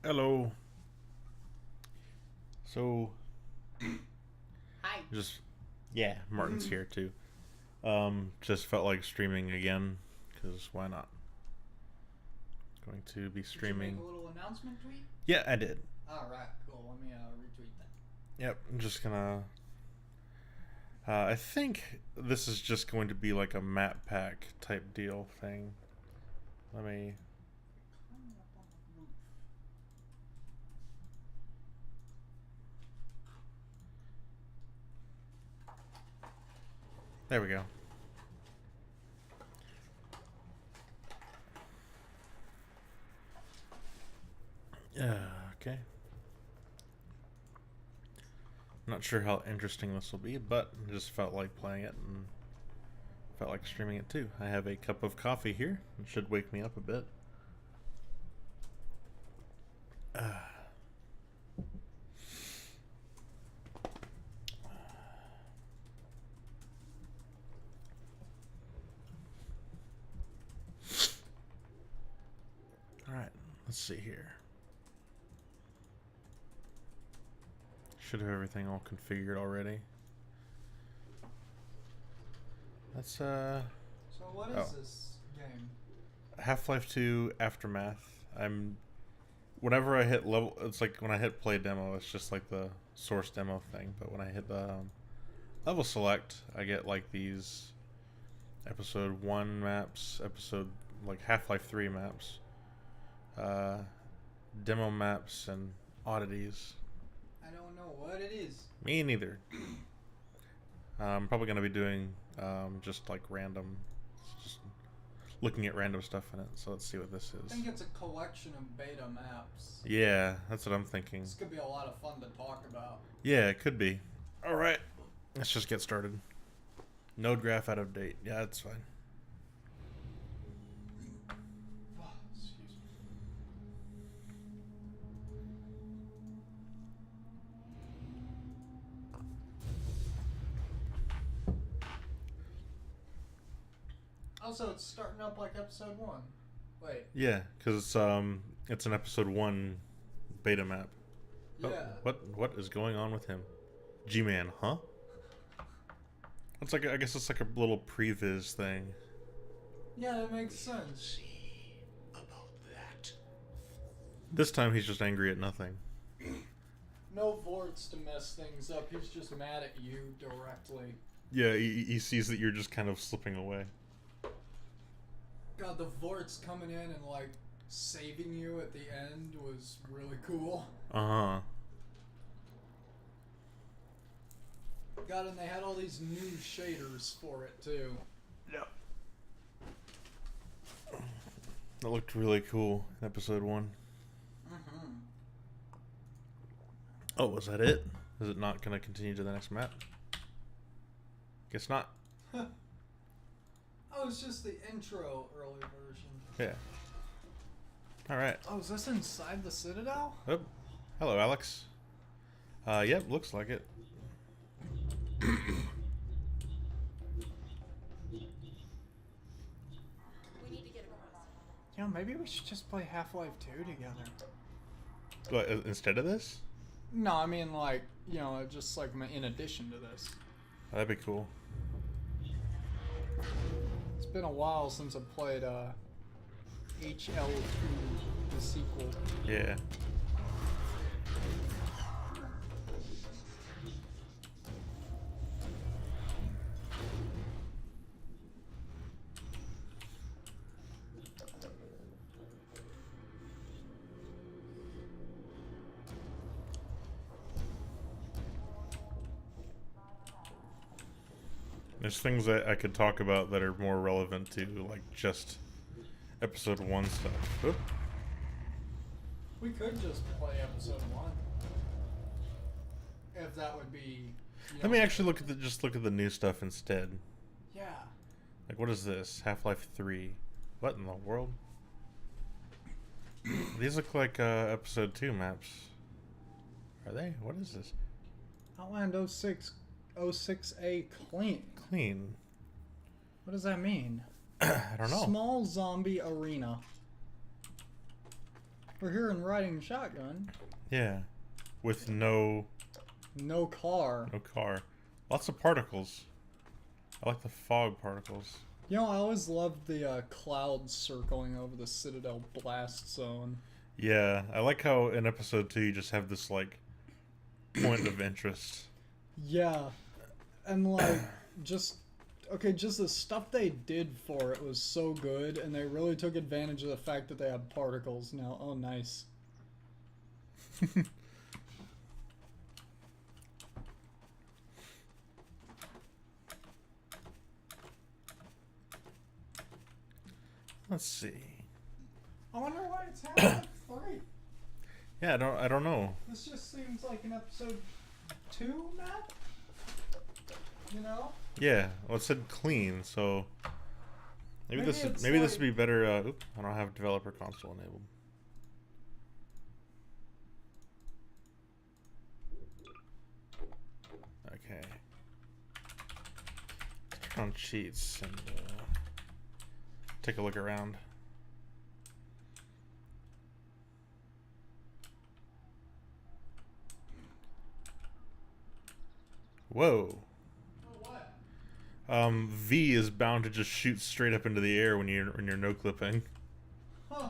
Hello. So, Hi. just yeah, Martin's here too. Just felt like streaming again because why not? Going to be Did you make streaming. a little announcement tweet? Yeah, I did. Alright, cool. Let me retweet that. Yep, I'm just gonna. I think this is just going to be like a map pack type deal thing. Let me. Climbing up on the roof. There we go. Okay. Not sure how interesting this will be, but I just felt like playing it and felt like streaming it too. I have a cup of coffee here. It should wake me up a bit. Alright, let's see here. Should have everything all configured already. That's So what is Oh. this game? Half-Life 2 Aftermath. Whenever I hit level, it's like when I hit play demo, it's just like the source demo thing. But when I hit the level select, I get like these episode 1 maps, episode like Half-Life 3 maps, uh, demo maps, and oddities. I don't know what it is. Me neither. I'm probably going to be doing just like just looking at random stuff in it. So let's see what this I is. think it's a collection of beta maps. Yeah, that's what I'm thinking. This could be a lot of fun to talk about. Yeah, it could be. Alright, let's just get started. Node graph out of date. Yeah, that's fine. Excuse me. Also, it's starting up like episode 1. Wait. Yeah, because it's an episode 1 beta map. Oh, Yeah. what is going on with him? G-Man, huh? It's like I guess it's like a little previs thing. Yeah, that makes sense. About that. This time he's just angry at nothing. No Vorts to mess things up. He's just mad at you directly. Yeah, he sees that you're just kind of slipping away. God, the Vorts coming in and like saving you at the end was really cool. Uh-huh. God, and they had all these new shaders for it too. Yep. That looked really cool in episode 1. Mm-hmm. Oh, was that it? Is it not going to continue to the next map? Guess not. Oh, it's just the intro early version. Yeah. Alright. Oh, is this inside the Citadel? Oh, hello, Alex. Yep, looks like it. We need to get across. Yeah, maybe we should just play Half-Life 2 together. What, instead of this? No, I mean like, you know, just like in addition to this. That'd be cool. It's been a while since I played HL2, the sequel. Yeah. There's things that I could talk about that are more relevant to, like, just episode 1 stuff. Oop. We could just play episode 1. If that would be... Let me actually look at the new stuff instead. Yeah. Like, what is this? Half-Life 3. What in the world? These look like episode 2 maps. Are they? What is this? Outland 06A clean. Clean. What does that mean? I don't know. Small zombie arena. We're here and riding shotgun. Yeah, with no No car. car. Lots of particles. I like the fog particles. You know, I always loved the clouds circling over the Citadel blast zone. Yeah, I like how in episode 2 you just have this like point of interest. Yeah, and like just the stuff they did for it was so good, and they really took advantage of the fact that they had particles now. Oh, nice. Let's see. I wonder why it's happening 3. Yeah, I don't know. This just seems like an episode 2 map. You know? Yeah, well it said clean, so maybe this it's this like- would be better. Oop, I don't have developer console enabled. Okay. Let's turn on cheats and take a look around. Whoa. V is bound to just shoot straight up into the air when you're no clipping. Huh.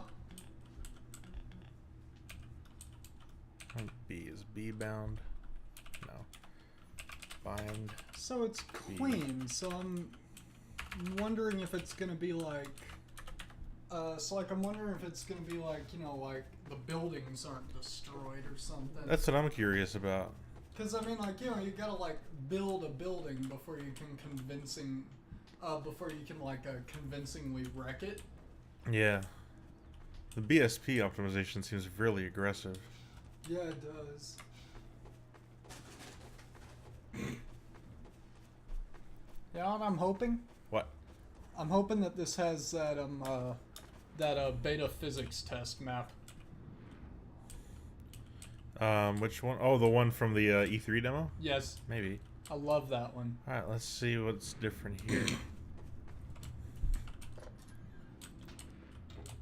B is B bound. No. Bind. So it's clean, so I'm wondering if it's gonna be like I'm wondering if it's gonna be like, you know, like the buildings aren't destroyed or something. That's what I'm curious about. Because I mean, like, you know, you gotta like build a building before you can convincingly wreck it. Yeah. The BSP optimization seems really aggressive. Yeah, it does. You know what I'm hoping? What? I'm hoping that this has that beta physics test map. Which one? Oh, the one from the E3 demo? Yes, Maybe. I love that one. Alright, let's see what's different here.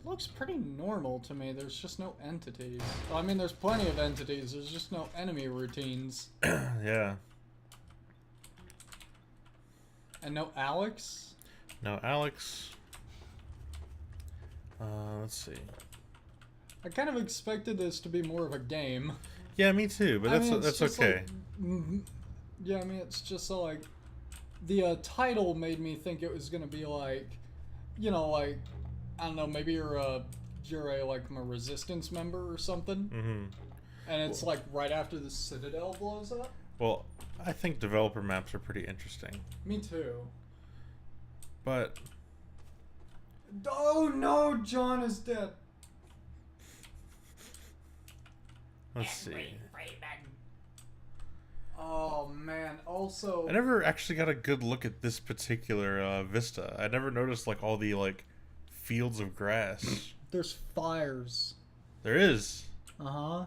Looks pretty normal to me. There's just no entities. Well, I mean, there's plenty of entities. There's just no enemy routines. Yeah. And no Alex? No, Alex. Let's see. I kind of expected this to be more of a game. Yeah, me too, but I mean, it's that's just okay. Yeah, I mean, it's just so, like, the title made me think it was gonna be like, you know, like, I don't know, maybe you're a resistance member or something, Mm-hmm. and it's like right after the Citadel blows up. Well, I think developer maps are pretty interesting, Me too. but Oh no, John is dead. let's see. Oh man. Also, I never actually got a good look at this particular vista. I never noticed like all the like fields of grass. there's fires. There is. Uh-huh.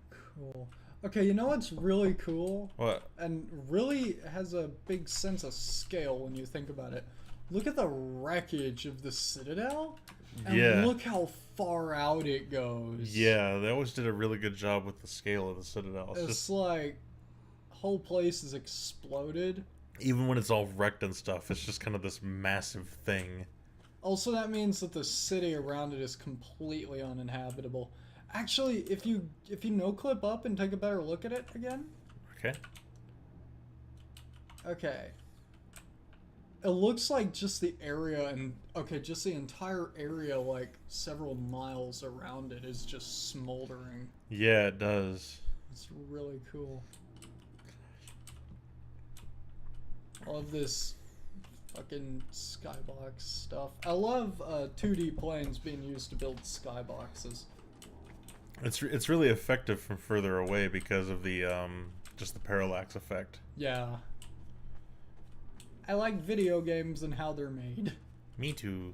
Cool. Okay, you know what's really cool? What? And really has a big sense of scale when you think about it. Look at the wreckage of the Citadel. And Yeah. look how far out it goes. Yeah, they always did a really good job with the scale of the Citadel. It's It's just like whole place is exploded. even when it's all wrecked and stuff, it's just kind of this massive thing. Also, that means that the city around it is completely uninhabitable. Actually, if you no clip up and take a better look at it again. Okay. Okay. It looks like just the area just the entire area, like several miles around it, is just smoldering. Yeah, it does. It's really cool. All of this fucking skybox stuff. I love 2D planes being used to build skyboxes. It's really effective from further away because of the just the parallax effect. Yeah. I like video games and how they're made. Me too.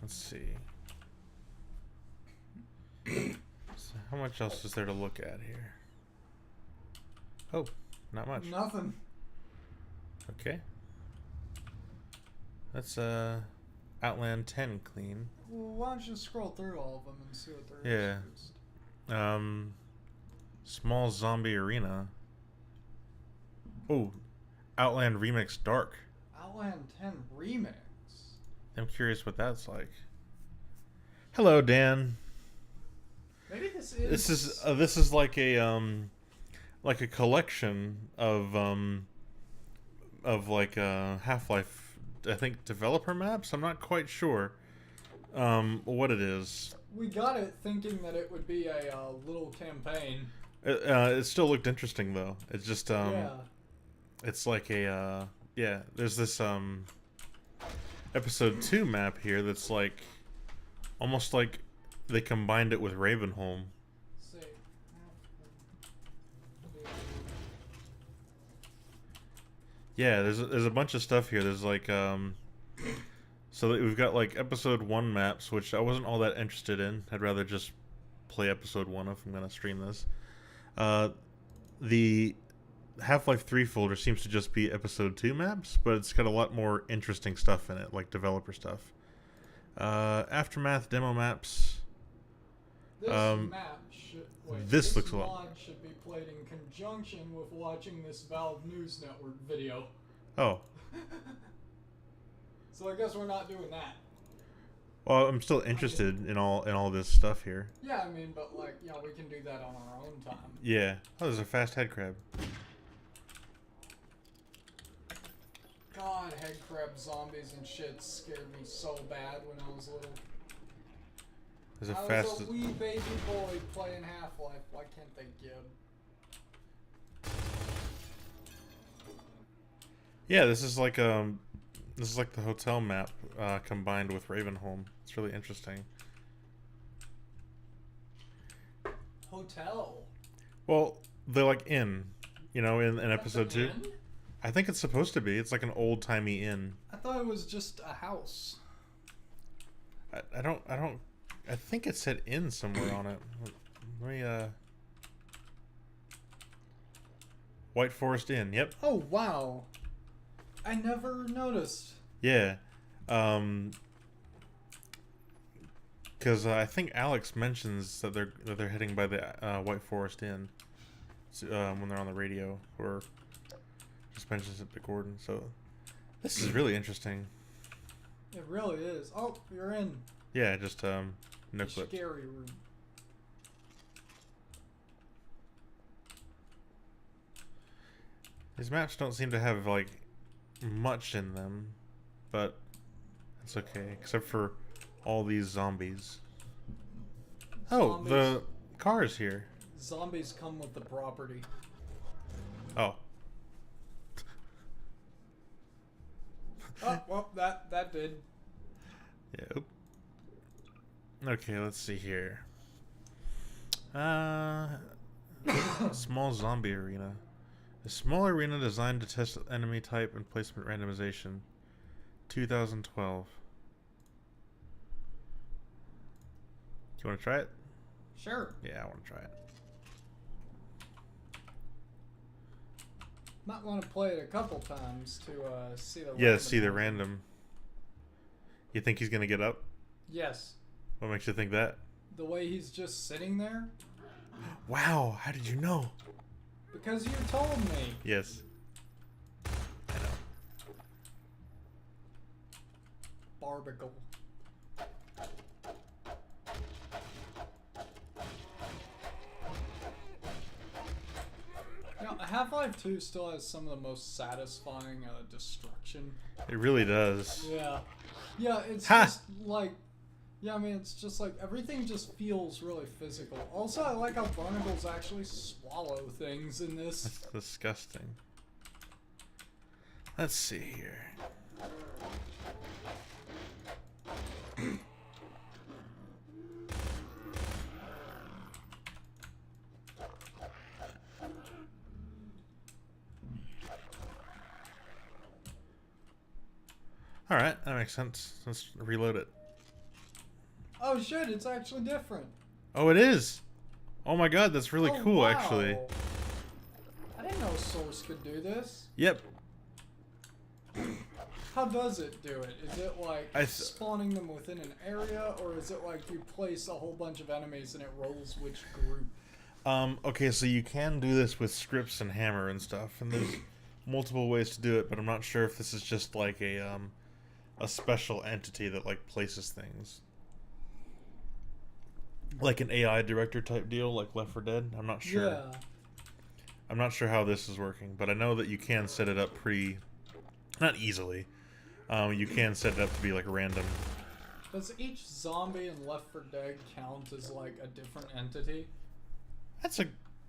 Let's see. So how much else is there to look at here? Oh, not much. Nothing. Okay. Let's Outland 10 clean. Well, why don't you scroll through all of them and see what there is Yeah. first? Small zombie arena. Oh, Outland Remix Dark. Outland 10 Remix. I'm curious what that's like. Hello, Dan. Maybe this is. This is like a collection of Half-Life, I think, developer maps. I'm not quite sure what it is. We got it thinking that it would be a little campaign. It still looked interesting though. It's just Yeah. it's like a there's this episode 2 map here that's like almost like they combined it with Ravenholm. See. Yeah, there's a bunch of stuff here. There's like so that we've got like episode 1 maps, which I wasn't all that interested in. I'd rather just play episode 1 if I'm gonna stream this. The Half-Life 3 folder seems to just be episode 2 maps, but it's got a lot more interesting stuff in it, like developer stuff. Aftermath demo maps. This map should. Wait, this looks a mod lot. should be played in conjunction with watching this Valve News Network video. Oh, So I guess we're not doing that. well, I'm still interested in all this stuff here. Yeah, I mean, but like, yeah, we can do that on our own time. Yeah. Oh, there's a fast head crab. God, head crab zombies and shit scared me so bad when I was little. There's a I fast. was a wee baby boy playing Half-Life. Why can't they give? Yeah, this is like the hotel map combined with Ravenholm. It's really interesting. Hotel. Well, they're like inn, in That's episode an 2. inn? I think it's supposed to be. It's like an old timey inn. I thought it was just a house. I think it said inn somewhere on it. Let me White Forest Inn. Yep. Oh wow. I never noticed. Yeah. Because I think Alex mentions that they're heading by the White Forest Inn when they're on the radio, or just mentions it to Gordon. So this is really interesting. It really is. Oh, you're in Yeah, just no the clips. scary room. These maps don't seem to have like much in them, but it's okay, except for all these zombies. Oh, Zombies. the car's here. Zombies come with the property. Oh. Oh, well, that did. Yep. Okay, let's see here. Small zombie arena. A small arena designed to test enemy type and placement randomization. 2012. Do you want to try it? Sure. Yeah, I want to try it. Might want to play it a couple times to see the. Yeah, see the random. random. You think he's gonna get up? Yes. What makes you think that? The way he's just sitting there. Wow, how did you know? Because you told me. Yes. I know. Barbicle. You know, Half-Life 2 still has some of the most satisfying destruction. It really does. Yeah. Yeah, it's Ha! just like... Yeah, I mean, it's just like everything just feels really physical. Also, I like how barnacles actually swallow things in this. That's disgusting. Let's see here. Alright, that makes sense. Let's reload it. Oh shit, it's actually different. Oh, it is! Oh my god, that's really Oh, cool, wow. actually. I didn't know Source could do this. Yep. How does it do it? Is it like I th- spawning them within an area, or is it like you place a whole bunch of enemies and it rolls which group? Okay, so you can do this with scripts and hammer and stuff, and there's multiple ways to do it, but I'm not sure if this is just like a special entity that like places things. Like an AI director type deal, like Left 4 Dead. I'm not sure. Yeah. I'm not sure how this is working, but I know that you can set it up not easily. You can set it up to be like random. Does each zombie in Left 4 Dead count as like a different entity?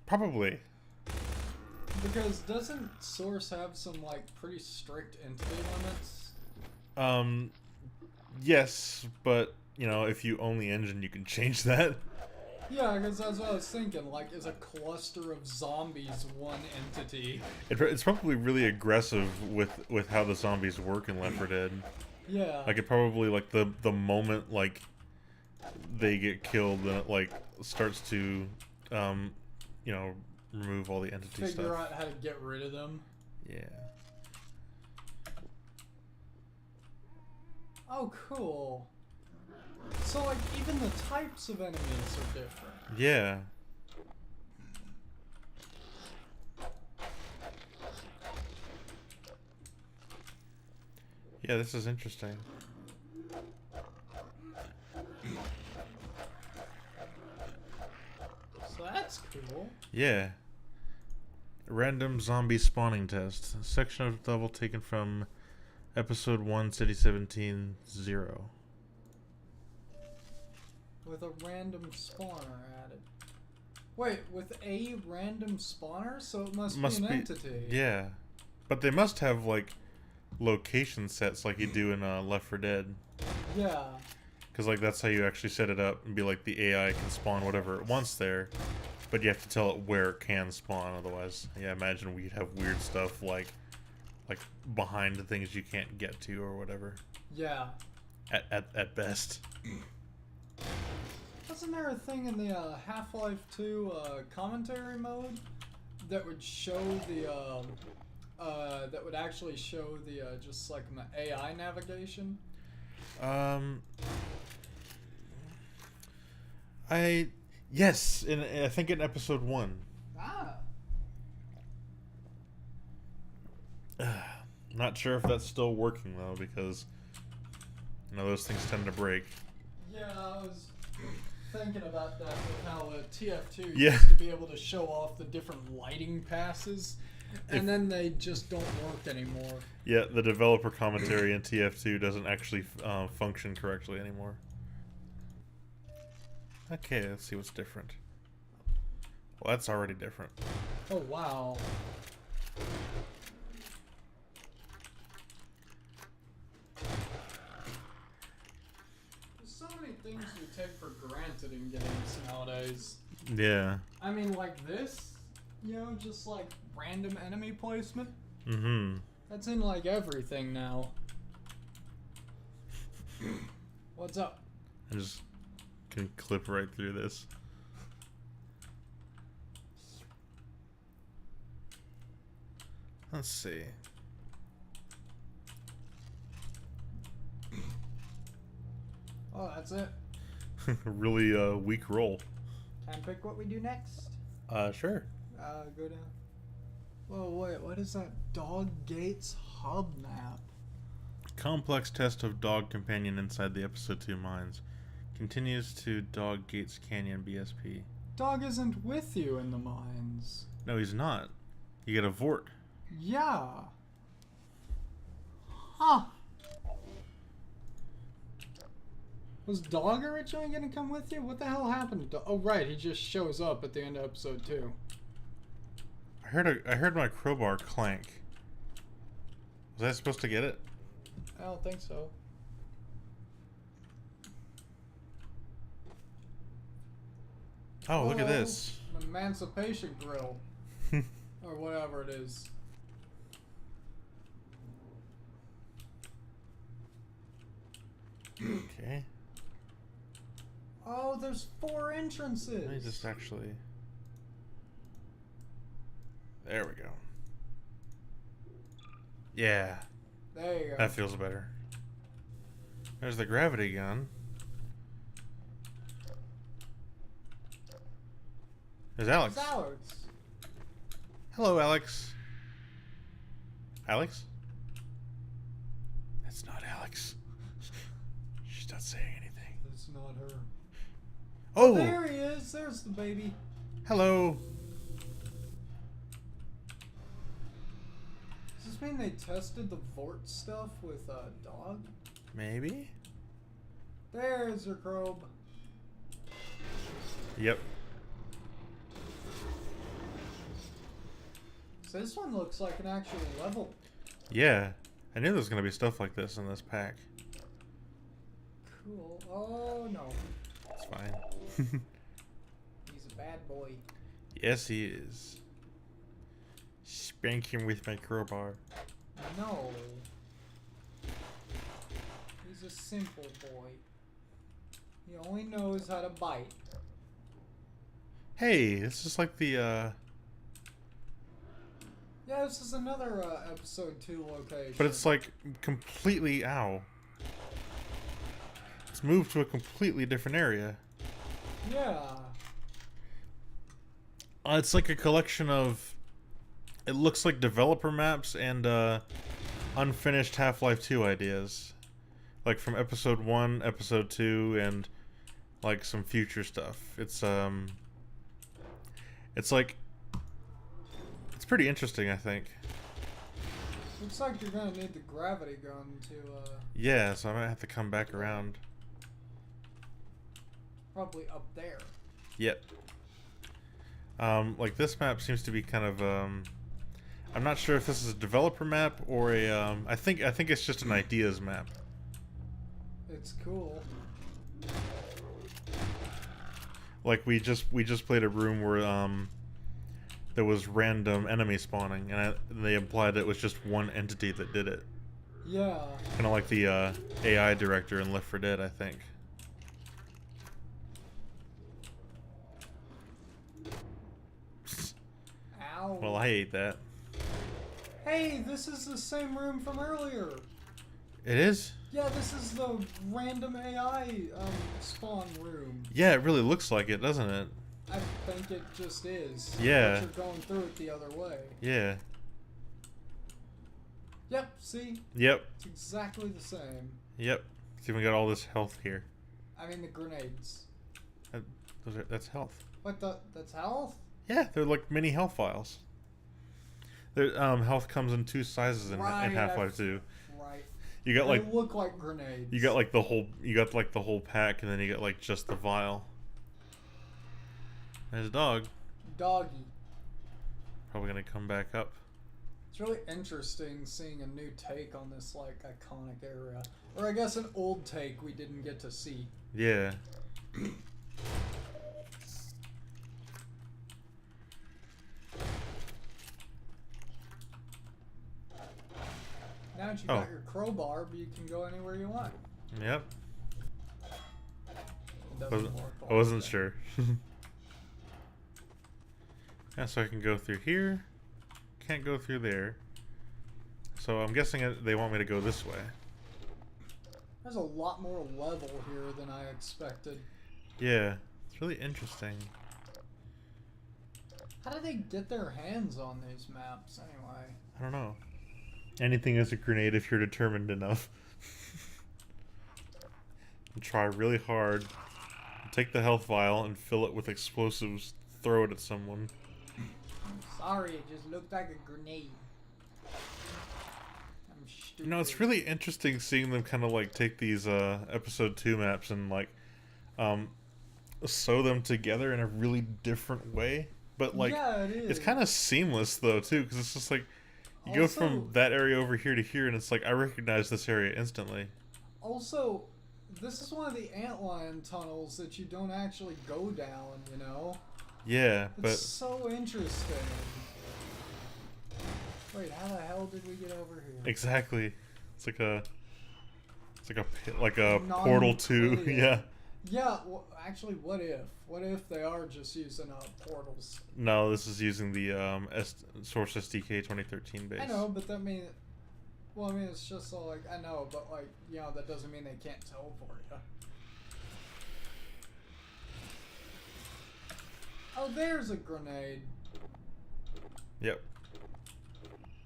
Probably. Because doesn't Source have some like pretty strict entity limits? Yes, but you know, if you own the engine, you can change that. Yeah, because that's what I was thinking. Like, is a cluster of zombies one entity? It's probably really aggressive with how the zombies work in Left 4 Dead. Yeah. Like it probably like the moment like they get killed, then it like starts to remove all the entity Figure stuff. out how to get rid of them. Yeah. Oh, cool. So, like, even the types of enemies are different. Yeah. Yeah, this is interesting. So that's cool. Yeah. Random zombie spawning test. A section of level taken from episode 1, City 17 0. With a random spawner added. Wait, with a random spawner? So it must be an entity. Yeah. But they must have, like, location sets like you do in Left 4 Dead. Yeah. Because, like, that's how you actually set it up and be like, the AI can spawn whatever it wants there. But you have to tell it where it can spawn, otherwise, yeah, imagine we'd have weird stuff like behind the things you can't get to or whatever. Yeah. At best. Wasn't there a thing in the Half-Life 2 commentary mode that would show the that would actually show the just like AI navigation? Yes, I think in episode 1. Ah. Not sure if that's still working though, because those things tend to break. Yeah, I was thinking about that with how TF2 Yeah. used to be able to show off the different lighting passes, and then they just don't work anymore. Yeah, the developer commentary in TF2 doesn't actually function correctly anymore. Okay, let's see what's different. Well, that's already different. Oh wow. There's so many things we take for granted in games nowadays. Yeah. I mean, like this, just like random enemy placement. Mm-hmm. That's in like everything now. What's up? I just can clip right through this. Let's see. Oh, that's it. Really weak roll. Can I pick what we do next? Sure. Go down. Whoa, wait, what is that? Dog Gates hub map. Complex test of dog companion inside the episode 2 mines. Continues to Dog Gates Canyon BSP. Dog isn't with you in the mines. No, he's not. You get a Vort. Yeah. Huh. Was Dog originally gonna come with you? What the hell happened to Dog? Oh, right, he just shows up at the end of episode 2. I heard my crowbar clank. Was I supposed to get it? I don't think so. Oh, look at this. An emancipation grill. Or whatever it is. Okay. Oh, there's 4 entrances. Let me just actually... There we go. Yeah. There you go. That feels better. There's the gravity gun. There's Alex. It's Alex. Hello, Alex. Alex? That's not Alex. She's not saying anything. It's not her. Oh! There he is. There's the baby. Hello. Does this mean they tested the Vort stuff with a dog? Maybe? There's her probe. Yep. So this one looks like an actual level. Yeah. I knew there was going to be stuff like this in this pack. Cool. Oh no. It's fine. He's a bad boy. Yes, he is. Spank him with my crowbar. No. He's a simple boy. He only knows how to bite. Hey, this is like the, Yeah, this is another episode 2 location. but it's like completely, ow. It's moved to a completely different area. Yeah. It's like a collection of, it looks like developer maps and unfinished Half-Life 2 ideas. Like from episode 1, episode 2, and like some future stuff. It's like, it's pretty interesting, I think. Looks like you're gonna need the gravity gun to Yeah, so I might have to come back around. probably up there. Yep. Like this map seems to be kind of I'm not sure if this is a developer map or a I think it's just an ideas map. It's cool. Like we just played a room where there was random enemy spawning and they implied it was just one entity that did it. Yeah. Kind of like the AI director in Left 4 Dead, I think. Ow. Well, I ate that. Hey, this is the same room from earlier. It is? Yeah, this is the random AI spawn room. Yeah, it really looks like it, doesn't it? I think it just is. Yeah. But you're going through it the other way. Yeah. Yep, see? Yep. It's exactly the same. Yep. See, we got all this health here. I mean, the grenades. That's health. What the? That's health? Yeah, they're like mini health files. Their health comes in 2 sizes in Right, Half-Life 2. Right. You got They like look like grenades. you got like the whole pack, and then you got like just the vial. There's a dog. Doggy. Probably gonna come back up. It's really interesting seeing a new take on this like iconic area, or I guess an old take we didn't get to see. Yeah. Now that you Oh. got your crowbar, you can go anywhere you want. Yep. It doesn't work I wasn't like that. sure. Yeah, so I can go through here. Can't go through there. So I'm guessing they want me to go this way. There's a lot more level here than I expected. Yeah, it's really interesting. How do they get their hands on these maps anyway? I don't know. Anything is a grenade if you're determined enough. And try really hard. Take the health vial and fill it with explosives. Throw it at someone. Sorry, it just looked like a grenade. I'm stupid. You know, it's really interesting seeing them kind of like take these episode 2 maps and like sew them together in a really different way. But like, yeah, it is. it's kind of seamless though too, because it's just like you go Also- from that area over here to here, and it's like I recognize this area instantly. Also, this is one of the antlion tunnels that you don't actually go down, you know? Yeah, It's but so interesting. Wait, how the hell did we get over here? exactly, it's like a Portal 2. Non-linear. Yeah. Yeah, well, actually, what if? What if they are just using portals? No, this is using the Source SDK 2013 base. I know, but that means Well, I mean, it's just so, like, I know, but, like, you know, that doesn't mean they can't teleport you. Oh, there's a grenade. Yep.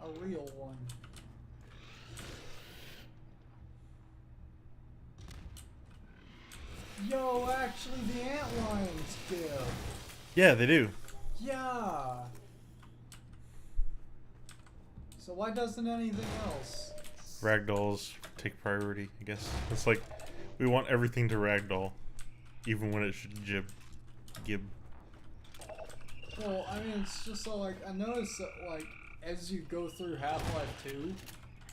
A real one. Yo, actually, the antlions give. Yeah, they do. Yeah. So why doesn't anything else? Ragdolls take priority, I guess. It's like we want everything to ragdoll, even when it should gib. Well, I mean, it's just so, like, I noticed that, like, as you go through Half-Life 2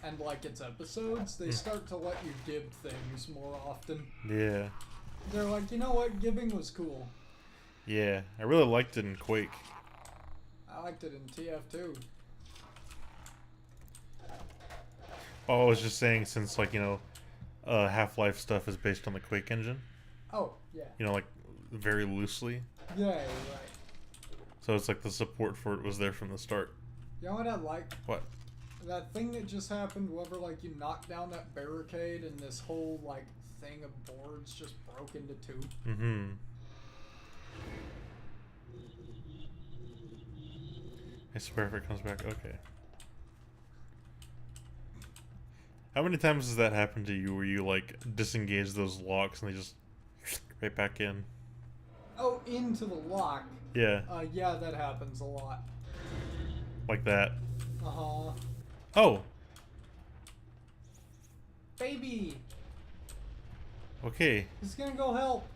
and, like, its episodes, they start to let you gib things more often. Yeah. They're like, you know what, gibbing was cool. Yeah. I really liked it in Quake. I liked it in TF2. Oh, I was just saying, since, like, you know, Half-Life stuff is based on the Quake engine, Oh, yeah. you know, like, very loosely. Yeah, you're right. So it's like the support for it was there from the start. You know what I like? What? That thing that just happened, whenever, like, you knocked down that barricade and this whole, like, thing of boards just broke into two. Mm-hmm. I swear if it comes back, okay. How many times has that happened to you where you, like, disengage those locks and they just right back in? Oh, into the lock. Yeah, Yeah, that happens a lot. like that. Uh-huh. Oh, Baby! okay. He's gonna go help.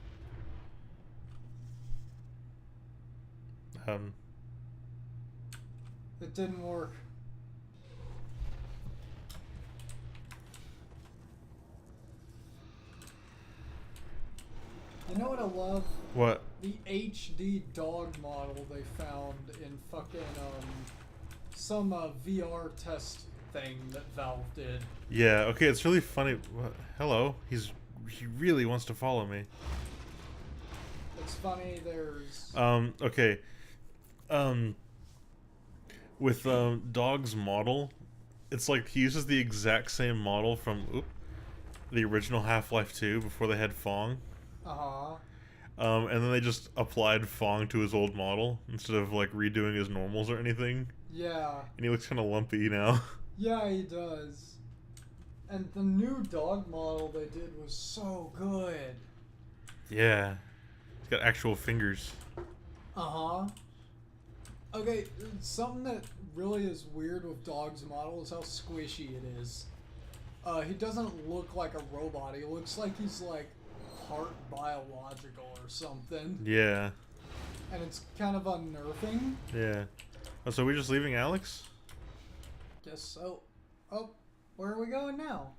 It didn't work. You know what I love? What? The HD dog model they found in fucking, some, VR test thing that Valve did. Yeah, okay, it's really funny. What? Hello, he really wants to follow me. It's funny, there's... Okay. With, Dog's model, it's like he uses the exact same model from, the original Half-Life 2 before they had Fong. Uh-huh. And then they just applied Fong to his old model instead of, like, redoing his normals or anything. Yeah. And he looks kind of lumpy now. Yeah, he does. And the new dog model they did was so good. Yeah. He's got actual fingers. Uh-huh. Okay, something that really is weird with Dog's model is how squishy it is. He doesn't look like a robot. He looks like he's, like, part biological or something. Yeah. And it's kind of unnerving. Yeah. Oh, so we're just leaving Alex? Guess so. Oh, where are we going now?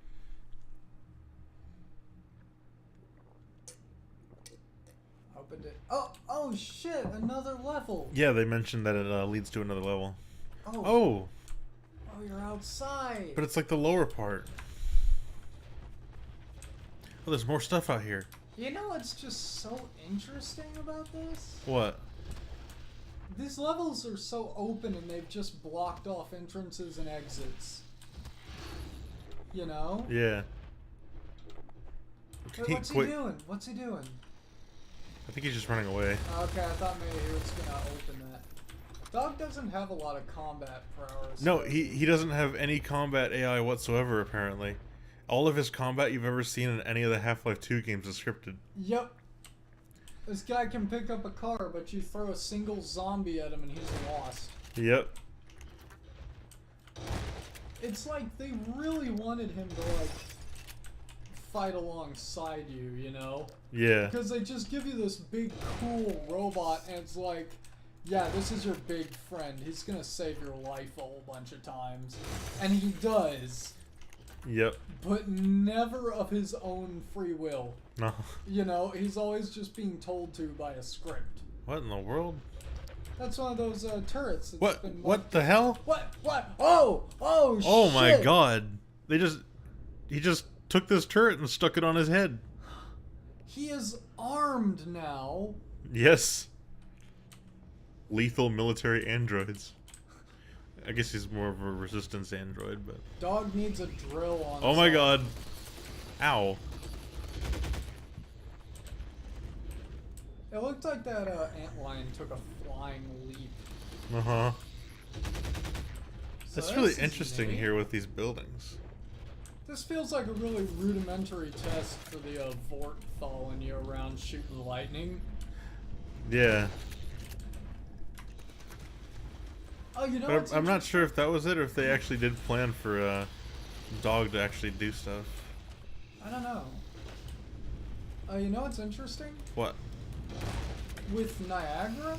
Opened it. Oh shit, another level. Yeah, they mentioned that it leads to another level. Oh, Oh, you're outside. but it's like the lower part. Oh, there's more stuff out here. You know what's just so interesting about this? What? These levels are so open and they've just blocked off entrances and exits. You know? Yeah. Wait, what's he doing? What's he doing? I think he's just running away. Okay, I thought maybe he was gonna open that. Dog doesn't have a lot of combat prowess. No, he doesn't have any combat AI whatsoever, apparently. All of his combat you've ever seen in any of the Half-Life 2 games is scripted. Yep. This guy can pick up a car, but you throw a single zombie at him and he's lost. Yep. It's like they really wanted him to, like, fight alongside you, you know? Yeah. Because they just give you this big, cool robot, and it's like, yeah, this is your big friend. He's gonna save your life a whole bunch of times. And he does. Yep. But never of his own free will. No. You know, he's always just being told to by a script. What in the world? That's one of those turrets that's What? been... What the hell? What? Oh, Oh my shit. god. He just took this turret and stuck it on his head. He is armed now. Yes. Lethal military androids. I guess he's more of a resistance android, but. Dog needs a drill on. Oh my top. god. Ow. It looked like that antlion took a flying leap. Uh huh. So That's really this is interesting neat. here with these buildings. This feels like a really rudimentary test for the Vort following you around shooting lightning. Yeah. Oh, you know But what's I'm not sure if that was it or if they actually did plan for Dog to actually do stuff. I don't know. You know what's interesting? What? With Niagara,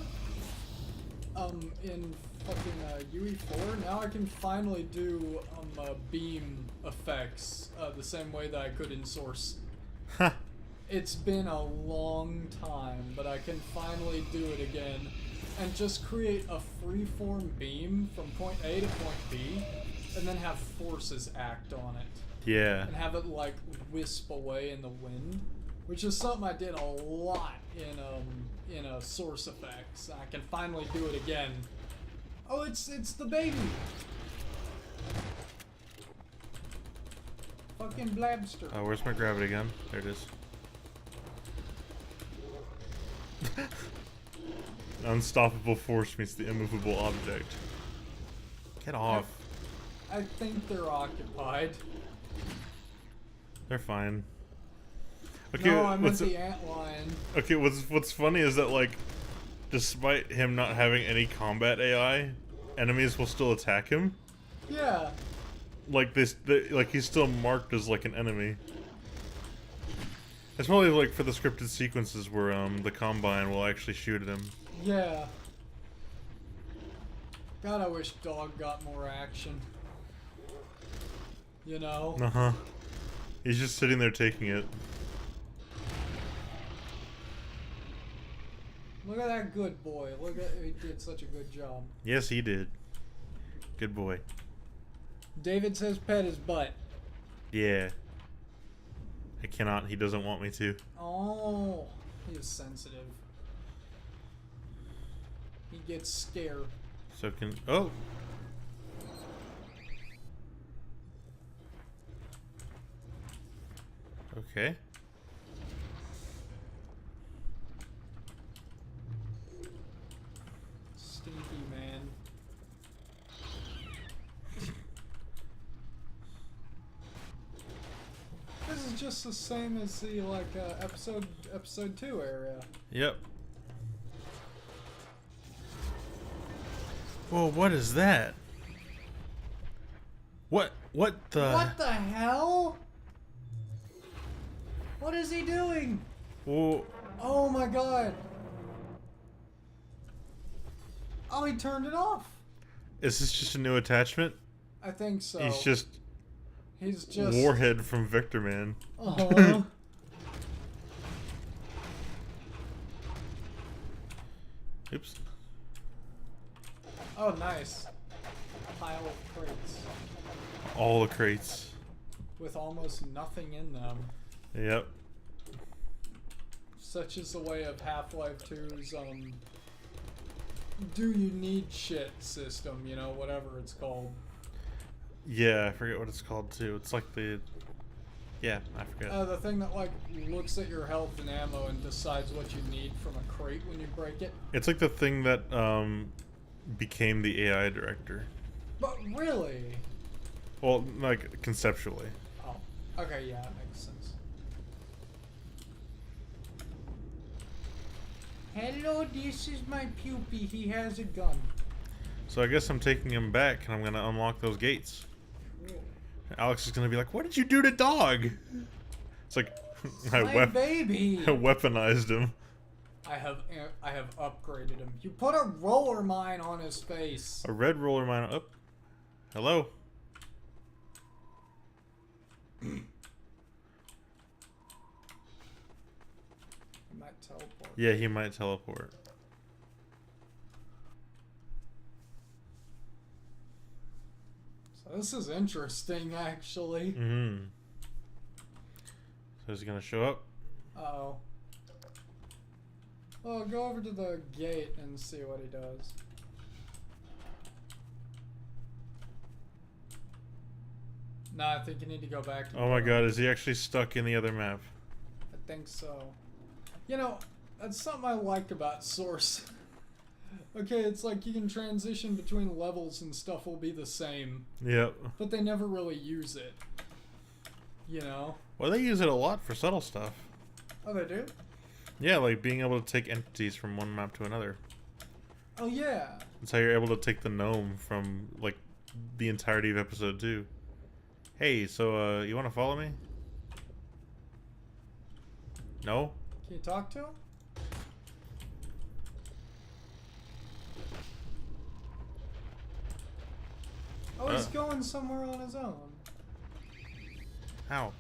in fucking UE4, now I can finally do beam effects the same way that I could in Source. Ha! It's been a long time, but I can finally do it again and just create a freeform beam from point A to point B and then have forces act on it Yeah. and have it like wisp away in the wind, which is something I did a lot in Source Effects. I can finally do it again. Oh, it's the baby. Fucking Blabster. Oh, where's my gravity gun? There it is. Unstoppable force meets the immovable object. Get off. I think they're occupied. They're fine. Okay, No, I meant what's the antlion. okay? What's funny is that like, despite him not having any combat AI, enemies will still attack him. Yeah. Like like he's still marked as like an enemy. It's probably like for the scripted sequences where the Combine will actually shoot at him. Yeah. God, I wish Dog got more action. You know? Uh huh. He's just sitting there taking it. Look at that good boy. Look at he did such a good job. Yes, he did. Good boy. David says pet his butt. Yeah. I cannot. He doesn't want me to. Oh, he is sensitive. He gets scared. So can oh. Okay. Stinky man. This is just the same as the episode 2 area. Yep. Whoa, what is that? What the? What the hell? What is he doing? Whoa. Oh my god. Oh, he turned it off. Is this just a new attachment? I think so. He's just Warhead from Victor Man. Uh-huh. Oops. Oh, nice. Pile of crates All the crates. with almost nothing in them. Yep. Such is the way of Half-Life 2's do you need shit system, you know, whatever it's called. Yeah, I forget what it's called too. It's like the. Yeah, I forget. The thing that like looks at your health and ammo and decides what you need from a crate when you break it. It's like the thing that became the AI director. But really? Well, like conceptually. Oh, okay, yeah, that makes sense. Hello, this is my puppy. He has a gun. So I guess I'm taking him back, and I'm gonna unlock those gates. Alex is gonna be like, "What did you do to Dog?" It's like My baby. I weaponized him. I have upgraded him. You put a roller mine on his face. A red roller mine up. Hello. He might teleport. Yeah, he might teleport. So this is interesting, actually. Mm-hmm. So is he gonna show up? Uh-oh. Oh, go over to the gate and see what he does. No, I think you need to go back. Oh my god, is he actually stuck in the other map? I think so. You know, that's something I like about Source. Okay, it's like you can transition between levels and stuff will be the same, Yep. but they never really use it. You know? Well, they use it a lot for subtle stuff. Oh, they do? Yeah, like being able to take entities from one map to another. Oh, yeah. That's how you're able to take the gnome from, like, the entirety of episode 2. Hey, so, you want to follow me? No? Can you talk to him? Oh, he's going somewhere on his own. How?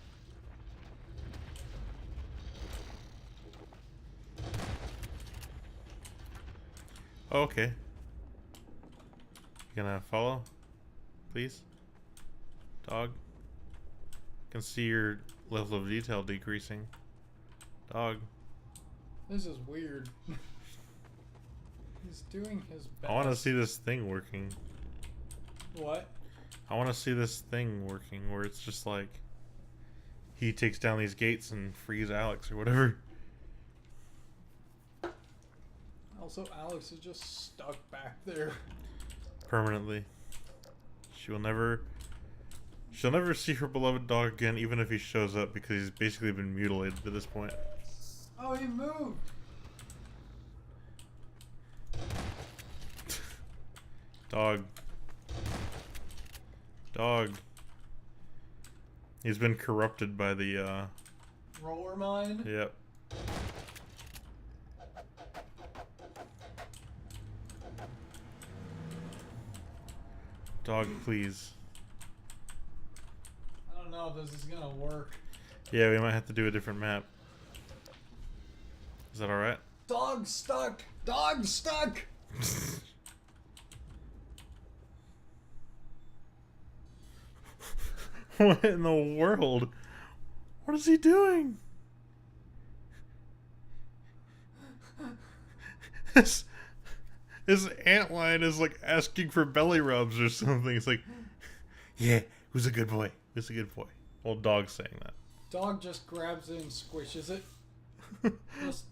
Oh, okay. You gonna follow? Please? Dog? Can see your level of detail decreasing. Dog. This is weird. He's doing his best. I want to see this thing working. What? I want to see this thing working where it's just like he takes down these gates and frees Alex or whatever. Also, Alex is just stuck back there. Permanently. She'll never see her beloved dog again, even if he shows up, because he's basically been mutilated to this point. Oh, he moved. Dog. Dog. He's been corrupted by the, Roller mine? Yep. Dog, please. I don't know if this is gonna work. Yeah, we might have to do a different map. Is that alright? Dog stuck! Dog stuck! What in the world? What is he doing? His antline is like asking for belly rubs or something. It's like, yeah, who's a good boy? Who's a good boy? Old dog saying that. Dog just grabs it and squishes it. Just...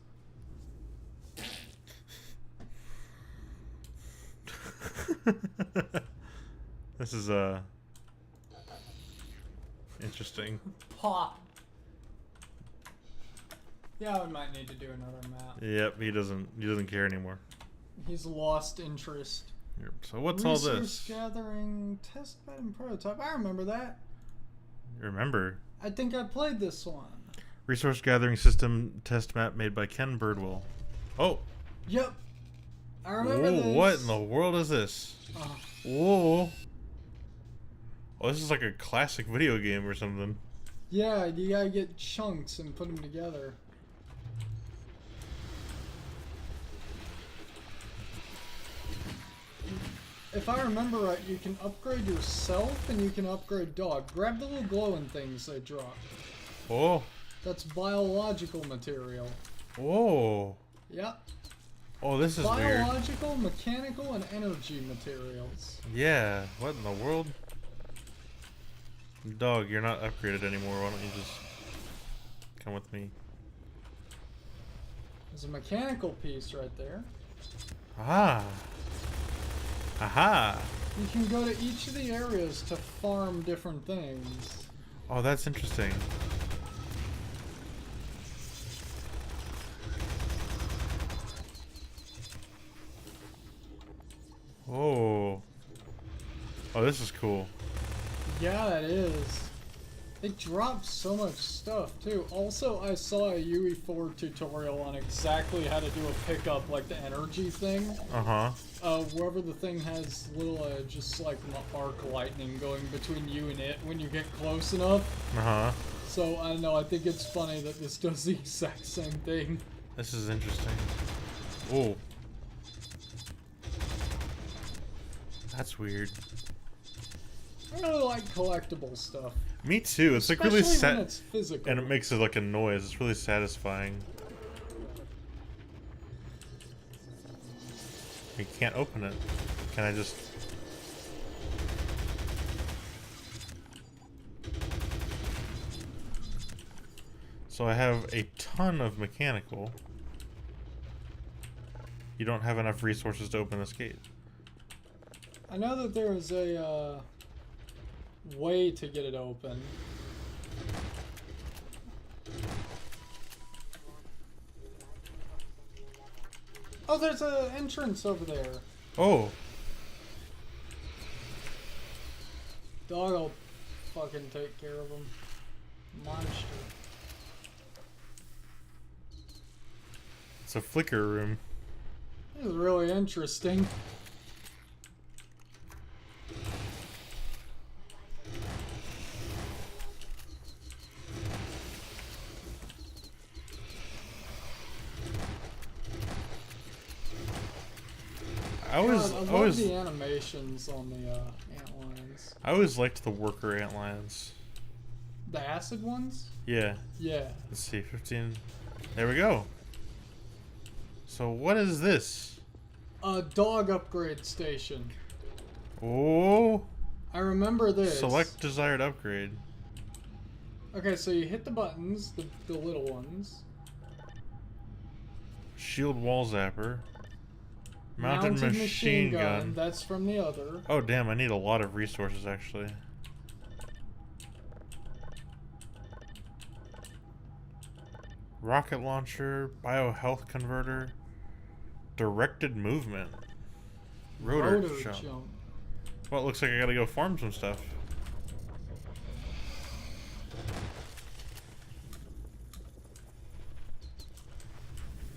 This is interesting. Pop. Yeah, we might need to do another map. Yep, he doesn't care anymore. He's lost interest. Yep. So what's all this? Resource gathering, testbed, and prototype. I remember that. Remember? I think I played this one. Resource gathering system test map made by Ken Birdwell. Oh. Yep. I remember Whoa, this. what in the world is this? Whoa. Oh, this is like a classic video game or something. Yeah, you gotta get chunks and put them together. If I remember right, you can upgrade yourself and you can upgrade dog. Grab the little glowing things they drop. Oh. That's biological material. Whoa. Yep. Oh, this is weird. Biological, mechanical, and energy materials. Yeah. What in the world? Dog, you're not upgraded anymore. Why don't you just come with me? There's a mechanical piece right there. Ah. Aha. You can go to each of the areas to farm different things. Oh, that's interesting. Oh. Oh, this is cool. Yeah, that is. It drops so much stuff too. Also, I saw a UE4 tutorial on exactly how to do a pickup, like the energy thing. Uh-huh. Wherever the thing has little, just like arc lightning going between you and it when you get close enough. Uh-huh. So, I don't know, I think it's funny that this does the exact same thing. This is interesting. Oh. That's weird. I really like collectible stuff. Me too. It's like really Especially when sad, it's physical. and it makes it like a noise. It's really satisfying. You can't open it. Can I just? So I have a ton of mechanical. You don't have enough resources to open this gate. I know that there is a way to get it open. Oh, there's an entrance over there. Oh, Dog will fucking take care of him. Monster. it's a flicker room. This is really interesting. I always, God, I love always, the animations on the antlions. I always liked the worker antlions. The acid ones? Yeah. Yeah. Let's see, 15. There we go. So what is this? A dog upgrade station. Oh, I remember this. select desired upgrade. Okay, so you hit the buttons, the little ones. Shield wall zapper. Mounted machine gun. That's from the other. Oh damn, I need a lot of resources actually. Rocket launcher, biohealth converter, directed movement, rotor, jump. Well, it looks like I gotta go farm some stuff.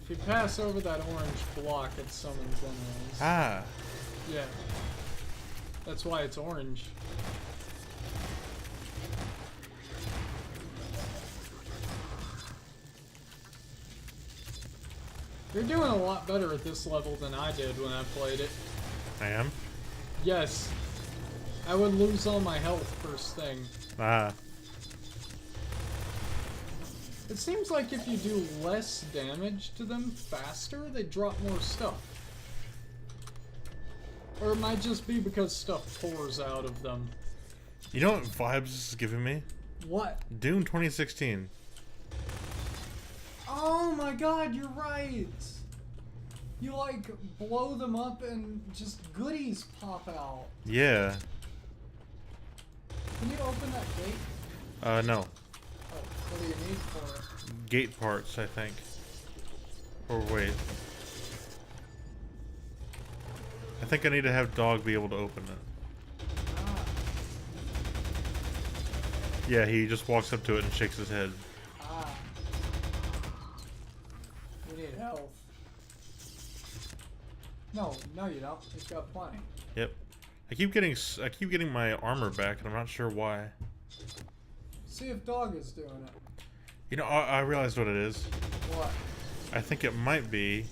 If you pass over that orange block, it summons enemies. Ah, Yeah. That's why it's orange. You're doing a lot better at this level than I did when I played it. I am. Yes. I would lose all my health first thing. Ah, It seems like if you do less damage to them faster, they drop more stuff. Or it might just be because stuff pours out of them. you know what vibes this is giving me? What? Doom 2016. Oh my god, you're right! You like blow them up and just goodies pop out. Yeah. Can you open that gate? No. Oh, what do you need for it? Gate parts, I think. Or wait. I think I need to have dog be able to open it. Ah, Yeah, he just walks up to it and shakes his head. ah. You need health. No, no you don't. You've got plenty. Yep. I keep getting my armor back, and I'm not sure why. See if dog is doing it. You know, I realized what it is. What? I think it might be.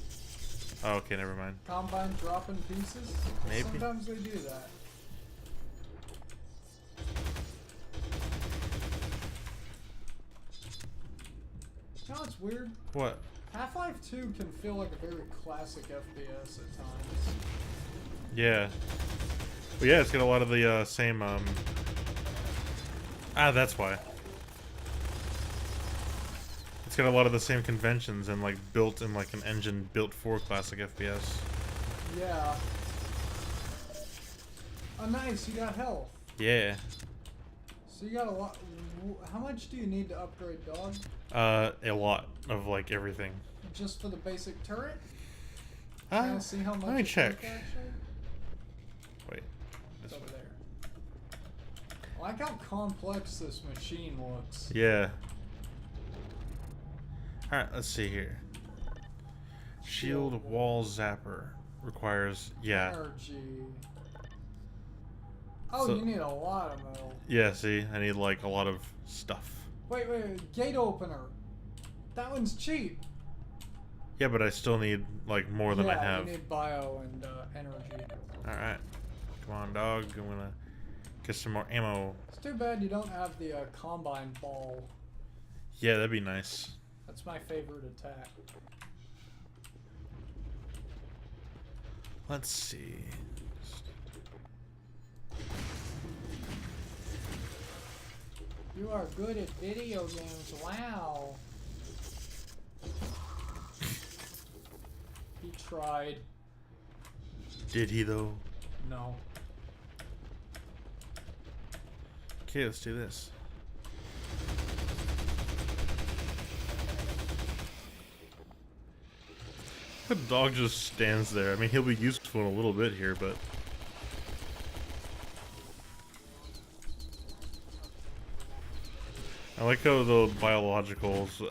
Oh, okay, never mind. Combine dropping pieces? Maybe. Sometimes they do that. You know what's weird? What? Half-Life 2 can feel like a very classic FPS at times. Yeah. Well, yeah, it's got a lot of the same. That's why. It's got a lot of the same conventions and like built in like an engine built for classic FPS. Yeah. Oh, nice. You got health. Yeah. So you got a lot. How much do you need to upgrade dog? A lot of like everything. Just for the basic turret? Can I see how much let me it's check. worth, actually? Wait. It's This over way. there. I like how complex this machine looks. Yeah. Alright, let's see here. Shield wall zapper requires, yeah. Energy. Oh, So- you need a lot of metal. Yeah, see, I need like a lot of stuff. Wait, gate opener. That one's cheap. Yeah, but I still need like more than I Yeah, have. you need bio and energy. Alright. Come on, dog. I'm gonna get some more ammo. It's too bad you don't have the combine ball. Yeah, that'd be nice. That's my favorite attack. Let's see. You are good at video games. Wow. tried. Did he though? No. Okay, let's do this. The dog just stands there. I mean, he'll be useful in a little bit here, but... I like how the biologicals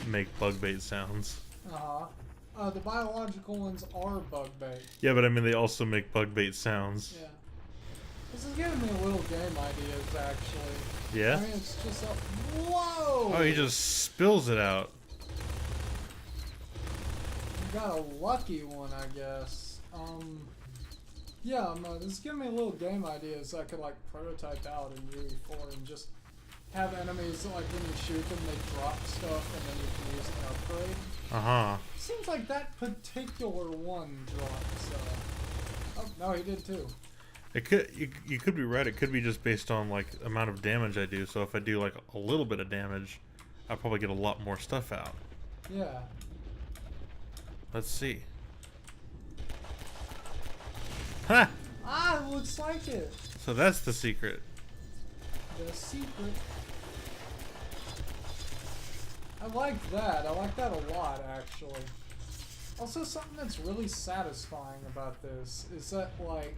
make bug bait sounds. The biological ones are bug bait. Yeah, but I mean, they also make bug bait sounds. Yeah. This is giving me little game ideas, actually. Yeah? I mean, it's just a... Whoa! Oh, he just spills it out. You got a lucky one, I guess. Yeah, this is giving me little game ideas I could, like, prototype out in UE4 and just have enemies that, like, when you shoot them, they drop stuff and then you can use an upgrade. Uh-huh. Seems like that particular one drops, Oh, no, he did too. It could, you could be right. It could be just based on, like, amount of damage I do. So if I do, like, a little bit of damage, I'll probably get a lot more stuff out. Yeah. Let's see. Ha! Ah, it looks like it. So that's the secret. The secret. I like that. I like that a lot, actually. Also, something that's really satisfying about this is that, like,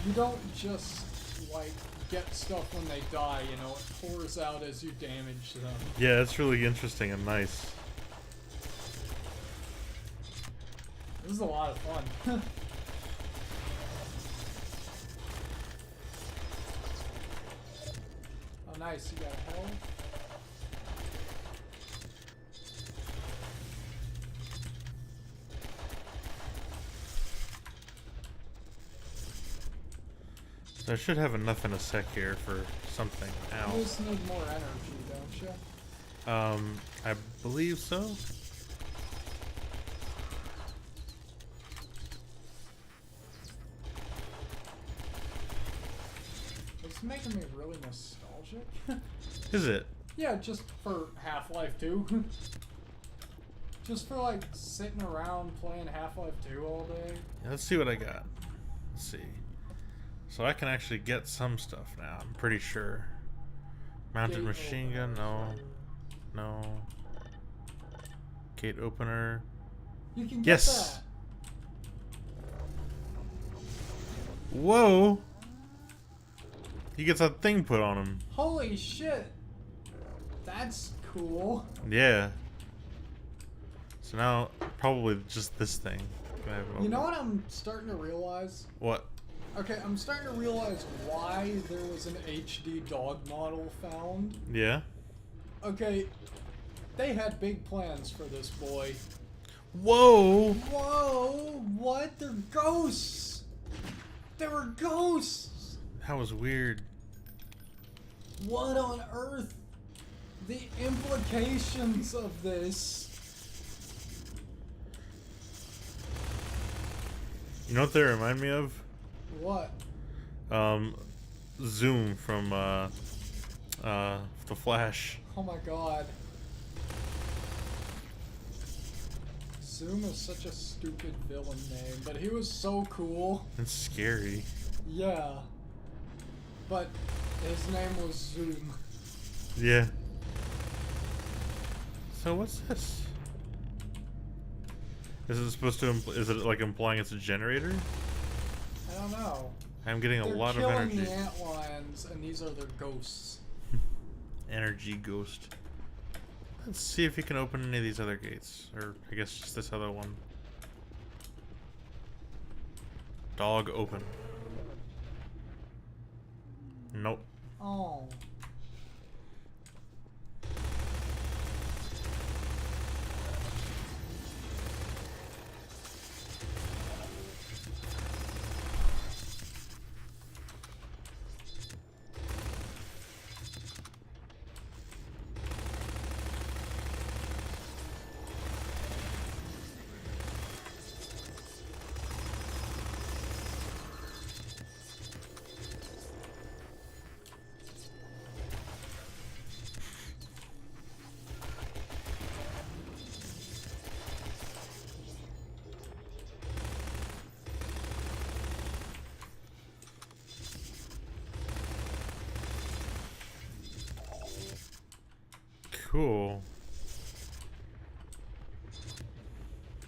you don't just, like, get stuff when they die, you know, it pours out as you damage them. Yeah, it's really interesting and nice. This is a lot of fun. Oh, nice, you got health. So I should have enough in a sec here for something. You Ow. just need more energy, don't you? I believe so. It's making me really nostalgic. Is it? Yeah, just for Half-Life 2. Just for, like, sitting around playing Half-Life 2 all day. Yeah, let's see what I got. Let's see. So I can actually get some stuff now, I'm pretty sure. Mounted Gate machine gun, opener. no. No. Gate opener. You can get Yes! that. Whoa! He gets a thing put on him. Holy shit! That's cool. Yeah. So now, probably just this thing. Can I have it You open? know what I'm starting to realize? What? Okay, I'm starting to realize why there was an HD dog model found. Yeah? Okay, they had big plans for this boy. Whoa! Whoa! What? They're ghosts! They were ghosts! That was weird. What on earth? The implications of this. You know what they remind me of? What? Zoom from, The Flash. Oh my god. Zoom is such a stupid villain name, but he was so cool. It's scary. Yeah. But his name was Zoom. Yeah. So what's this? Is it supposed to? Is it like implying it's a generator? I don't know. I'm getting a They're lot of killing energy. the antlions, and these are their ghosts. Energy ghost. Let's see if you can open any of these other gates, or I guess just this other one. Dog open. Nope. Oh. Cool.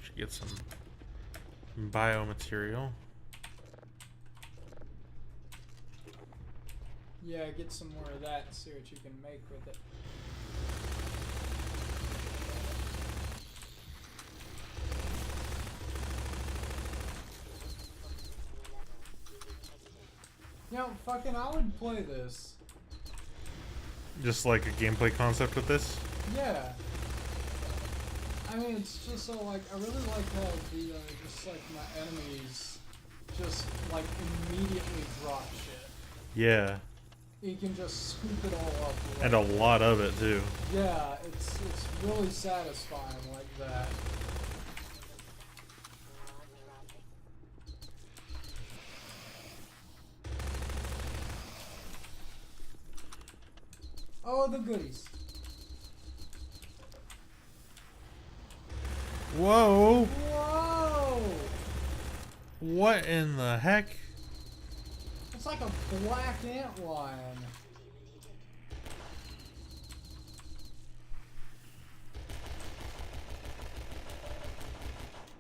Should get some biomaterial. Yeah, get some more of that and see what you can make with it. You know, fucking, I would play this. Just like a gameplay concept with this. Yeah. I mean, it's just so, like, I really like how the, just, like, my enemies just, like, immediately drop shit. Yeah. You can just scoop it all up. And a lot of it too. Yeah, it's really satisfying like that. Oh, the goodies. Whoa! Whoa! What in the heck? It's like a black antlion.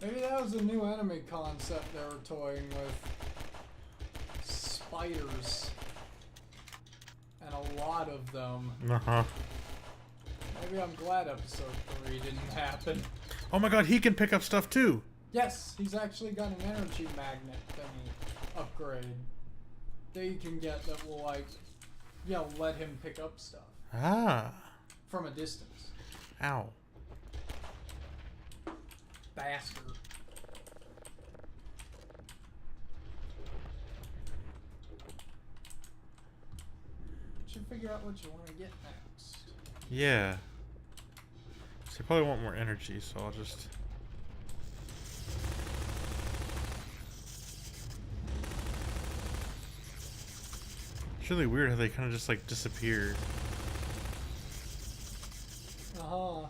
Maybe that was a new enemy concept they were toying with. Spiders. And a lot of them. Uh-huh. Maybe I'm glad episode 3 didn't happen. Oh my god, he can pick up stuff too! Yes, he's actually got an energy magnet thingy upgrade that you can get that will, like, you know, let him pick up stuff Ah. from a distance. Ow. Bastard. Should figure out what you want to get next. Yeah. So you probably want more energy, so I'll just... It's really weird how they kind of just like disappear. Uh-huh.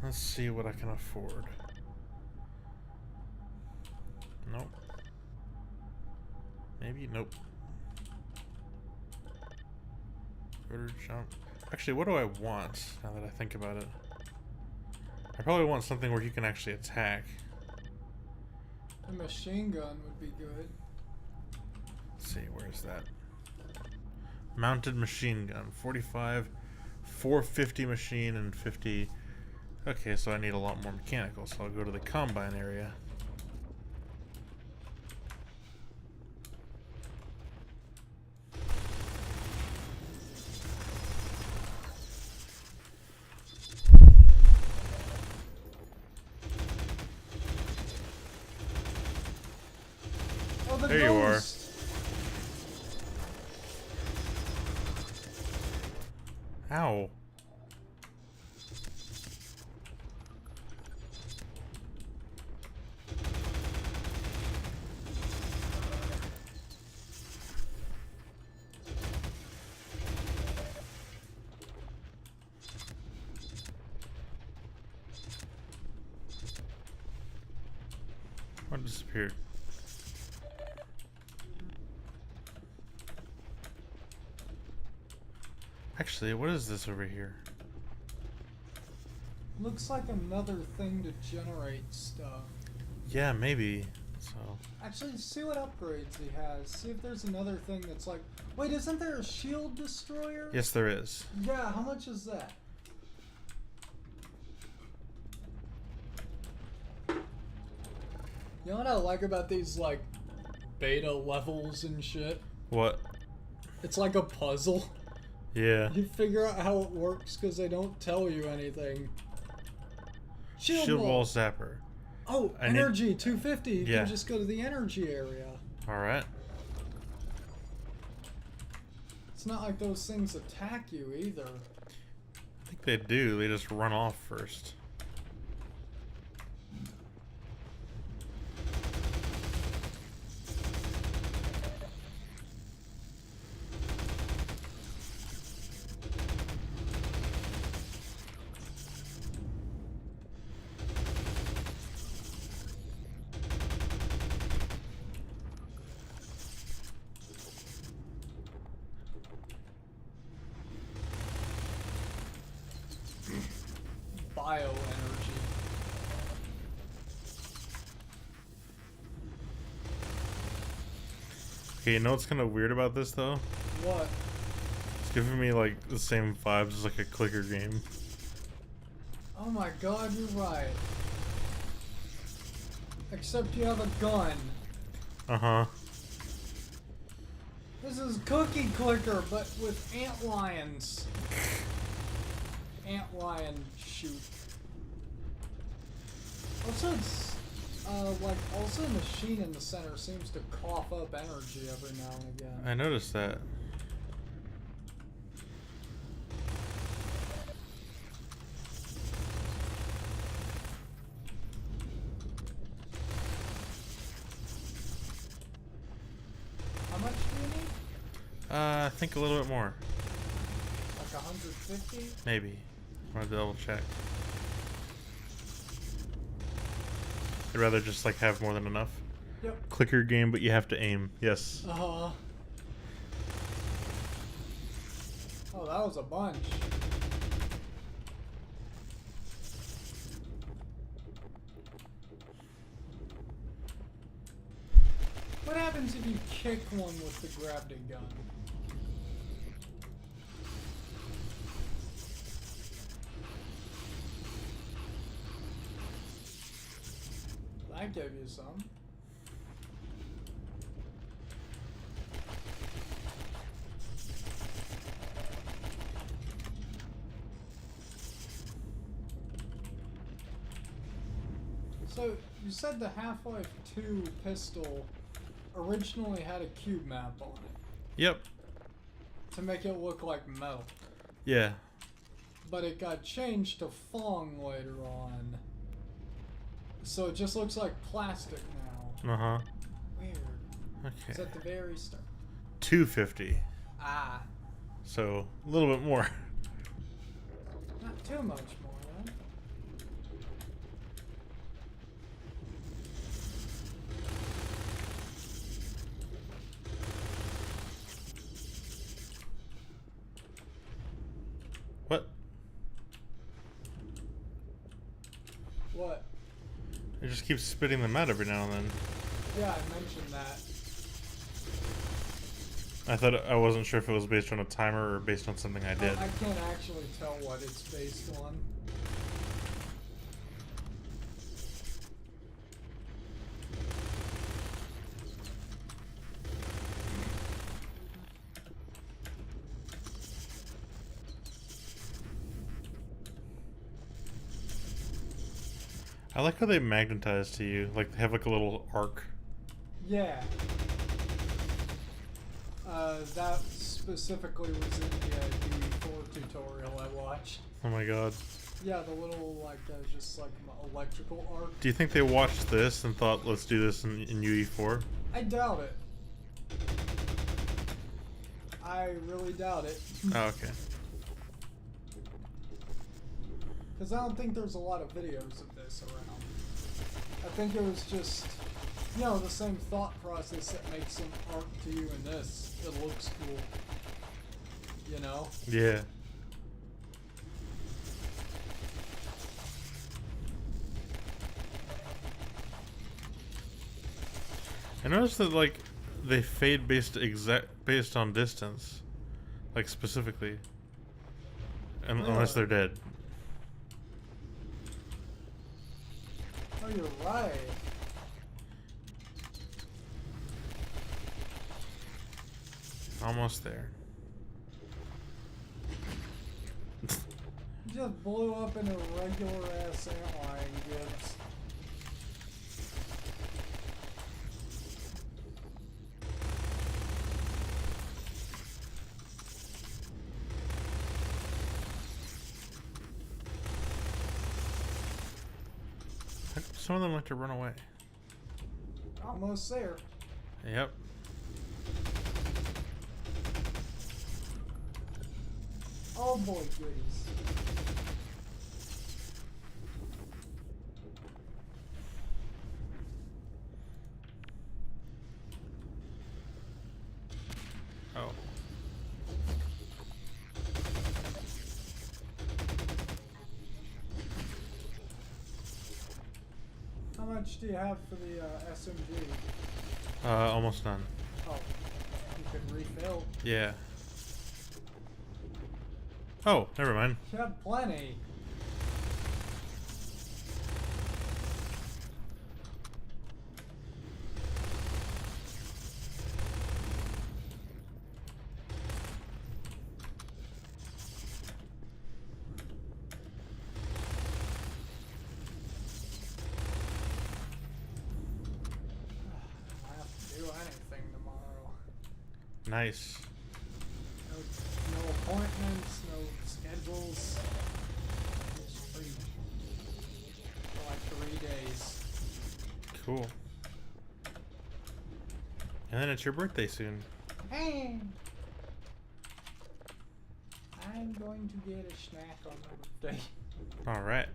Let's see what I can afford. Nope. Maybe, nope. Order jump. Actually, what do I want now that I think about it? I probably want something where you can actually attack. A machine gun would be good. Let's see, where's that? Mounted machine gun. 45, 450 machine, and 50... Okay, so I need a lot more mechanical, so I'll go to the combine area. Oh, the There you are. ghost! Ow. What disappeared? Actually, what is this over here? Looks like another thing to generate stuff. Yeah, maybe. So, Actually, see what upgrades he has. See if there's another thing that's like... Wait, isn't there a shield destroyer? yes, there is. Yeah, how much is that? You know what I like about these, like, beta levels and shit? What? It's like a puzzle. Yeah. You figure out how it works because they don't tell you anything. Shield wall zapper. Oh, I need- energy 250. You Yeah. can just go to the energy area. Alright. It's not like those things attack you either. I think they do. They just run off first. bioenergy. Okay, you know what's kind of weird about this though? What? It's giving me like the same vibes as like a clicker game. Oh my god, you're right. Except you have a gun. Uh-huh. This is Cookie Clicker, but with ant lions. Ant lion shoot. Also, it's also the machine in the center seems to cough up energy every now and again. I noticed that. How much do you need? I think a little bit more. Like 150? Maybe. I want to double check. I'd rather just like have more than enough. Yep. Clicker game, but you have to aim. Yes. Oh, that was a bunch. What happens if you kick one with the gravity gun? That gave you some. So, you said the Half-Life 2 pistol originally had a cube map on it Yep. to make it look like metal. Yeah. But it got changed to Fong later on. So it just looks like plastic now. Uh-huh. Weird. It's Okay. at the very start. 250. Ah. So, a little bit more. Not too much more, then. What? What? It just keeps spitting them out every now and then. Yeah, I mentioned that. I wasn't sure if it was based on a timer or based on something I did. I can't actually tell what it's based on. I like how they magnetize to you. Like they have like a little arc. Yeah. That specifically was in the UE4 tutorial I watched. Oh my god. Yeah, the little, just like electrical arc. Do you think they watched this and thought, let's do this in UE4? I doubt it. I really doubt it. Oh, okay. Because I don't think there's a lot of videos of this around. I think it was just, the same thought process that makes some art to you in this. It looks cool. You know? Yeah. I noticed that like they fade based on distance, like specifically, unless they're dead. Oh, you're right. Almost there. Just blew up in a regular ass antlion, Gibbs. Some of them like to run away. Almost there. Yep. Oh boy, goodies. Oh. much do you have for the SMG? Almost none. Oh, you could refill. Yeah. Oh, never mind. You have plenty. I have to do anything tomorrow. Nice. No appointments, no schedules. Just free for like 3 days. Cool. And then it's your birthday soon. Hey! I'm going to get a snack on my birthday. All right.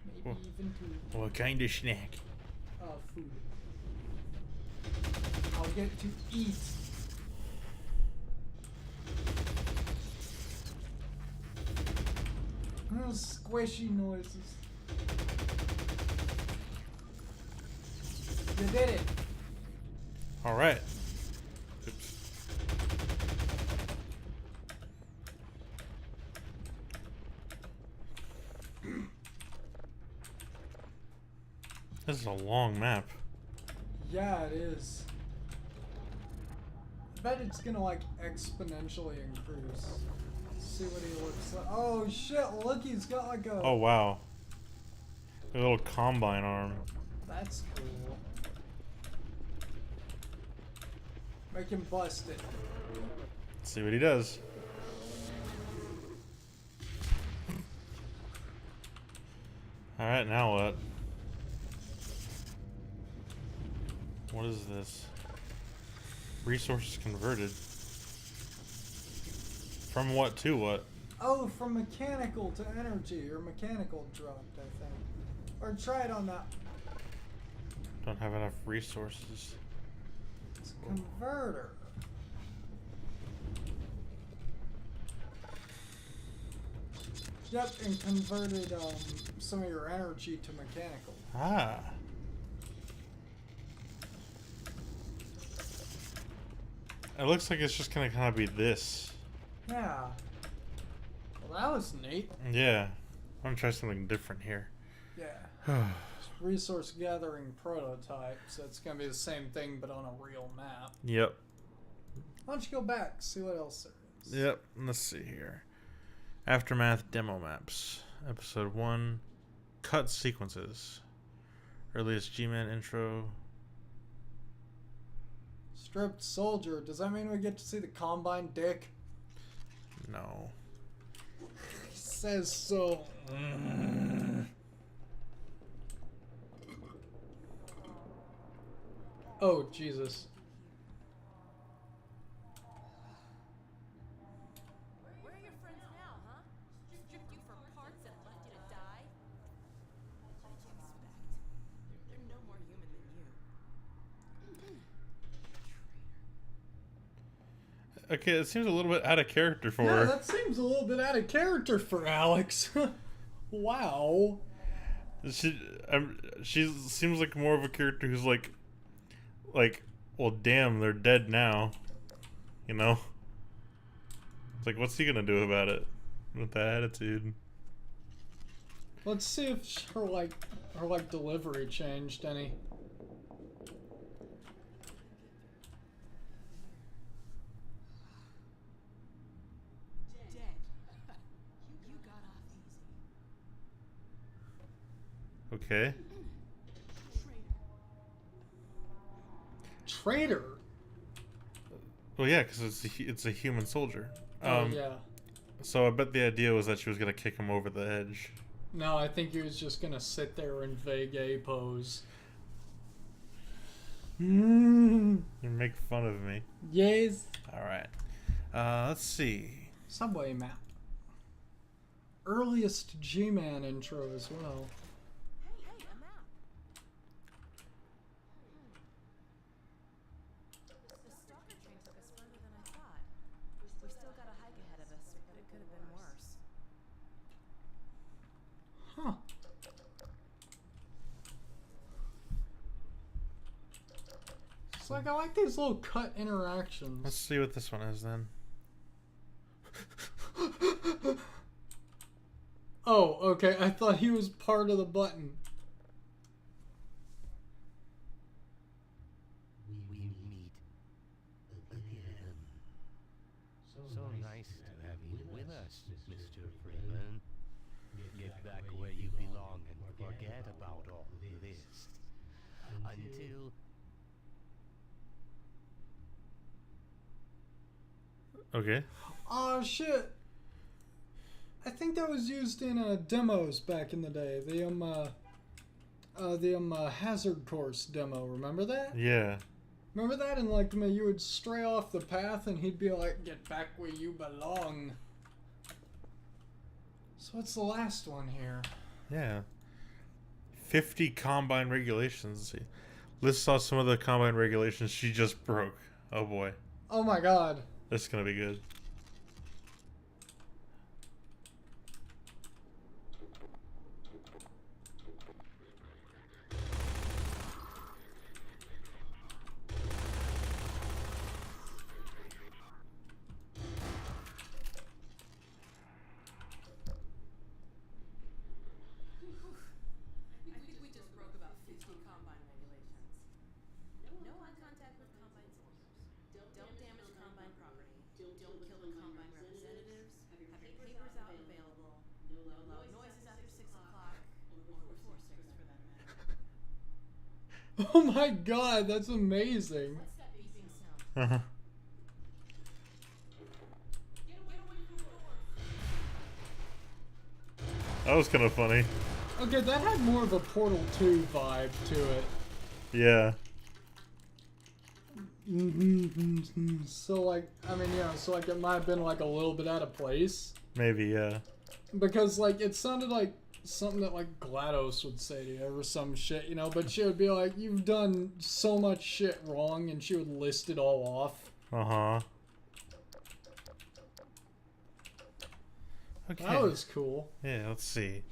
Maybe Cool. even two. What kind of snack? Food. I'll get to eat. Squishy noises. You did it. All right. Oops. This is a long map. Yeah, it is. I bet it's gonna like exponentially increase. See what he looks like. Oh shit, look, he's got like a... Oh wow. A little combine arm. That's cool. Make him bust it. Let's see what he does. All right, now what? What is this? Resources converted. From what to what? Oh, from mechanical to energy, or mechanical dropped, I think. Or try it on that. Don't have enough resources. It's a converter. Yep, and converted some of your energy to mechanical. Ah. It looks like it's just gonna kind of be this. Yeah. Well, that was neat. Yeah. I'm gonna try something different here. Yeah. Resource gathering prototype, so it's gonna be the same thing but on a real map. Yep. Why don't you go back, see what else there is? Yep. Let's see here. Aftermath demo maps. Episode 1. Cut sequences. Earliest G-Man intro. Stripped soldier. Does that mean we get to see the Combine dick? No. He says so. Oh, Jesus. Where are your friends now, huh? Stripped you for parts and left you to die? What did you expect? They're no more human than you. Okay, it seems a little bit out of character for Yeah, her. that seems a little bit out of character for Alex. Wow. She seems like more of a character who's like, well, damn, they're dead now. You know? It's like, what's he gonna do about it? With that attitude. Let's see if her delivery changed any. Dead. You got off easy. Okay. Traitor. Well, yeah, because it's a human soldier. Oh yeah. So I bet the idea was that she was gonna kick him over the edge. No, I think he was just gonna sit there in vague A pose. You make fun of me. Yes. All right. Let's see. Subway map. Earliest G-Man intro as well. Hey, a map. The stalker train took us further than I thought. We still got a hike ahead of us, but it could have been worse. Huh. It's like I like these little cut interactions. Let's see what this one is then. Oh, okay. I thought he was part of the button. We meet again. So nice to have you with us, Mr. Freeman. Get back where you belong and forget about all this. Until Okay. Oh shit! I think that was used in demos back in the day. The hazard course demo. Remember that? Yeah. Remember that? And like, you would stray off the path, and he'd be like, "Get back where you belong." So what's the last one here? Yeah. 50 combine regulations. Let's see. Liz saw some of the combine regulations she just broke. Oh boy. Oh my god! This is gonna be good. I think we just broke about 50 combine regulations. No eye contact with combine soldiers. Don't damage combine property. Don't kill the combine representatives. Have your papers out and available. No loud noises after 6 o'clock. Or before 6 for that matter. Oh my god, that's amazing. What's that beeping sound? Uh-huh. Get away from the door! That was kind of funny. Okay, that had more of a Portal 2 vibe to it. Yeah. So like, I mean, yeah, so like it might have been like a little bit out of place. Maybe, yeah. Because like it sounded like something that like GLaDOS would say to you or some shit, you know, but she would be like, "You've done so much shit wrong," and she would list it all off. Uh-huh. Okay. That was cool. Yeah, let's see.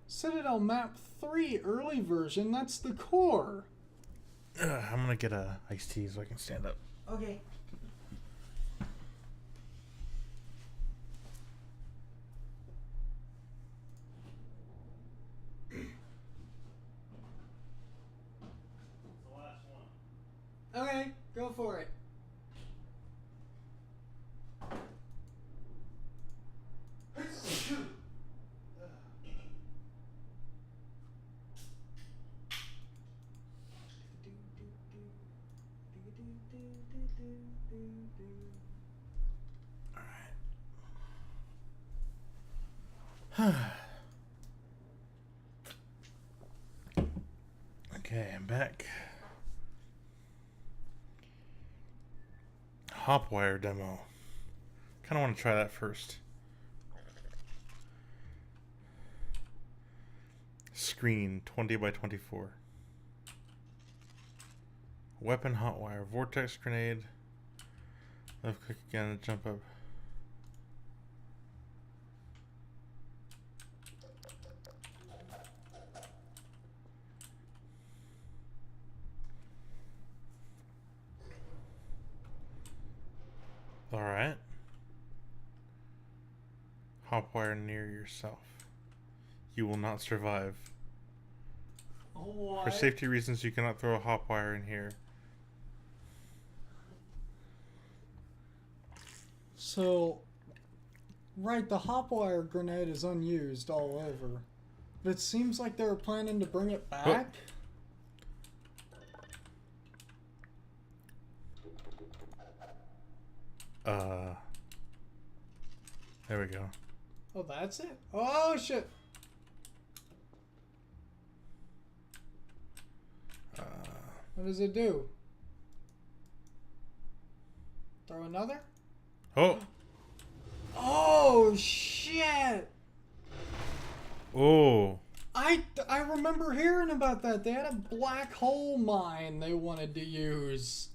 Citadel Map 3 early version, that's the core. I'm gonna get a iced tea so I can stand up. Okay. Okay, go for it. Okay, I'm back. Hopwire demo. Kind of want to try that first. Screen 20 by 24. Weapon hotwire. Vortex grenade. Left click again and jump up. Alright. Hopwire near yourself. You will not survive. What? For safety reasons, you cannot throw a hopwire in here. So, right, the hopwire grenade is unused all over. But it seems like they were planning to bring it back. There we go. Oh, that's it? Oh, shit. What does it do? Throw another? Oh! Oh, shit! Oh! I remember hearing about that. They had a black hole mine they wanted to use.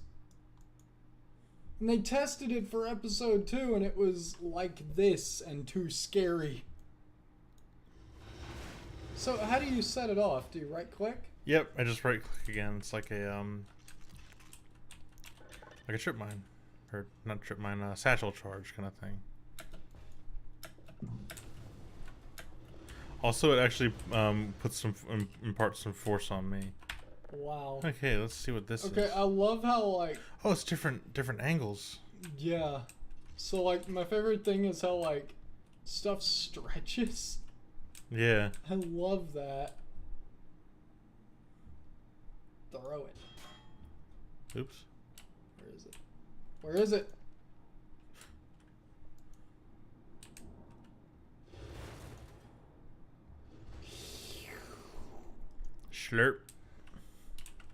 And they tested it for episode 2 and it was like this and too scary. So how do you set it off? Do you right click? Yep, I just right click again. It's like a trip mine, or not trip mine, satchel charge kind of thing. Also, it actually puts some imparts some force on me. Wow. Okay, let's see what this is. Okay, I love how like Oh, it's different angles. yeah. So like my favorite thing is how like stuff stretches. Yeah. I love that. Throw it. Oops. Where is it? Where is it? Slurp.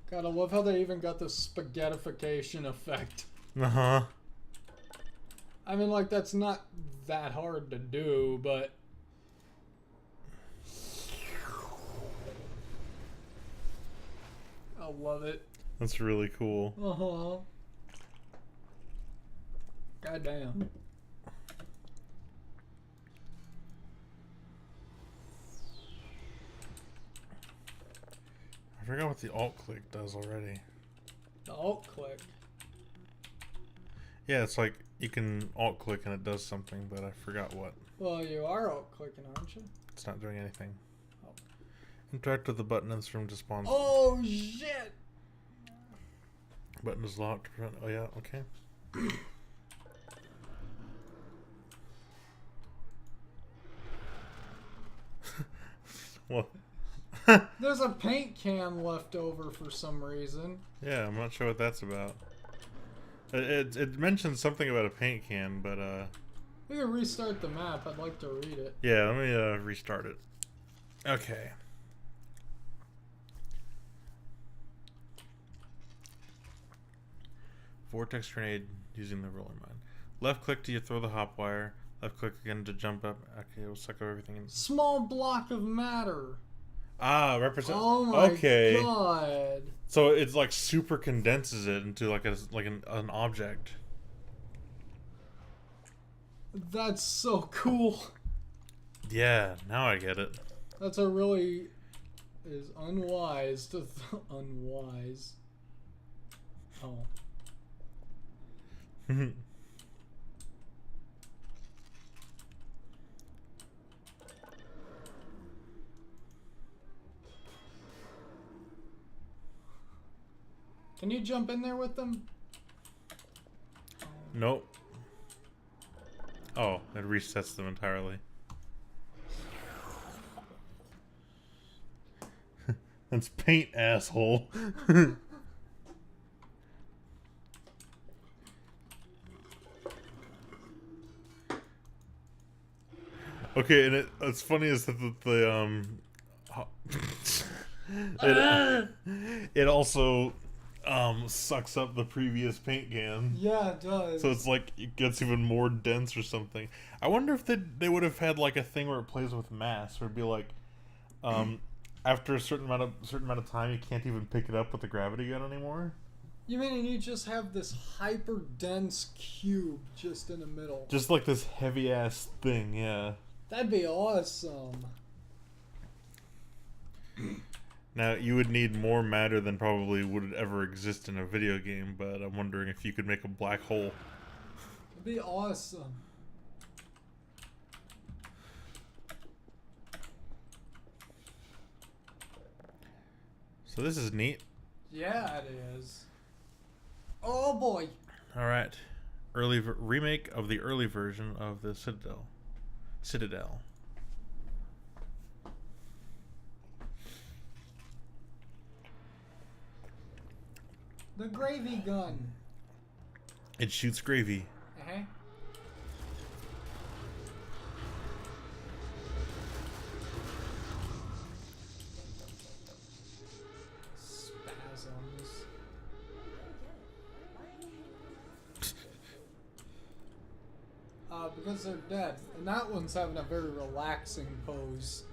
God, I love how they even got the spaghettification effect. Uh-huh. I mean, like, that's not that hard to do, but... I love it. That's really cool. Uh-huh. Goddamn. I forgot what the alt click does already. The alt click. Yeah, it's like you can alt click and it does something, but I forgot what. Well, you are alt clicking, aren't you? It's not doing anything. Oh. Interact with the button in this room to spawn. Oh, shit! Button is locked. Oh yeah, okay. Well, There's a paint can left over for some reason. yeah, I'm not sure what that's about. It mentions something about a paint can, but We can restart the map. I'd like to read it. yeah, let me restart it. Okay. Vortex grenade using the roller mine. Left click to throw the hop wire. Left click again to jump up. Okay, we'll suck up everything in. Small block of matter. Ah, represent. Oh my okay. god. So it's like super condenses it into like an object. That's so cool. Yeah, now I get it. That's a really is unwise to unwise. Oh. Can you jump in there with them? Nope. Oh, it resets them entirely. That's paint, asshole. Okay, and it's funny is that it also sucks up the previous paint can. Yeah, it does. So it's like it gets even more dense or something. I wonder if they would have had like a thing where it plays with mass, where it'd be like, after a certain amount of time, you can't even pick it up with the gravity gun anymore. You mean you just have this hyper dense cube just in the middle? Just like this heavy ass thing, yeah. That'd be awesome. Now you would need more matter than probably would ever exist in a video game, but I'm wondering if you could make a black hole. It'd be awesome. So this is neat. Yeah, it is. Oh boy. All right, remake of the early version of the Citadel. The gravy gun. It shoots gravy. Uh-huh. Spasms. Because they're dead. And that one's having a very relaxing pose.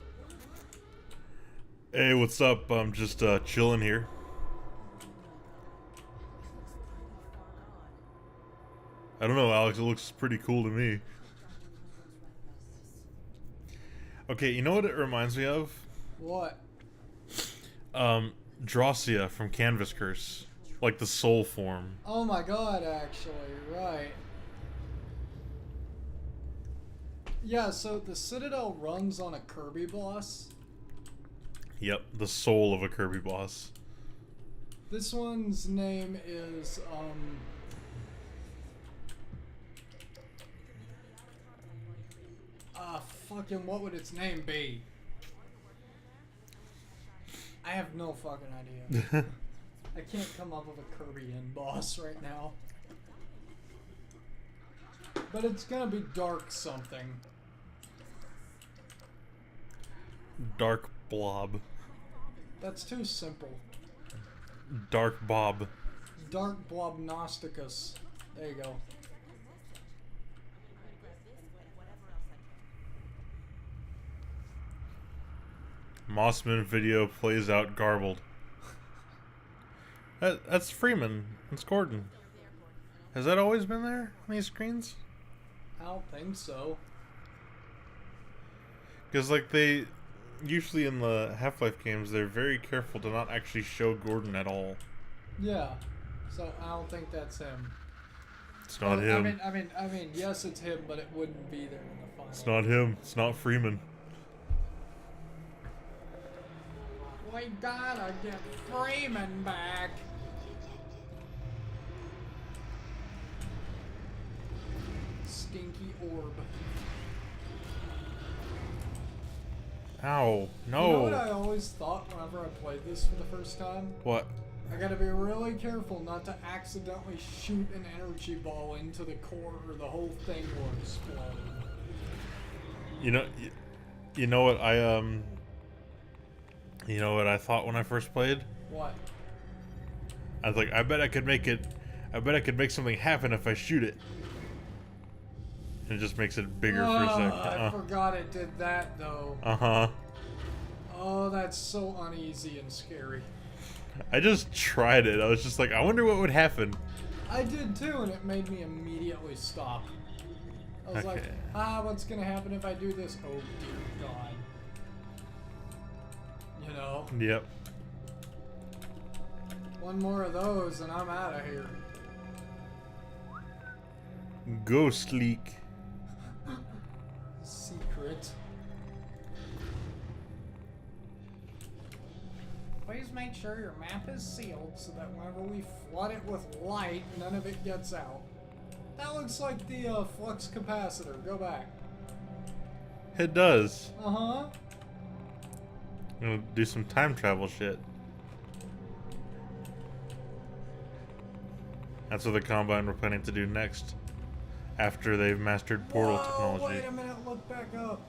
Hey, what's up? I'm just chilling here. I don't know, Alex. It looks pretty cool to me. Okay, you know what it reminds me of? What? Drossia from Canvas Curse. Like the soul form. Oh my god, actually, right. Yeah, so the Citadel runs on a Kirby boss. Yep, the soul of a Kirby boss. This one's name is, fucking, what would its name be? I have no fucking idea. I can't come up with a Kirby end boss right now. But it's gonna be Dark something. Dark Blob. That's too simple. Dark Bob. Dark Blobnosticus. There you go. Mossman video plays out garbled. That's Freeman. It's Gordon. Has that always been there on these screens? I don't think so. Because, like, they... Usually in the Half-Life games, they're very careful to not actually show Gordon at all. Yeah. So I don't think that's him. It's not him. I mean, yes, it's him, but it wouldn't be there in the final. It's not him. It's not Freeman. We gotta get Freeman back. Stinky orb. Ow. No. You know what I always thought whenever I played this for the first time? What? I gotta be really careful not to accidentally shoot an energy ball into the core or the whole thing will explode. You know what I You know what I thought when I first played? What? I was like, I bet I could make something happen if I shoot it. And it just makes it bigger for a second. I forgot it did that though. Uh-huh. Oh, that's so uneasy and scary. I just tried it. I was just like, I wonder what would happen. I did too, and it made me immediately stop. I was like, Okay. what's gonna happen if I do this? Oh dear God. You know? Yep. One more of those and I'm out of here. Ghost leak. Secret. Please make sure your map is sealed so that whenever we flood it with light, none of it gets out. That looks like the flux capacitor. Go back. It does. Uh-huh. I'm gonna do some time travel shit. That's what the Combine were planning to do next. After they've mastered portal technology. Wait a minute, look back up.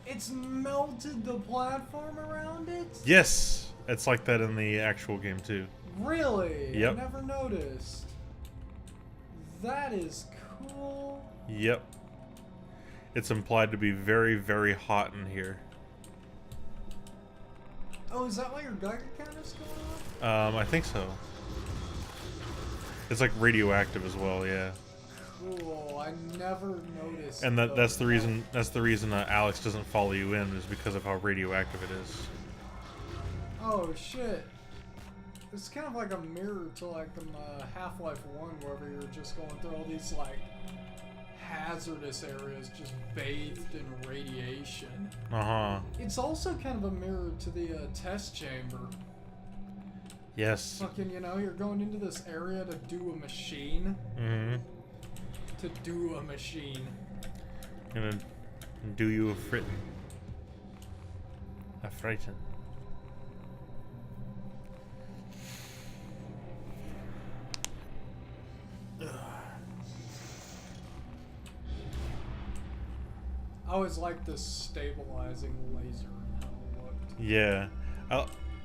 It's melted the platform around it? Yes! It's like that in the actual game too. Really? Yep. I never noticed. That is cool. Yep. It's implied to be very, very hot in here. Oh, is that why your Geiger counter's going off? I think so. It's like radioactive as well, yeah. Cool, I never noticed. And that's the reason. That's the reason Alex doesn't follow you in, is because of how radioactive it is. Oh shit. It's kind of like a mirror to like Half-Life 1, where you're just going through all these like hazardous areas just bathed in radiation. Uh-huh. It's also kind of a mirror to the test chamber. Yes. Fucking, you know, you're going into this area to do a machine. Mm-hmm. To do a machine. Gonna do you a fritten. A frighten. I always liked this stabilizing laser and how it looked. Yeah.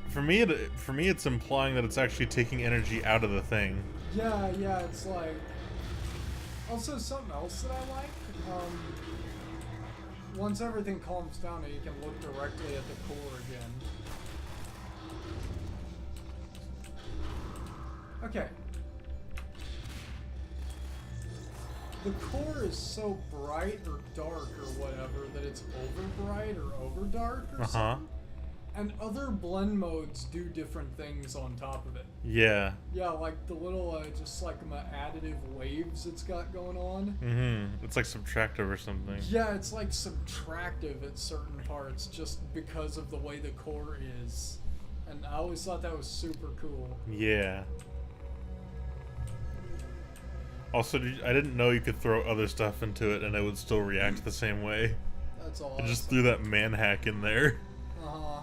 For me, it's implying that it's actually taking energy out of the thing. Yeah, it's like... Also, something else that I like, once everything calms down, you can look directly at the core again. Okay. The core is so bright or dark or whatever that it's over bright or over dark or something. And other blend modes do different things on top of it. Yeah. Yeah, like the little, just like additive waves it's got going on. Mm-hmm. It's like subtractive or something. Yeah, it's like subtractive at certain parts just because of the way the core is. And I always thought that was super cool. Yeah. Also, I didn't know you could throw other stuff into it and it would still react the same way. That's all. I just threw that man hack in there. Uh-huh.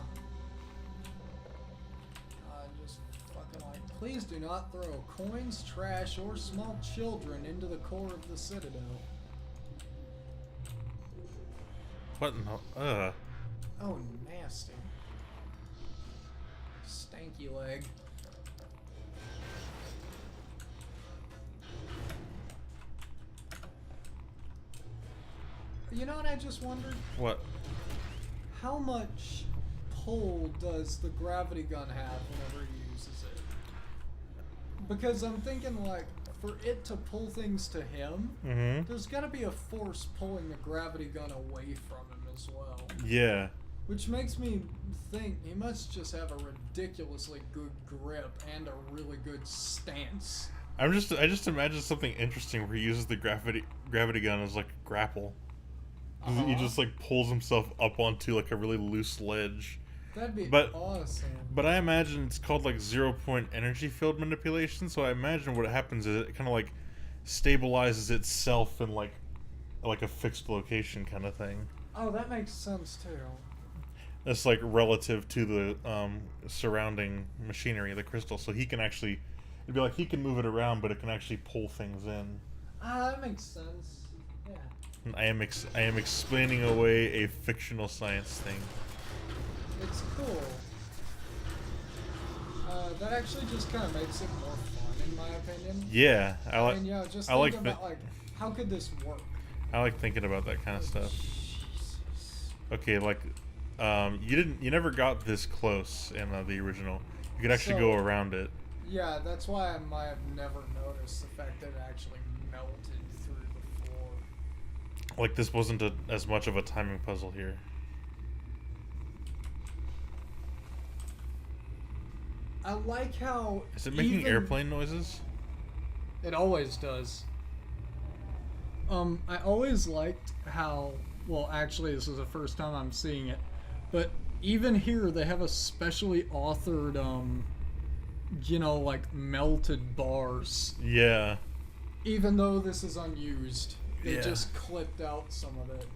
Just fucking like, please do not throw coins, trash, or small children into the core of the Citadel. What in the... Oh, nasty. Stanky leg. You know what I just wondered? What? How much pull does the gravity gun have whenever he uses it? Because I'm thinking, like, for it to pull things to him, Mm-hmm. there's gotta be a force pulling the gravity gun away from him as well. Yeah. Which makes me think he must just have a ridiculously good grip and a really good stance. I just imagine something interesting where he uses the gravity gun as like a grapple. He just like pulls himself up onto like a really loose ledge. That'd be But- awesome. But I imagine it's called like 0-point energy field manipulation, so I imagine what happens is it kind of like stabilizes itself in like a fixed location kind of thing. Oh, that makes sense too. It's like relative to the surrounding machinery, the crystal, so he can actually, it'd be like he can move it around, but it can actually pull things in. Ah, that makes sense. Yeah. And I am explaining away a fictional science thing. It's cool. That actually just kind of makes it more fun, in my opinion. Yeah, I mean, yeah, just I like thinking about, like, how could this work? I like thinking about that kind of stuff. Jesus. Okay, like, you never got this close in the original. You could actually go So- around it. Yeah, that's why I might have never noticed the fact that it actually melted through the floor. Like this wasn't as much of a timing puzzle here. I like how Is it making even- airplane noises? It always does. I always liked how, well, actually, this is the first time I'm seeing it, but even here they have a specially authored, like melted bars. Yeah. Even though this is unused, they Yeah. just clipped out some of it.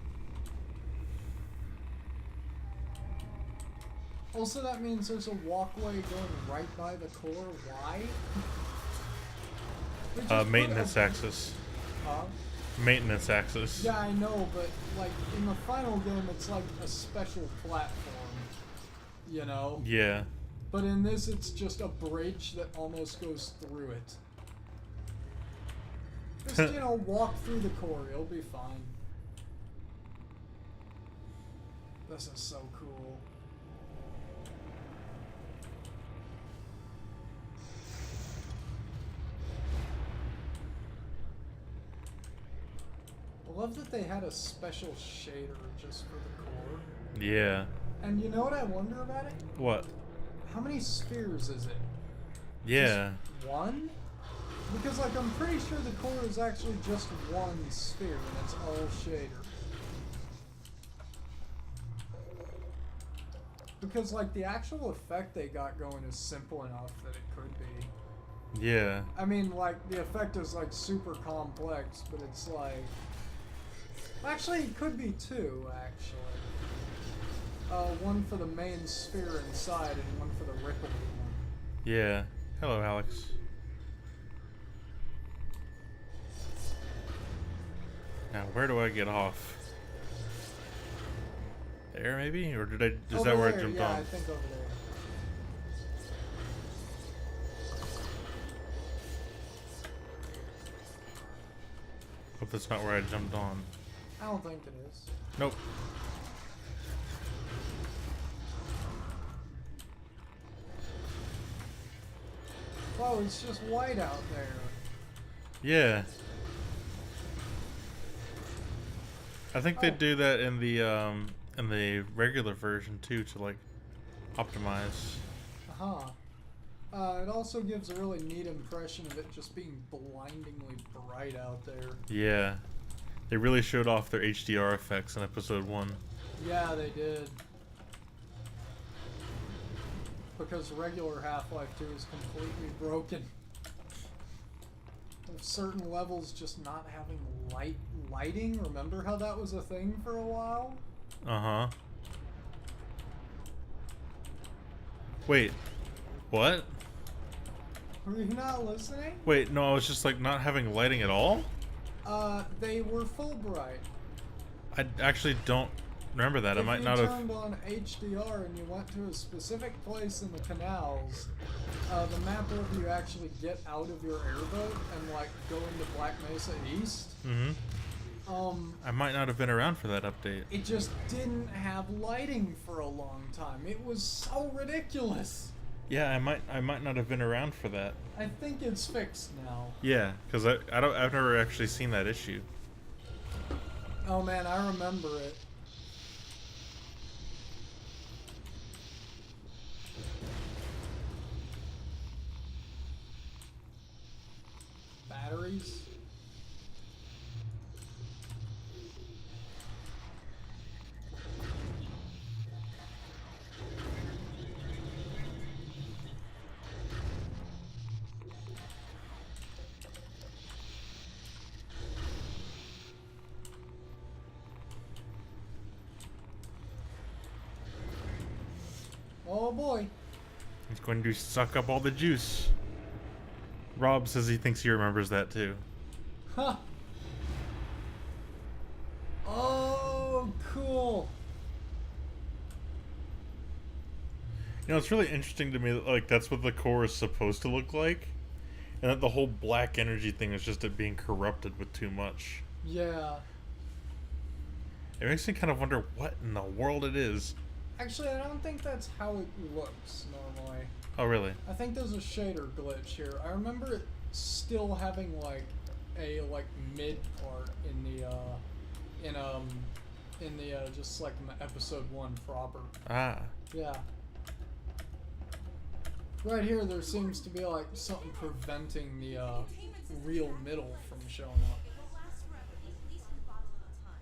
Also, that means there's a walkway going right by the core. Why? They just put Maintenance a- axis. Huh? Maintenance axis. Yeah, I know, but like in the final game, it's like a special platform, you know? Yeah. But in this, it's just a bridge that almost goes through it. Just, walk through the core, you'll be fine. This is so cool. I love that they had a special shader just for the core. Yeah. And you know what I wonder about it? What? How many spheres is it? Yeah. Just one? Because, like, I'm pretty sure the core is actually just one sphere and it's all shader. Because, like, the actual effect they got going is simple enough that it could be. Yeah. I mean, like, the effect is, like, super complex, but it's like... Actually, it could be two, actually. One for the main sphere inside and one for the ripple one. Yeah. Hello, Alex. Now, where do I get off? There, maybe? Or did I... Is Over that where there, I jumped yeah, on? I think over there. Hope that's not where I jumped on. I don't think it is. Nope. Whoa, it's just white out there. Yeah. I think they Oh. do that in the regular version too, to like optimize. Uh-huh. It also gives a really neat impression of it just being blindingly bright out there. Yeah. They really showed off their HDR effects in episode 1. Yeah, they did. Because regular Half-Life 2 is completely broken. Of certain levels just not having lighting. Remember how that was a thing for a while? Uh-huh. Wait. What? Were you not listening? Wait, no, I was just like not having lighting at all? They were full bright. I actually don't remember that. I might not If you have. turned on HDR and you went to a specific place in the canals, the map will you actually get out of your airboat and like go into Black Mesa East. I might not have been around for that update. It just didn't have lighting for a long time. It was so ridiculous. Yeah, I might not have been around for that. I think it's fixed now. Yeah, because I've never actually seen that issue. Oh man, I remember it. Batteries? Oh boy. It's going to suck up all the juice. Rob says he thinks he remembers that too. Huh. Oh, cool. You know, it's really interesting to me that like that's what the core is supposed to look like, and that the whole black energy thing is just it being corrupted with too much. Yeah. It makes me kind of wonder what in the world it is. Actually, I don't think that's how it looks normally. Oh, really? I think there's a shader glitch here. I remember it still having like a mid part in the just like episode 1 proper. Ah. Yeah. Right here there seems to be like something preventing the real middle from showing up. It won't last forever, at least in bottles at a time.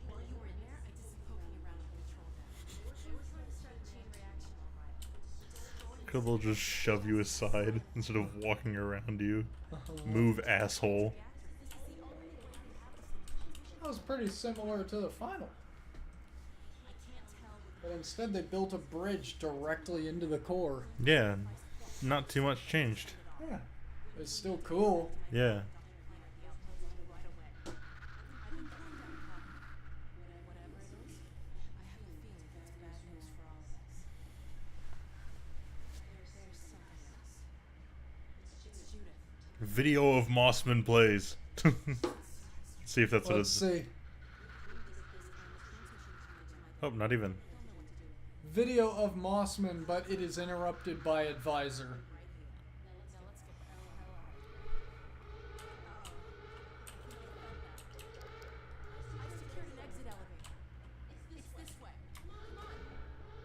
While you were in there, I did some poking around with the control deck. They were trying to start a chain reaction, alright. Could they'll just shove you aside instead of walking around you? Move, asshole. That was pretty similar to the final. But instead they built a bridge directly into the core. Yeah. Not too much changed. Yeah. It's still cool. Yeah. Video of Mossman plays. See if that's what Let's it's. see. Oh, not even. Video of Mossman, but it is interrupted by Advisor.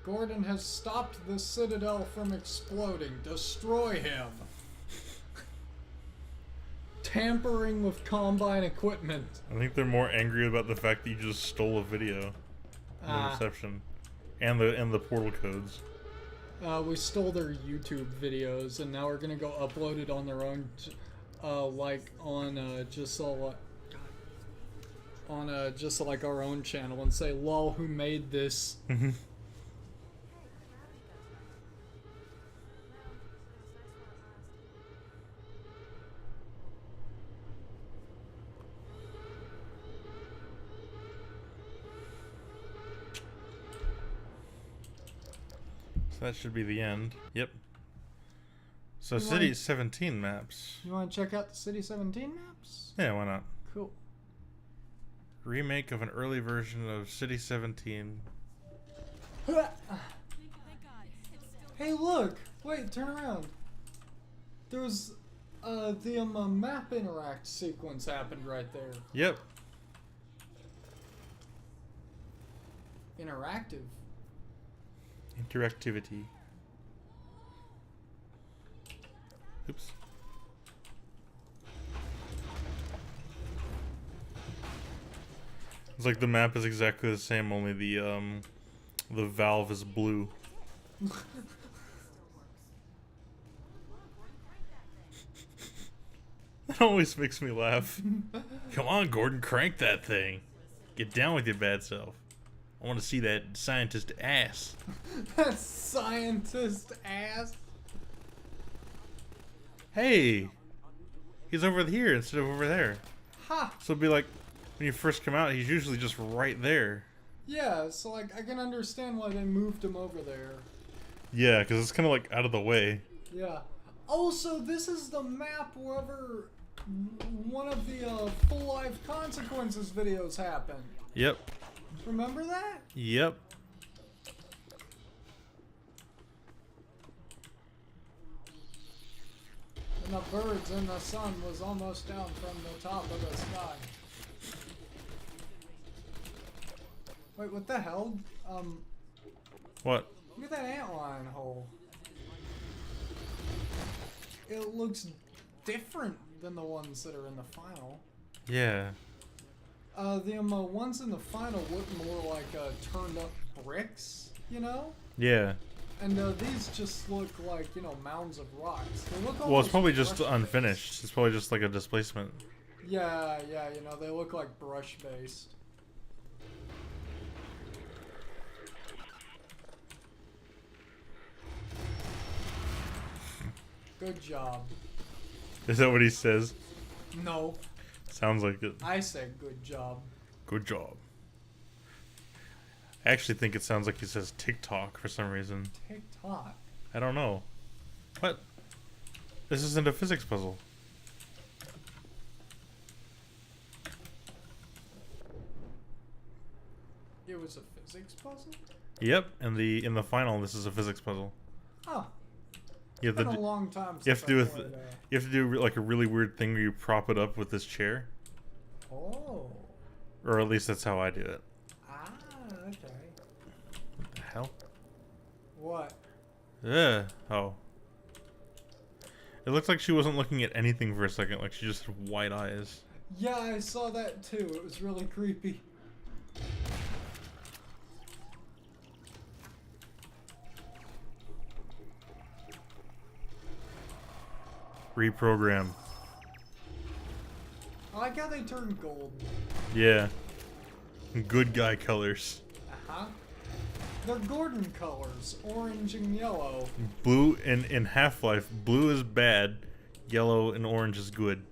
Gordon has stopped the Citadel from exploding. Destroy him. Tampering with Combine equipment. I think they're more angry about the fact that you just stole a video. The reception. And the portal codes. We stole their YouTube videos, and now we're gonna go upload it on their own, just like our own channel, and say, "Lol, who made this?" So that should be the end. Yep. So You City want- 17 maps. You want to check out the City 17 maps? Yeah, why not? Cool. Remake of an early version of City 17. Hey, look! Wait, turn around. There was the map interact sequence happened right there. Yep. Interactive. Interactivity. Oops. It's like the map is exactly the same, only the valve is blue. That always makes me laugh. Come on, Gordon, crank that thing. Get down with your bad self. I want to see that scientist ass. That scientist ass. Hey, he's over here instead of over there. Ha! So it'd be like, when you first come out, he's usually just right there. Yeah, so like I can understand why they moved him over there. Yeah, because it's kind of like out of the way. Yeah. Also, this is the map wherever one of the Full Life Consequences videos happened. Yep. Remember that? Yep. And the birds and the sun was almost down from the top of the sky. Wait, what the hell? What? Look at that antlion hole. It looks different than the ones that are in the final. Yeah. The ones in the final look more like turned up bricks, you know? Yeah. And these just look like, you know, mounds of rocks. They look Well, it's almost probably just brush-based. unfinished. It's probably just like a displacement. Yeah, you know, they look like brush based. Good job. Is that what he says? No, Sounds like it. I said good job. Good job. I actually think it sounds like he says TikTok for some reason. TikTok. I don't know. What? This isn't a physics puzzle. It was a physics puzzle? Yep, and in the final, this is a physics puzzle. Huh. You have Been to a do, long time you have since to do I with played, you have to do like a really weird thing where you prop it up with this chair, Oh. or at least that's how I do it. Ah, okay. What the hell? What? Yeah. Oh. It looked like she wasn't looking at anything for a second. Like she just had white eyes. Yeah, I saw that too. It was really creepy. Reprogram. I like how they turned gold. Yeah. Good guy colors. Uh-huh. They're Gordon colors, orange and yellow. Blue in Half-Life, blue is bad, yellow and orange is good.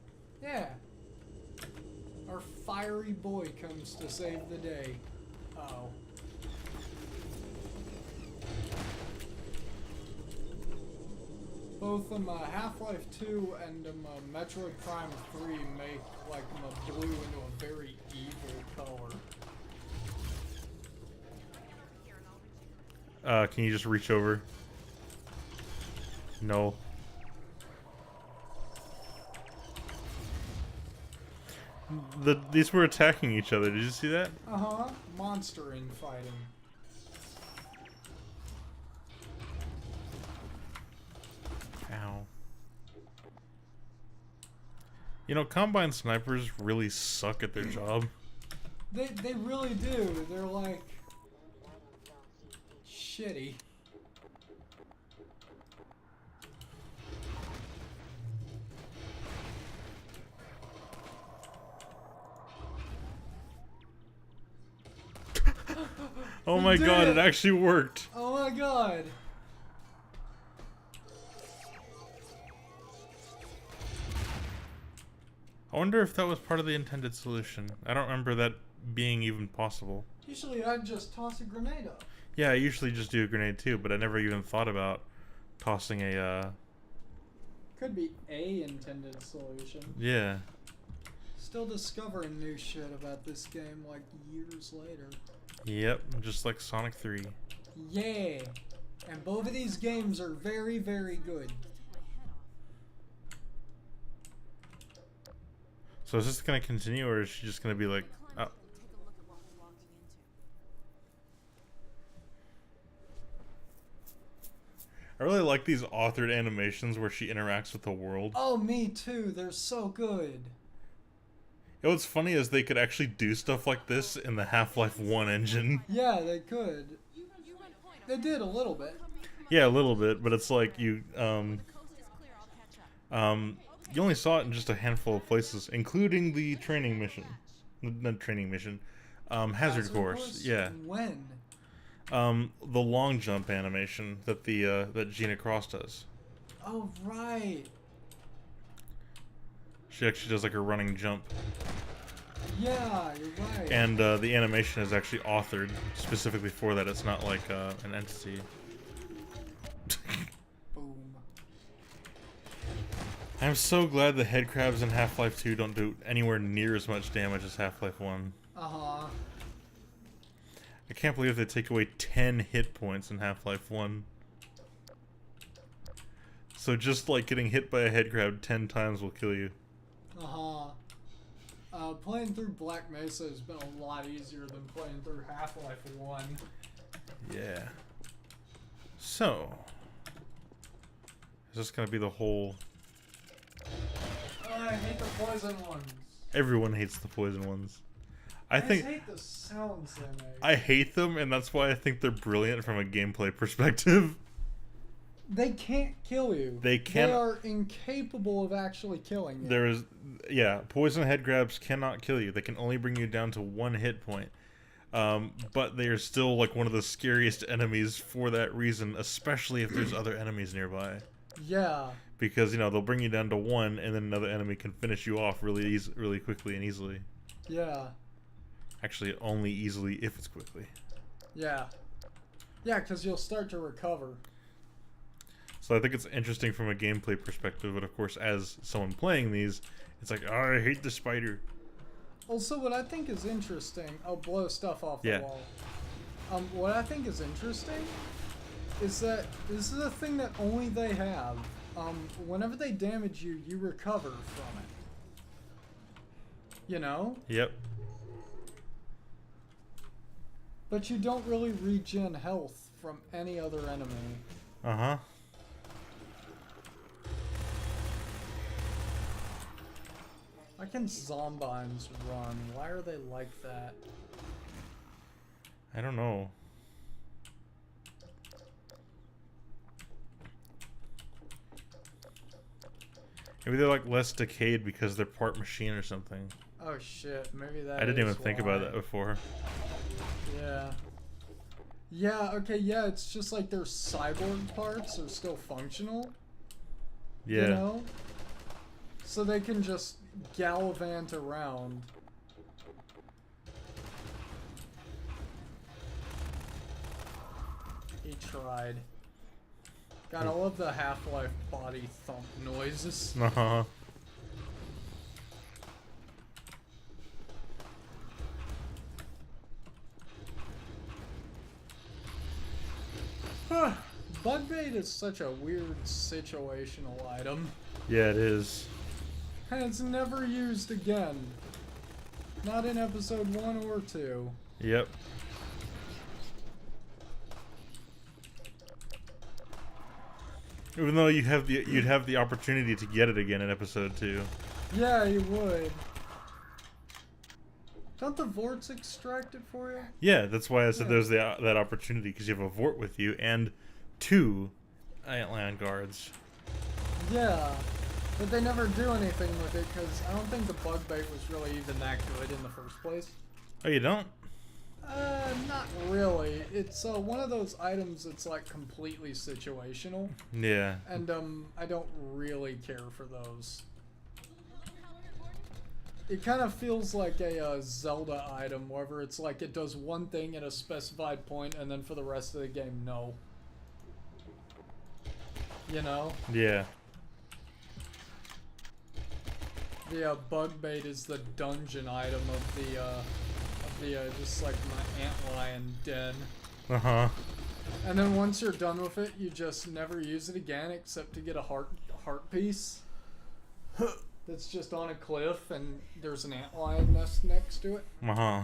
Yeah. Our fiery boy comes to save the day. Uh-oh. Both Half-Life 2 and Metroid Prime 3 make like blue into a very evil color. Can you just reach over? No. These were attacking each other. Did you see that? Uh-huh. Monster infighting. Ow. You know, Combine snipers really suck at their job. They really do. They're like shitty. Oh We my did god, it! it actually worked. Oh my god. I wonder if that was part of the intended solution. I don't remember that being even possible. Usually I'd just toss a grenade up. Yeah, I usually just do a grenade too, but I never even thought about tossing a, Could be a intended solution. yeah. Still discovering new shit about this game like years later. Yep, just like Sonic 3. Yeah. And both of these games are very, very good. So is this gonna continue, or is she just gonna be like, oh, Take a look at what we're walking into. really like these authored animations where she interacts with the world. Oh, me too. They're so good. You know what's funny is they could actually do stuff like this in the Half-Life 1 engine. Yeah, they could. They did a little bit. Yeah, a little bit, but it's like you only saw it in just a handful of places, including the training mission. Not training mission. Hazard course. Yeah. When? The long jump animation that that Gina Cross does. Oh, right. She actually does like a running jump. Yeah, you're right. And the animation is actually authored specifically for that. It's not like an entity. Boom. I'm so glad the head crabs in Half-Life 2 don't do anywhere near as much damage as Half-Life 1. Uh-huh. I can't believe they take away 10 hit points in Half-Life 1. So just like getting hit by a head crab 10 times will kill you. Uh-huh. Playing through Black Mesa has been a lot easier than playing through Half-Life 1. Yeah. So, is this gonna be the whole... Oh, I hate the poison ones. Everyone hates the poison ones. I just think... hate the sounds they make. I hate them, and that's why I think they're brilliant from a gameplay perspective. They can't kill you. They can't- They are incapable of actually killing you. There is... Yeah, poison head crabs cannot kill you. They can only bring you down to 1 hit point. But they are still like one of the scariest enemies for that reason, especially if there's other enemies nearby. Yeah. Because, you know, they'll bring you down to 1, and then another enemy can finish you off really quickly and easily. Yeah. Actually, only easily if it's quickly. Yeah. Yeah, because you'll start to recover. So I think it's interesting from a gameplay perspective, but of course, as someone playing these, it's like, oh, I hate the spider. Also, what I think is interesting... I'll blow stuff off the Yeah. wall. What I think is interesting is that this is a thing that only they have. Whenever they damage you, you recover from it. You know? Yep. But you don't really regen health from any other enemy. Uh-huh. Why can Zombines run? Why are they like that? I don't know. Maybe they're like less decayed because they're part machine or something. Oh shit, maybe that I didn't even is think why. about that before. Yeah. Yeah, okay, yeah, it's just like their cyborg parts are still functional. Yeah. You know? So they can just gallivant around. He tried. God, I love the Half-Life body thump noises. Uh-huh. Bug bait is such a weird situational item. Yeah, it is. And it's never used again. Not in episode 1 or 2. Yep. Even though you'd have the opportunity to get it again in episode 2. Yeah, you would. Don't the Vorts extract it for you? Yeah, that's why I said Yeah. there's that opportunity, because you have a Vort with you and 2 Antlion guards. Yeah. But they never do anything with it because I don't think the bug bait was really even that good in the first place. Oh, you don't? Not really. It's one of those items that's like completely situational. Yeah. And I don't really care for those. It kind of feels like a Zelda item, wherever it's like it does one thing at a specified point, and then for the rest of the game, no. You know? Yeah. The bug bait is the dungeon item of the just like my antlion den. Uh-huh. And then once you're done with it, you just never use it again except to get a heart piece. That's just on a cliff and there's an antlion nest next to it. Uh-huh.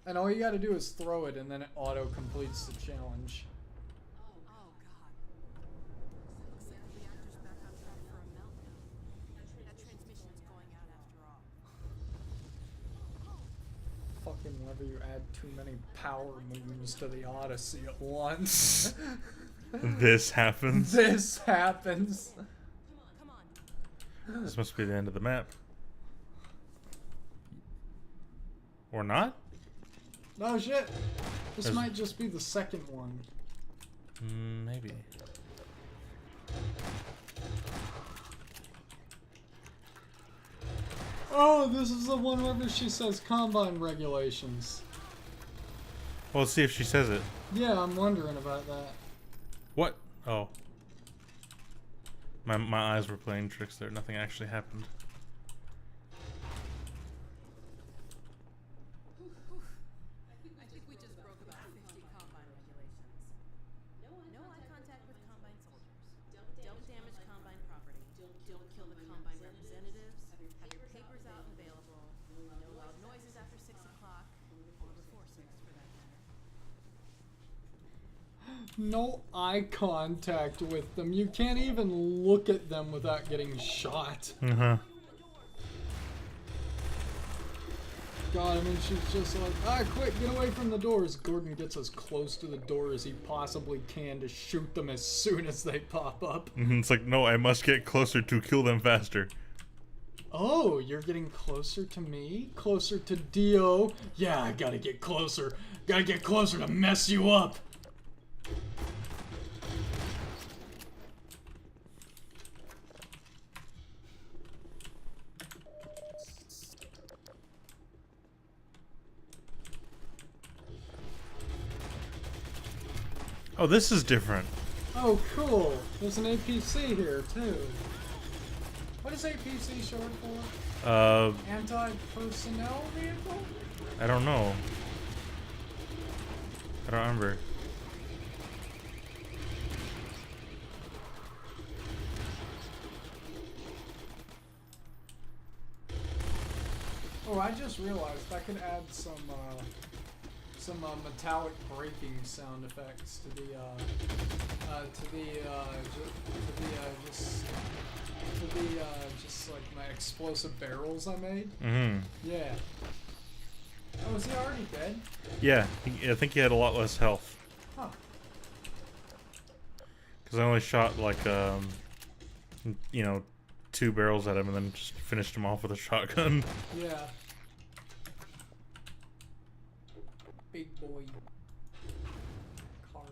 And all you gotta do is throw it and then it auto completes the challenge. Oh god. fucking whenever you add too many power moves to the Odyssey at once. This happens. This happens. Come on. This must be the end of the map. Or not? Oh shit. This There's- might just be the second one. Maybe. Oh, this is the one where she says combine regulations. Well, let's see if she says it. Yeah, I'm wondering about that. What? Oh. My eyes were playing tricks there. Nothing actually happened. I think we just broke about 50 combine regulations. No eye contact with combine soldiers. Don't damage combine property. Don't kill the combine representatives. Have your papers out and available. No loud noises after 6 o'clock, or before 6 for that matter. No eye contact with them. You can't even look at them without getting shot. Uh-huh. God, I mean, she's just like, quick, get away from the doors. Gordon gets as close to the door as he possibly can to shoot them as soon as they pop up. It's like, no, I must get closer to kill them faster. Oh, you're getting closer to me? Closer to Dio? Yeah, I gotta get closer. Gotta get closer to mess you up. Oh, this is different. Oh, cool. There's an APC here, too. What is APC short for? Anti-personnel vehicle? I don't know. I don't remember. Oh, I just realized I could add some metallic braking sound effects to the just like my explosive barrels I made. Mm-hmm. Yeah. Oh, is he already dead? Yeah, I think he had a lot less health. Huh. Because I only shot like, you know, 2 barrels at him and then just finished him off with a shotgun. Yeah. Big boy. Car.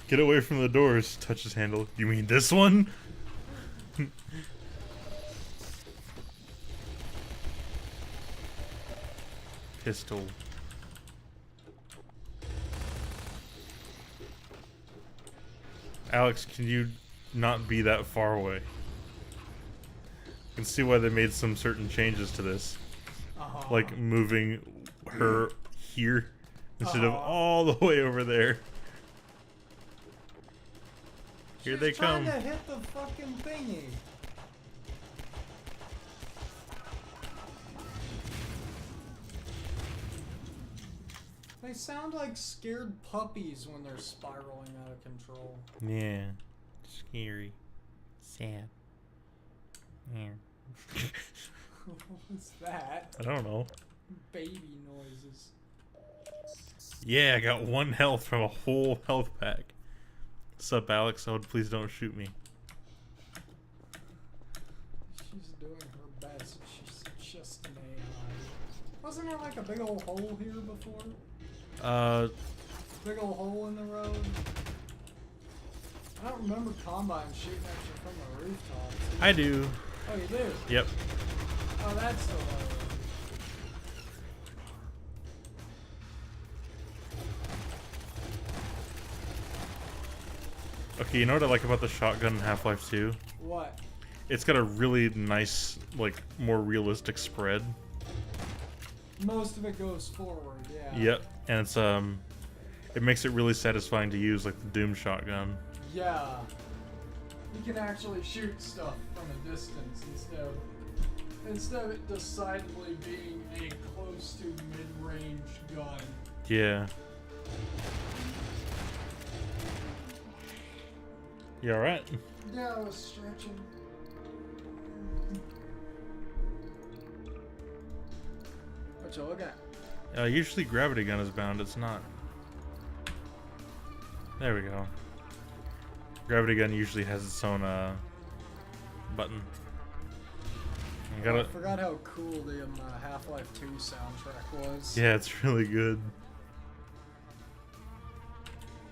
Get away from the doors. Touch his handle. You mean this one? Pistol. Alex, can you not be that far away? I can see why they made some certain changes to this. Like moving her here instead of all the way over there. Here they come. Trying to hit the fucking thingy. They sound like scared puppies when they're spiraling out of control. Yeah. Scary. Sad. Yeah. What was that? I don't know. Baby noises. Yeah, I got 1 health from a whole health pack. Sup, Alex? Oh, please don't shoot me. She's doing her best. She's just an AI. Wasn't there like a big old hole here before? Big old hole in the road? I don't remember Combine shooting at you from the rooftops. I do. Oh, you do? Yep. Oh, that's the road. Okay, you know what I like about the shotgun in Half-Life 2? What? It's got a really nice, like, more realistic spread. Most of it goes forward, yeah. Yep. And it's, it makes it really satisfying to use, like the Doom shotgun. Yeah. You can actually shoot stuff from a distance instead of it decidedly being a close to mid-range gun. Yeah. You alright? Yeah, I was stretching. to look at. Usually gravity gun is bound. It's not. There we go. Gravity gun usually has its own button. I forgot how cool the Half-Life 2 soundtrack was. Yeah, it's really good.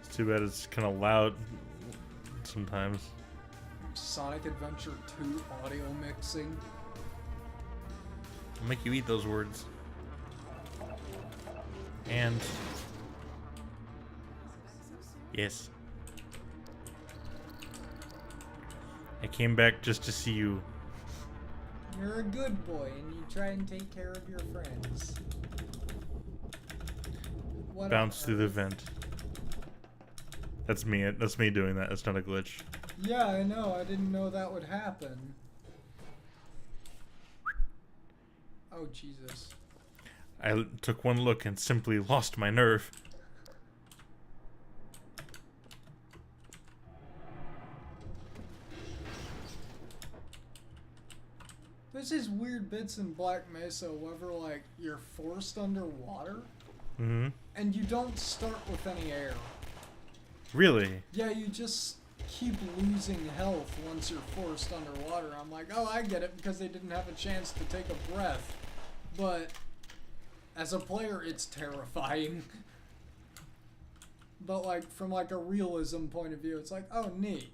It's too bad it's kind of loud sometimes. Sonic Adventure 2 audio mixing. I'll make you eat those words. And yes, I came back just to see you. You're a good boy and you try and take care of your friends. What Bounce through the vent. That's me. That's me doing that. It's not a glitch. Yeah, I know. I didn't know that would happen. Oh, Jesus. I took one look and simply lost my nerve. There's these weird bits in Black Mesa whenever, like, you're forced underwater, Mm-hmm. and you don't start with any air. Really? Yeah, you just keep losing health once you're forced underwater. I'm like, oh, I get it, because they didn't have a chance to take a breath. But as a player, it's terrifying. But, like, from, like, a realism point of view, it's like, oh, neat.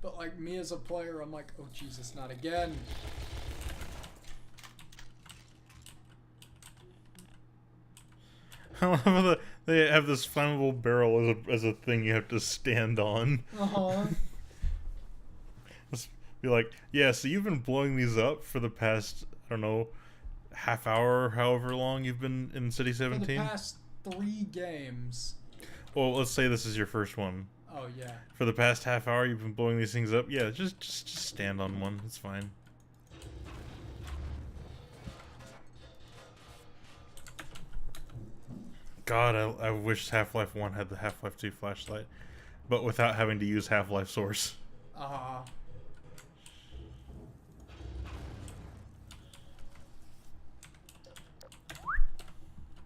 But, like, me as a player, I'm like, oh, Jesus, not again. I love that they have this flammable barrel as a thing you have to stand on. Uh-huh. Just be like, yeah, so you've been blowing these up for the past, I don't know, half hour, however long you've been in City 17? For the past 3 games. Well, let's say this is your first one. Oh, yeah. For the past half hour, you've been blowing these things up. Yeah, just stand on one. It's fine. God, I wish Half-Life 1 had the Half-Life 2 flashlight, but without having to use Half-Life Source.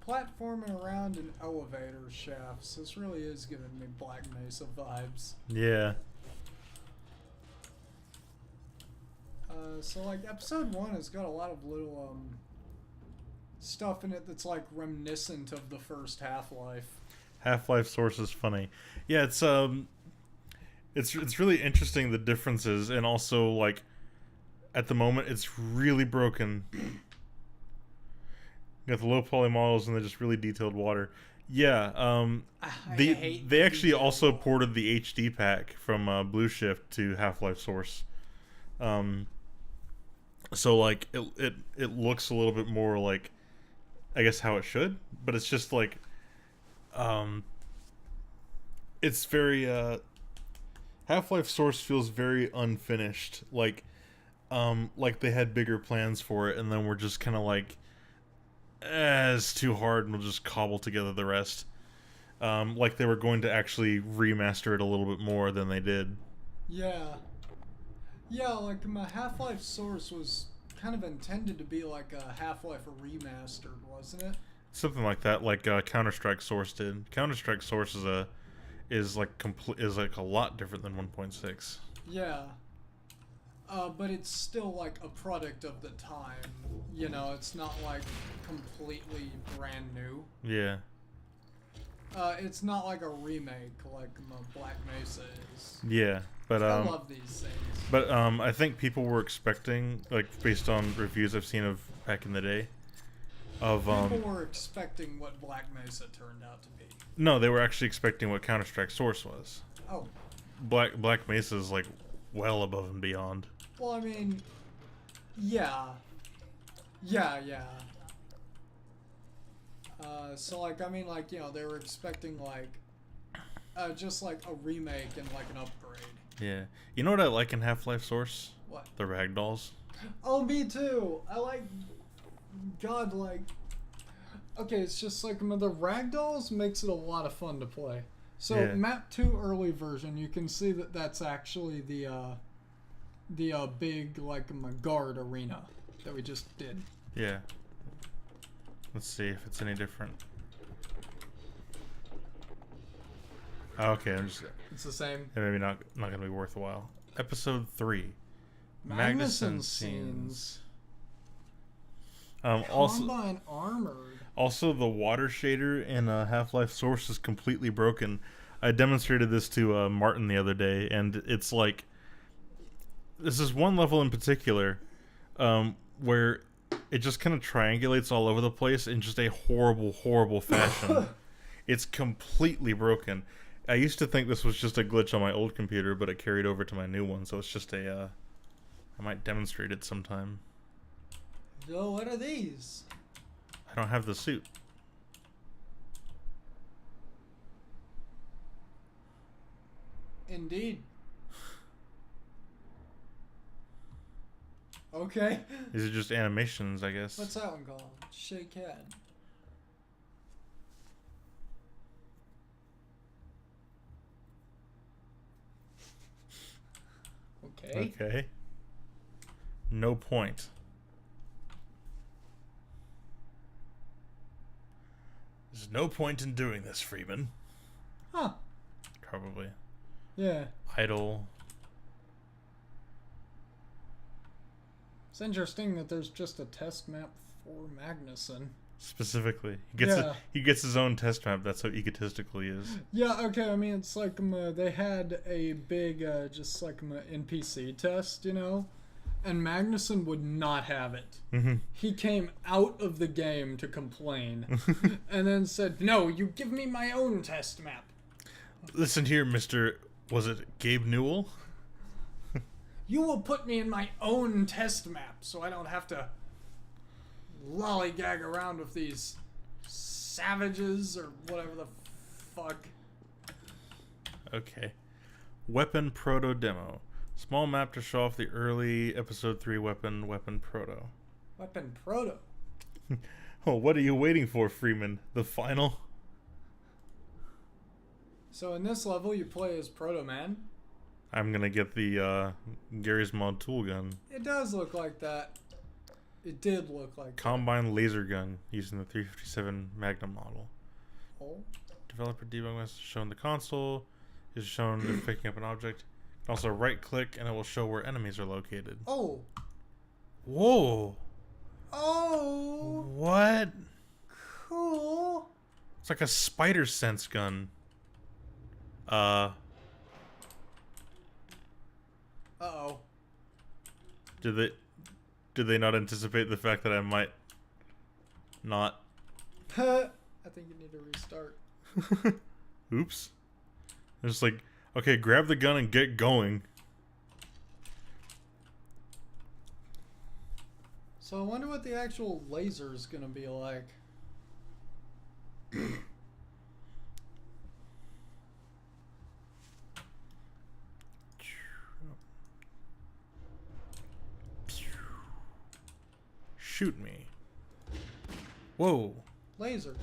Platforming around in elevator shafts. This really is giving me Black Mesa vibes. Yeah. So, like, episode 1 has got a lot of little, stuff in it that's, like, reminiscent of the first Half-Life. Half-Life Source is funny. Yeah, it's really interesting, the differences, and also, like, at the moment, it's really broken. You got the low poly models and the just really detailed water. Yeah, they actually also ported the HD pack from Blue Shift to Half-Life Source. So like it looks a little bit more like, I guess, how it should, but it's just like it's very Half-Life Source feels very unfinished, like they had bigger plans for it and then we're just kind of like, it's too hard and we'll just cobble together the rest. Like they were going to actually remaster it a little bit more than they did. Yeah. Yeah, like my Half-Life Source was kind of intended to be like a Half-Life remastered, wasn't it? Something like that, like Counter-Strike Source did. Counter-Strike Source is like a lot different than 1.6. Yeah. But it's still like a product of the time. You know, it's not like completely brand new. Yeah. It's not like a remake like Black Mesa is. Yeah, but I love these things. But I think people were expecting, like based on reviews I've seen of back in the day, of people were expecting what Black Mesa turned out to be. No, they were actually expecting what Counter-Strike Source was. Oh. Black Mesa is like well above and beyond. Well, I mean, yeah. Yeah. So, like, I mean, like, you know, they were expecting, like, just, like, a remake and, like, an upgrade. Yeah. You know what I like in Half-Life Source? What? The ragdolls. Oh, me too! I like... God, like... Okay, it's just, like, the ragdolls makes it a lot of fun to play. So, Yeah. Map 2 early version, you can see that that's actually the big, like, guard arena. that we just did. Yeah. Let's see if it's any different. Okay, I'm just. It's the same. Maybe not gonna be worthwhile. Episode 3. Magnuson scenes. Also, Combine armored. Also, the water shader in Half-Life Source is completely broken. I demonstrated this to Martin the other day, and it's like... This is one level in particular where it just kind of triangulates all over the place in just a horrible, horrible fashion. It's completely broken. I used to think this was just a glitch on my old computer, but it carried over to my new one, so it's just a... I might demonstrate it sometime. So what are these? I don't have the suit. Indeed. Okay. These are just animations, I guess. What's that one called? Shake head. Okay. Okay. No point. There's no point in doing this, Freeman. Huh. Probably. Yeah. Idle. It's interesting that there's just a test map for Magnuson. Specifically. He gets his own test map. That's how egotistical he is. Yeah, okay, I mean, it's like they had a big, just like NPC test, you know? And Magnuson would not have it. Mm-hmm. He came out of the game to complain. And then said, no, you give me my own test map. Listen here, Mr. Was it Gabe Newell? You will put me in my own test map so I don't have to lollygag around with these savages or whatever the fuck. Okay. Weapon Proto Demo. Small map to show off the early Episode 3 Weapon Proto. Weapon Proto? Oh, what are you waiting for, Freeman? The final? So in this level you play as Proto Man. I'm gonna get the Garry's Mod tool gun. It does look like that. It did look like Combine laser gun using the 357 Magnum model. that. Oh. Developer debug message shown in the console is shown if picking up an object. Also right click and it will show where enemies are located. Oh. Whoa! Oh. What? Cool. It's like a spider sense gun. Uh-oh. Did they not anticipate the fact that I might not? I think you need to restart. Oops. It's just like, okay, grab the gun and get going. So I wonder what the actual laser is gonna be like. Shoot me. Whoa. Laser.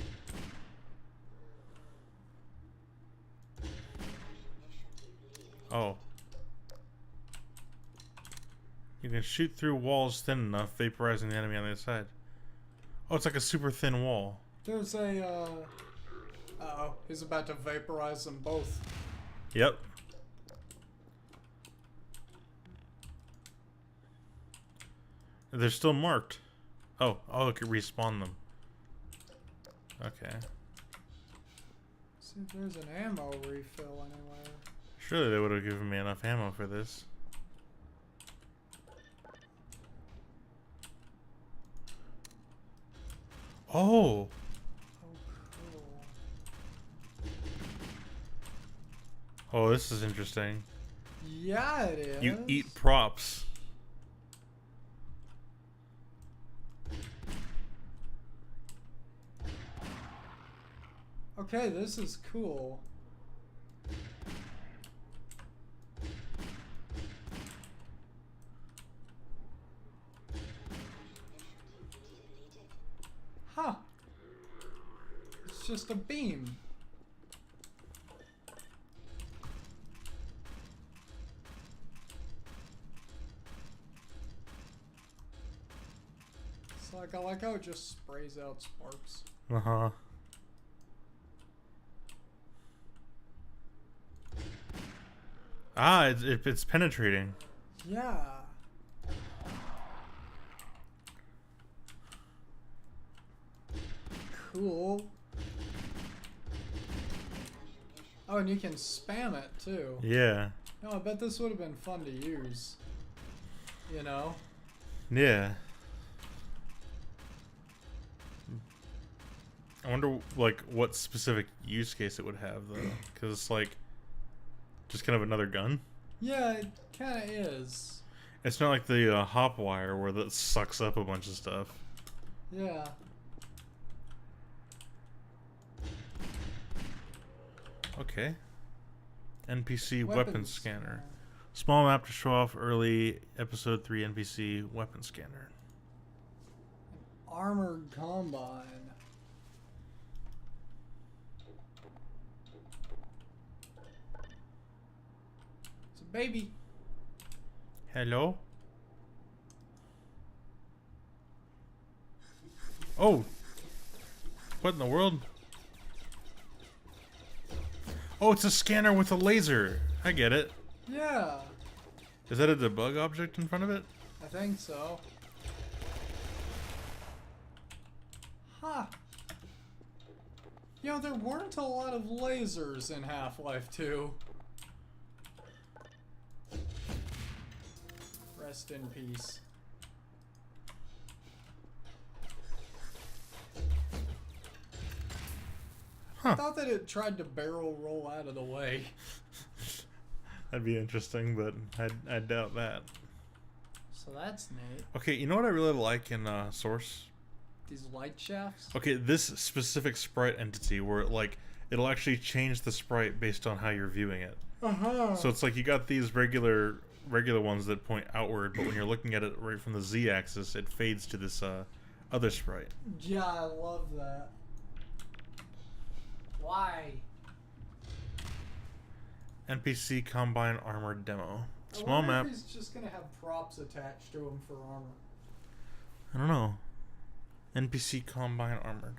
Oh. You can shoot through walls thin enough, vaporizing the enemy on the other side. Oh, it's like a super thin wall. There's a, uh-oh. He's about to vaporize them both. Yep. They're still marked. Oh, I could respawn them. Okay. See if there's an ammo refill anywhere. Surely they would have given me enough ammo for this. Oh! Oh, cool. Oh, this is interesting. Yeah, it is. You eat props. Okay, this is cool. Huh. It's just a beam. Like, I like how it just sprays out sparks. Uh-huh. Ah, it's penetrating. Yeah. Cool. Oh, and you can spam it too. Yeah. No, I bet this would have been fun to use. You know? Yeah. I wonder, like, what specific use case it would have, though. Because it's, like, just kind of another gun. Yeah, it kind of is. It's not like the hop wire where that sucks up a bunch of stuff. Yeah. Okay. NPC weapon Weapons scanner. Small map to show off early episode 3 NPC weapon scanner. Armored combine. It's a baby. Hello? Oh! What in the world? Oh, it's a scanner with a laser. I get it. Yeah, Is that a debug object in front of it? I think so. Huh. You know, there weren't a lot of lasers in Half-Life 2. Rest in peace. I Huh. thought that it tried to barrel roll out of the way. That'd be interesting, but I doubt that. So that's neat. Okay, you know what I really like in Source? These light shafts? Okay, this specific sprite entity where it'll actually change the sprite based on how you're viewing it. Uh-huh. So it's like you got these regular ones that point outward, but when you're looking at it right from the Z-axis, it fades to this other sprite. Yeah, I love that. Why? NPC Combine Armored Demo. I Small wonder map. if he's just gonna have props attached to him for armor. I don't know. NPC Combine Armored.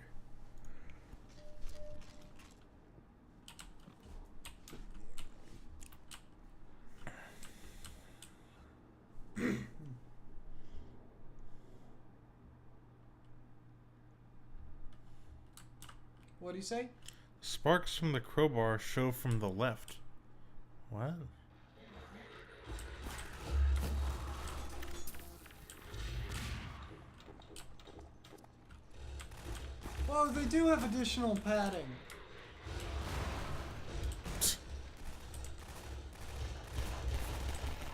What'd he say? Sparks from the crowbar show from the left. What? Oh, they do have additional padding.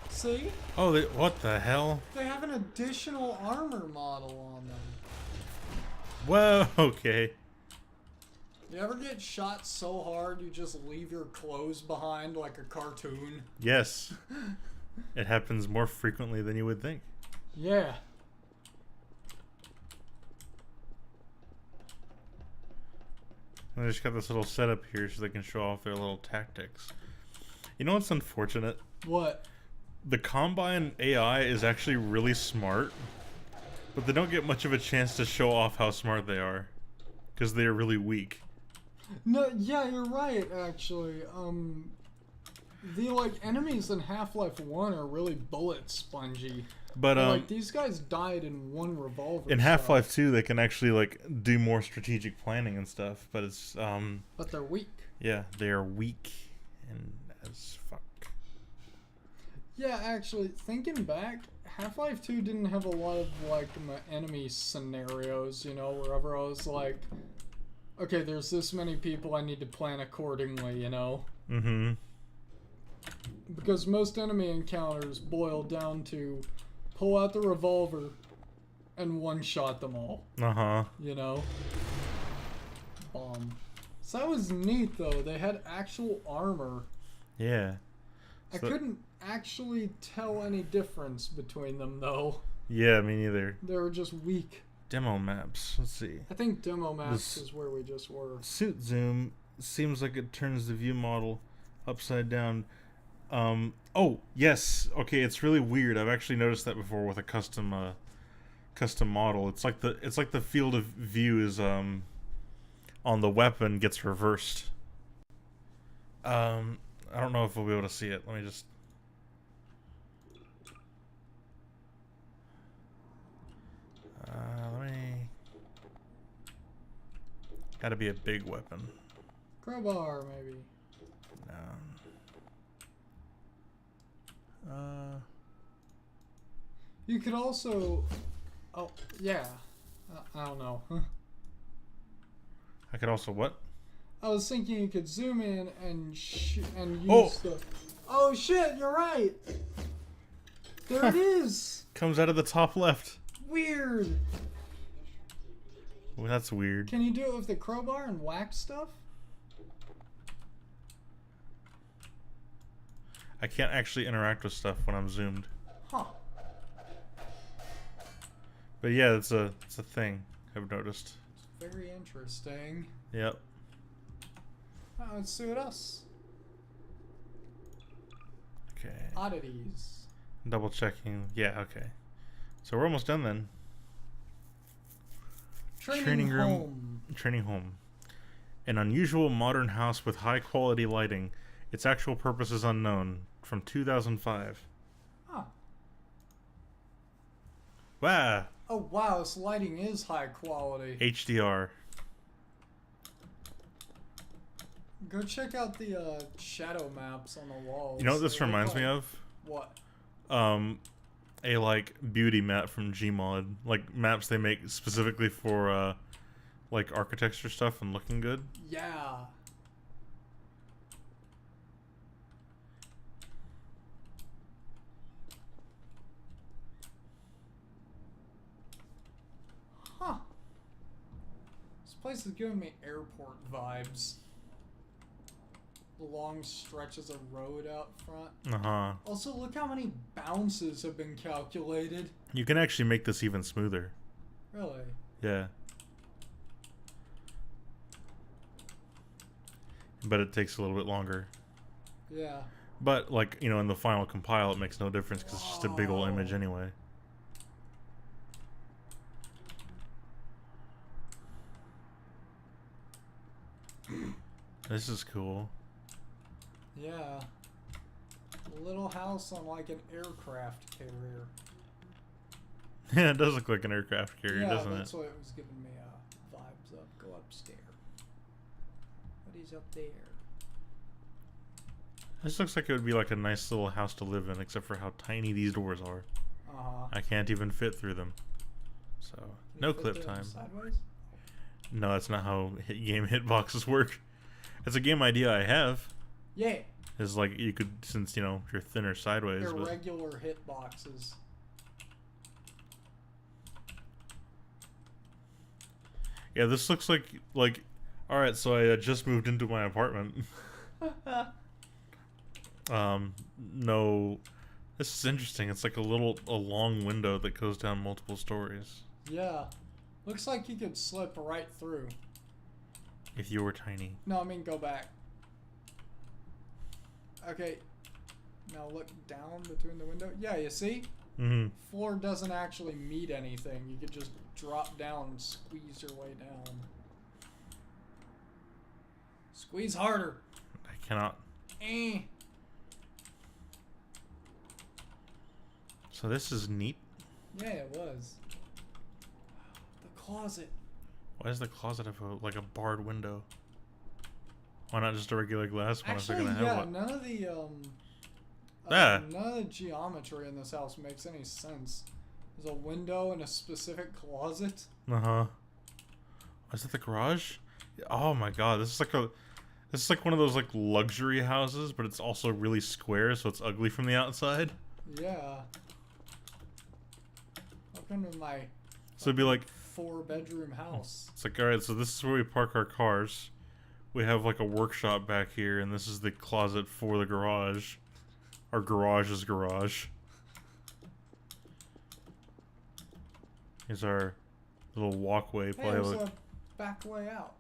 See? Oh, what the hell? They have an additional armor model on them. Whoa, okay. You ever get shot so hard you just leave your clothes behind like a cartoon? Yes. It happens more frequently than you would think. Yeah. And they just got this little setup here so they can show off their little tactics. You know what's unfortunate? What? The Combine AI is actually really smart, but they don't get much of a chance to show off how smart they are. Because they are really weak. No, yeah, you're right, actually. The, like, enemies in Half-Life 1 are really bullet spongy. But, Like, these guys died in one revolver in shot. Half-Life 2, they can actually, like, do more strategic planning and stuff, but it's, But they're weak. yeah, they are weak and as fuck. Yeah, actually, thinking back, Half-Life 2 didn't have a lot of, like, enemy scenarios, you know, wherever I was like, okay, there's this many people, I need to plan accordingly, you know? Mm-hmm. Because most enemy encounters boil down to pull out the revolver and one-shot them all, Uh-huh. you know? Bomb. So that was neat, though. They had actual armor. Yeah. I So- couldn't actually tell any difference between them, though. Yeah, me neither. They were just weak. Demo maps. Let's see. I think demo maps This- is where we just were. Suit zoom seems like it turns the view model upside down. Oh, yes. Okay, it's really weird. I've actually noticed that before with a custom custom model. It's like the field of view is on the weapon gets reversed. I don't know if we'll be able to see it. Let me just. Let me. Gotta be a big weapon. Crowbar, maybe. No. You could also. Oh, yeah. I don't know. I could also what? I was thinking you could zoom in and use Oh! the. Oh shit! You're right. There it is. Comes out of the top left. Weird. Well, that's weird. Can you do it with the crowbar and whack stuff? I can't actually interact with stuff when I'm zoomed. Huh. But yeah, it's a thing I've noticed. Very interesting. Yep. Oh, let's suit us. Okay. Oddities. Double checking. Yeah, okay. So we're almost done then. Training home. Training home. An unusual modern house with high quality lighting. Its actual purpose is unknown. From 2005. Huh. Wow. Oh wow, this lighting is high quality. HDR. Go check out the shadow maps on the walls. You know what this They look reminds me like- of? What? A like beauty map from Gmod. Like maps they make specifically for like architecture stuff and looking good. Yeah. Huh. This place is giving me airport vibes. Long stretches of road out front. Uh-huh. Also, look how many bounces have been calculated. You can actually make this even smoother. Really? Yeah. But it takes a little bit longer. Yeah. But, like, you know, in the final compile, it makes no difference because it's just a big old image Wow. anyway. This is cool. Yeah. A little house on like an aircraft carrier. Yeah, it does look like an aircraft carrier, Yeah, doesn't that's it? what it was giving me vibes of. Go upstairs. What is up there? This looks like it would be like a nice little house to live in, except for how tiny these doors are. Uh-huh. I can't even fit through them. So, Can you no fit clip them time. Sideways? No, that's not how game hitboxes work. It's a game idea I have. Yeah. Is like you could, since you know you're thinner sideways. But Irregular hit boxes. yeah, this looks like all right. So I just moved into my apartment. No, this is interesting. It's like a long window that goes down multiple stories. Yeah. Looks like you could slip right through. If you were tiny. No, I mean go back. Okay. Now look down between the window. Yeah, you see? Mm-hmm. Floor doesn't actually meet anything. You could just drop down and squeeze your way down. Squeeze harder. I cannot. Eh. So this is neat. Yeah, it was. The closet. Why does the closet have like a barred window? Why not just a regular glass one if they're Actually, gonna have yeah, one? none of the Ah. none of the geometry in this house makes any sense. There's a window in a specific closet. Uh-huh. Is it the garage? Oh my god, this is like one of those like luxury houses, but it's also really square, so it's ugly from the outside. Yeah. Welcome to my So it'd be like 4-bedroom house. it's like, alright, so this is where we park our cars. We have like a workshop back here, and this is the closet for the garage. Our garage's garage. Here's our little walkway. Hey, Probably there's like, a back way out.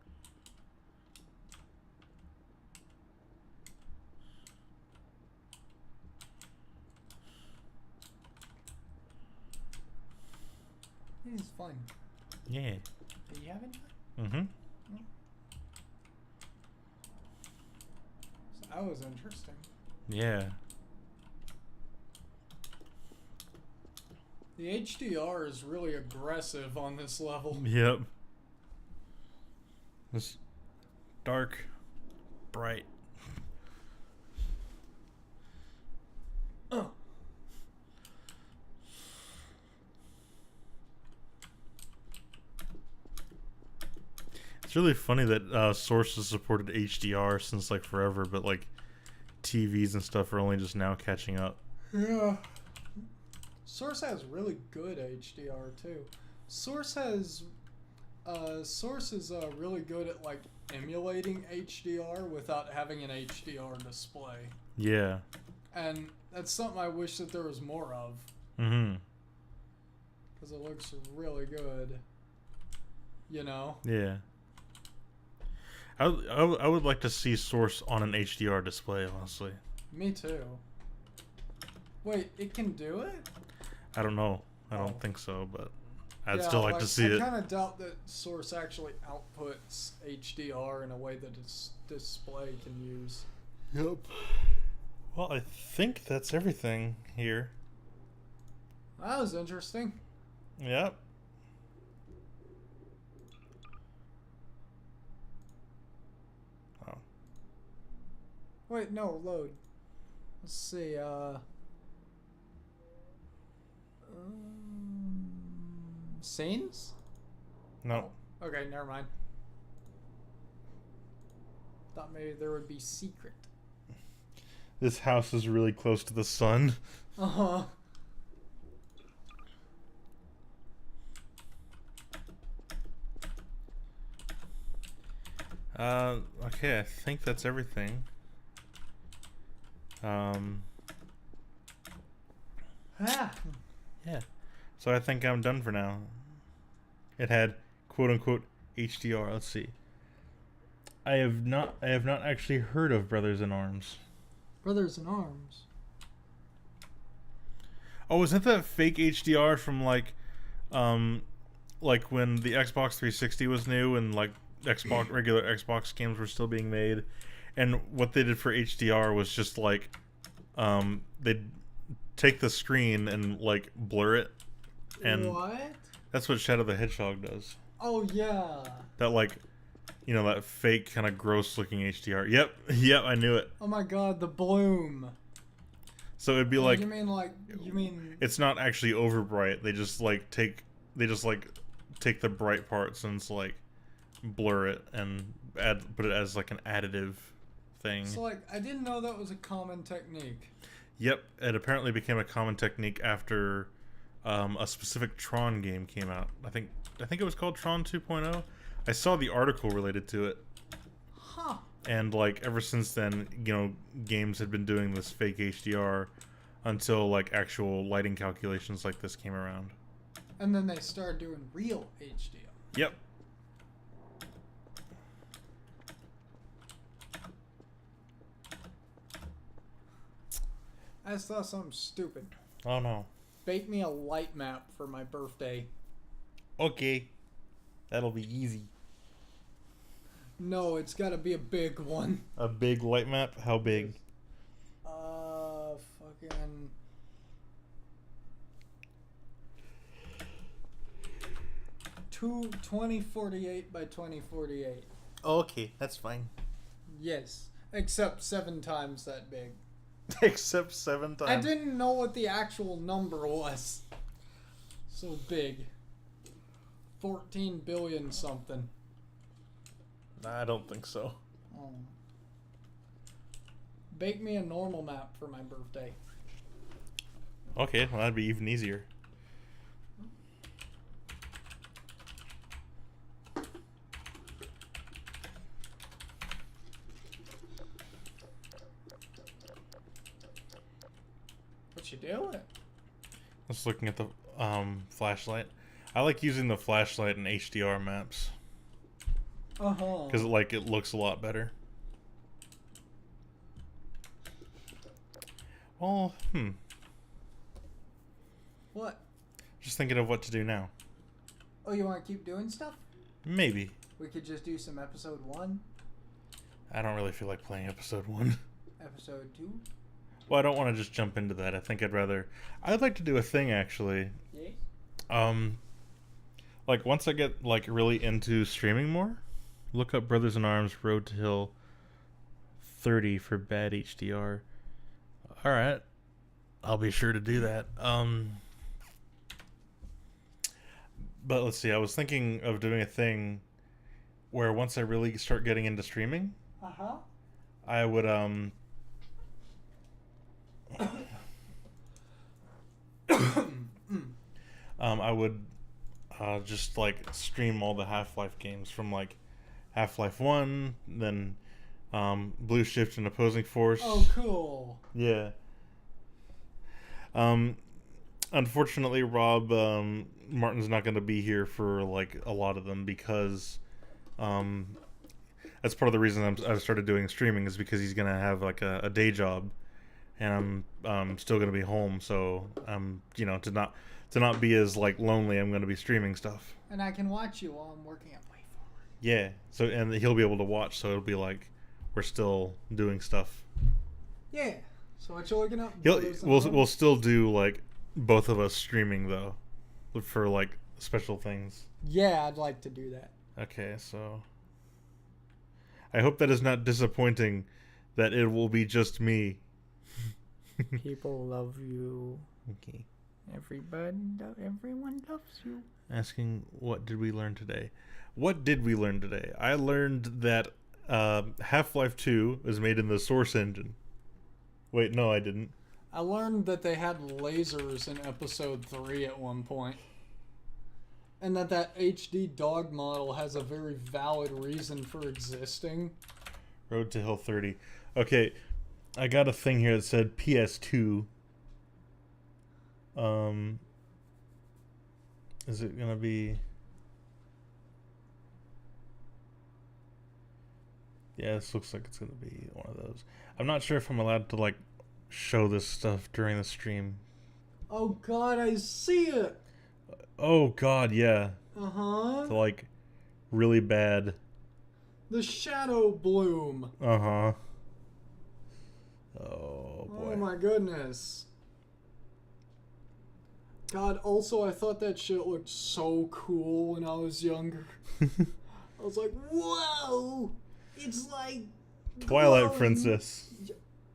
He's fine. Yeah. Are you having fun? Mm-hmm. So that was interesting. Yeah. The HDR is really aggressive on this level. Yep. This dark, bright. Oh. It's really funny that Source has supported HDR since like forever, but like TVs and stuff are only just now catching up. Yeah. Source has really good HDR too. Source is really good at like emulating HDR without having an HDR display, Yeah. and that's something I wish that there was more of Mm-hmm. because it looks really good. You know. Yeah. I would like to see Source on an HDR display, honestly. Me too. Wait, it can do it? I don't know. I Oh. don't think so, but I'd Yeah, still like to see I it. kind of doubt that Source actually outputs HDR in a way that its display can use. Yep. Well, I think that's everything here. That was interesting. Yep. Oh. Wait, no, load. Let's see, scenes? No. Okay, never mind. Thought maybe there would be secret. This house is really close to the sun. Uh-huh. Okay, I think that's everything. Ah. Yeah. So I think I'm done for now. It had quote unquote HDR. Let's see. I have not actually heard of Brothers in Arms. Brothers in Arms. Oh, is that fake HDR from like when the Xbox 360 was new and like regular Xbox games were still being made, and what they did for HDR was just like they'd take the screen and like blur it, and What? that's what Shadow the Hedgehog does. Oh, yeah. That like, that fake kind of gross looking HDR. Yep, I knew it. Oh my god, the bloom. So it'd be like, You mean... it's not actually over bright. They just take the bright parts and it's like blur it and put it as like an additive thing. So, like, I didn't know that was a common technique. Yep, it apparently became a common technique after a specific Tron game came out. I think it was called Tron 2.0. I saw the article related to it. Huh. And like ever since then, games had been doing this fake HDR until like actual lighting calculations like this came around. And then they started doing real HDR. Yep. I just thought something stupid. Oh no. Bake me a light map for my birthday. Okay. That'll be easy. No, it's gotta be a big one. A big light map? How big? Fucking... 2048 by 2048. Okay, that's fine. Yes, except 7 times that big. Except 7 times. I didn't know what the actual number was. So big. 14 billion something. Nah, I don't think so. Oh. Bake me a normal map for my birthday. Okay, well that'd be even easier. What you doing? Just looking at the flashlight. I like using the flashlight in HDR maps Uh-huh. because it looks a lot better. Well, What? just thinking of what to do now. Oh, you want to keep doing stuff? Maybe. We could just do some episode 1, I don't really feel like playing episode 1. episode 2. Well, I don't want to just jump into that. I think I'd like to do a thing actually. Yeah. Like once I get like really into streaming more, look up Brothers in Arms Road to Hill 30 for bad HDR. All right. I'll be sure to do that. But let's see. I was thinking of doing a thing where once I really start getting into streaming, Uh-huh. I would I would just like stream all the Half-Life games from like Half-Life 1, then Blue Shift and Opposing Force. Oh, cool. Yeah. Unfortunately, Rob Martin's not going to be here for like a lot of them because that's part of the reason I've started doing streaming is because he's going to have like a day job, and I'm still going to be home. So to not be as like lonely, I'm going to be streaming stuff. And I can watch you while I'm working at WayForward. Yeah. So and he'll be able to watch. So it'll be like we're still doing stuff. Yeah. So what you looking up? We'll still do like both of us streaming though, for like special things. Yeah, I'd like to do that. Okay, so I hope that is not disappointing. That it will be just me. People love you. Okay. Everyone loves you. Asking what did we learn today? What did we learn today? I learned that Half-Life 2 is made in the Source engine. Wait, no, I didn't. I learned that they had lasers in episode 3 at one point. And that HD dog model has a very valid reason for existing. Road to Hill 30. Okay, I got a thing here that said PS2. Is it gonna be? Yeah, this looks like it's gonna be one of those. I'm not sure if I'm allowed to like show this stuff during the stream. Oh god, I see it! Oh god, yeah. Uh-huh. The like really bad. The Shadow Bloom. Uh-huh. Oh boy. Oh my goodness. God, also I thought that shit looked so cool when I was younger. I was like, whoa! It's like Twilight glowing. Princess.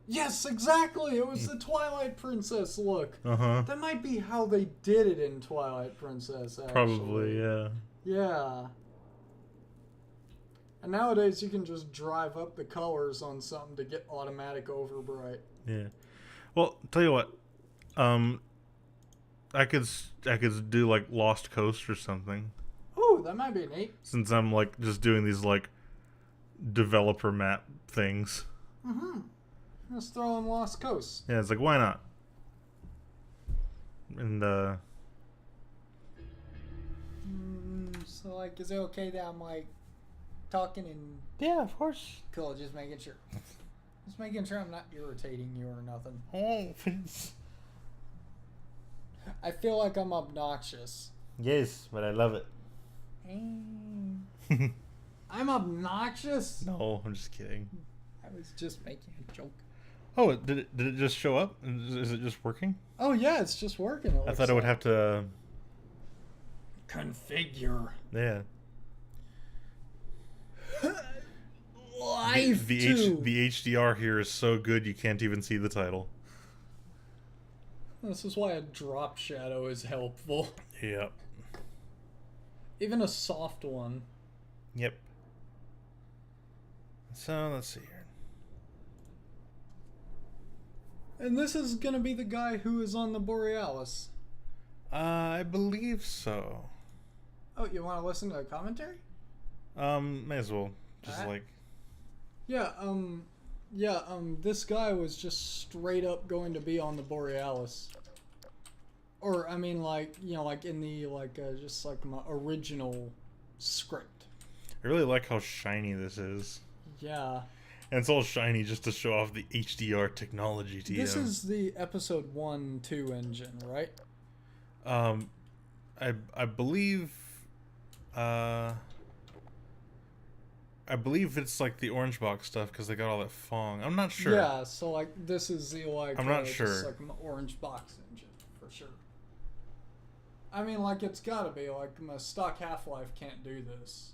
Yes, exactly. It was the Twilight Princess look. Uh-huh. That might be how they did it in Twilight Princess, actually. Probably, yeah. Yeah. And nowadays you can just drive up the colors on something to get automatic overbright. Yeah. Well, tell you what. I could do like Lost Coast or something. Ooh, that might be neat. Since I'm like just doing these like developer map things. Mm-hmm. Let's throw in Lost Coast. Yeah, it's like why not? And So like, is it okay that I'm like talking and yeah, of course. cool? Just making sure. Just making sure I'm not irritating you or nothing. Oh, I feel like I'm obnoxious. yes, but I love it. I'm obnoxious? No, I'm just kidding. I was just making a joke. Oh, did it just show up? Is it just working? Oh yeah, it's just working. I thought I would have to. Configure. Yeah. Life The HDR here is so good you can't even see the title. This is why a drop shadow is helpful. Yep. Even a soft one. Yep. So let's see here. And this is gonna be the guy who is on the Borealis. I believe so. Oh, you want to listen to the commentary? May as well. Just Alright. like. This guy was just straight up going to be on the Borealis. Or, I mean, like, you know, like in the, like, just like my original script. I really like how shiny this is. Yeah. And it's all shiny just to show off the HDR technology to This you. is the episode 1-2 engine, right? I believe I believe it's like the orange box stuff because they got all that Fong. I'm not sure. Yeah, so like this is the like I'm not just, sure. like an orange box engine for sure. I mean, like it's gotta be like my stock Half-Life can't do this.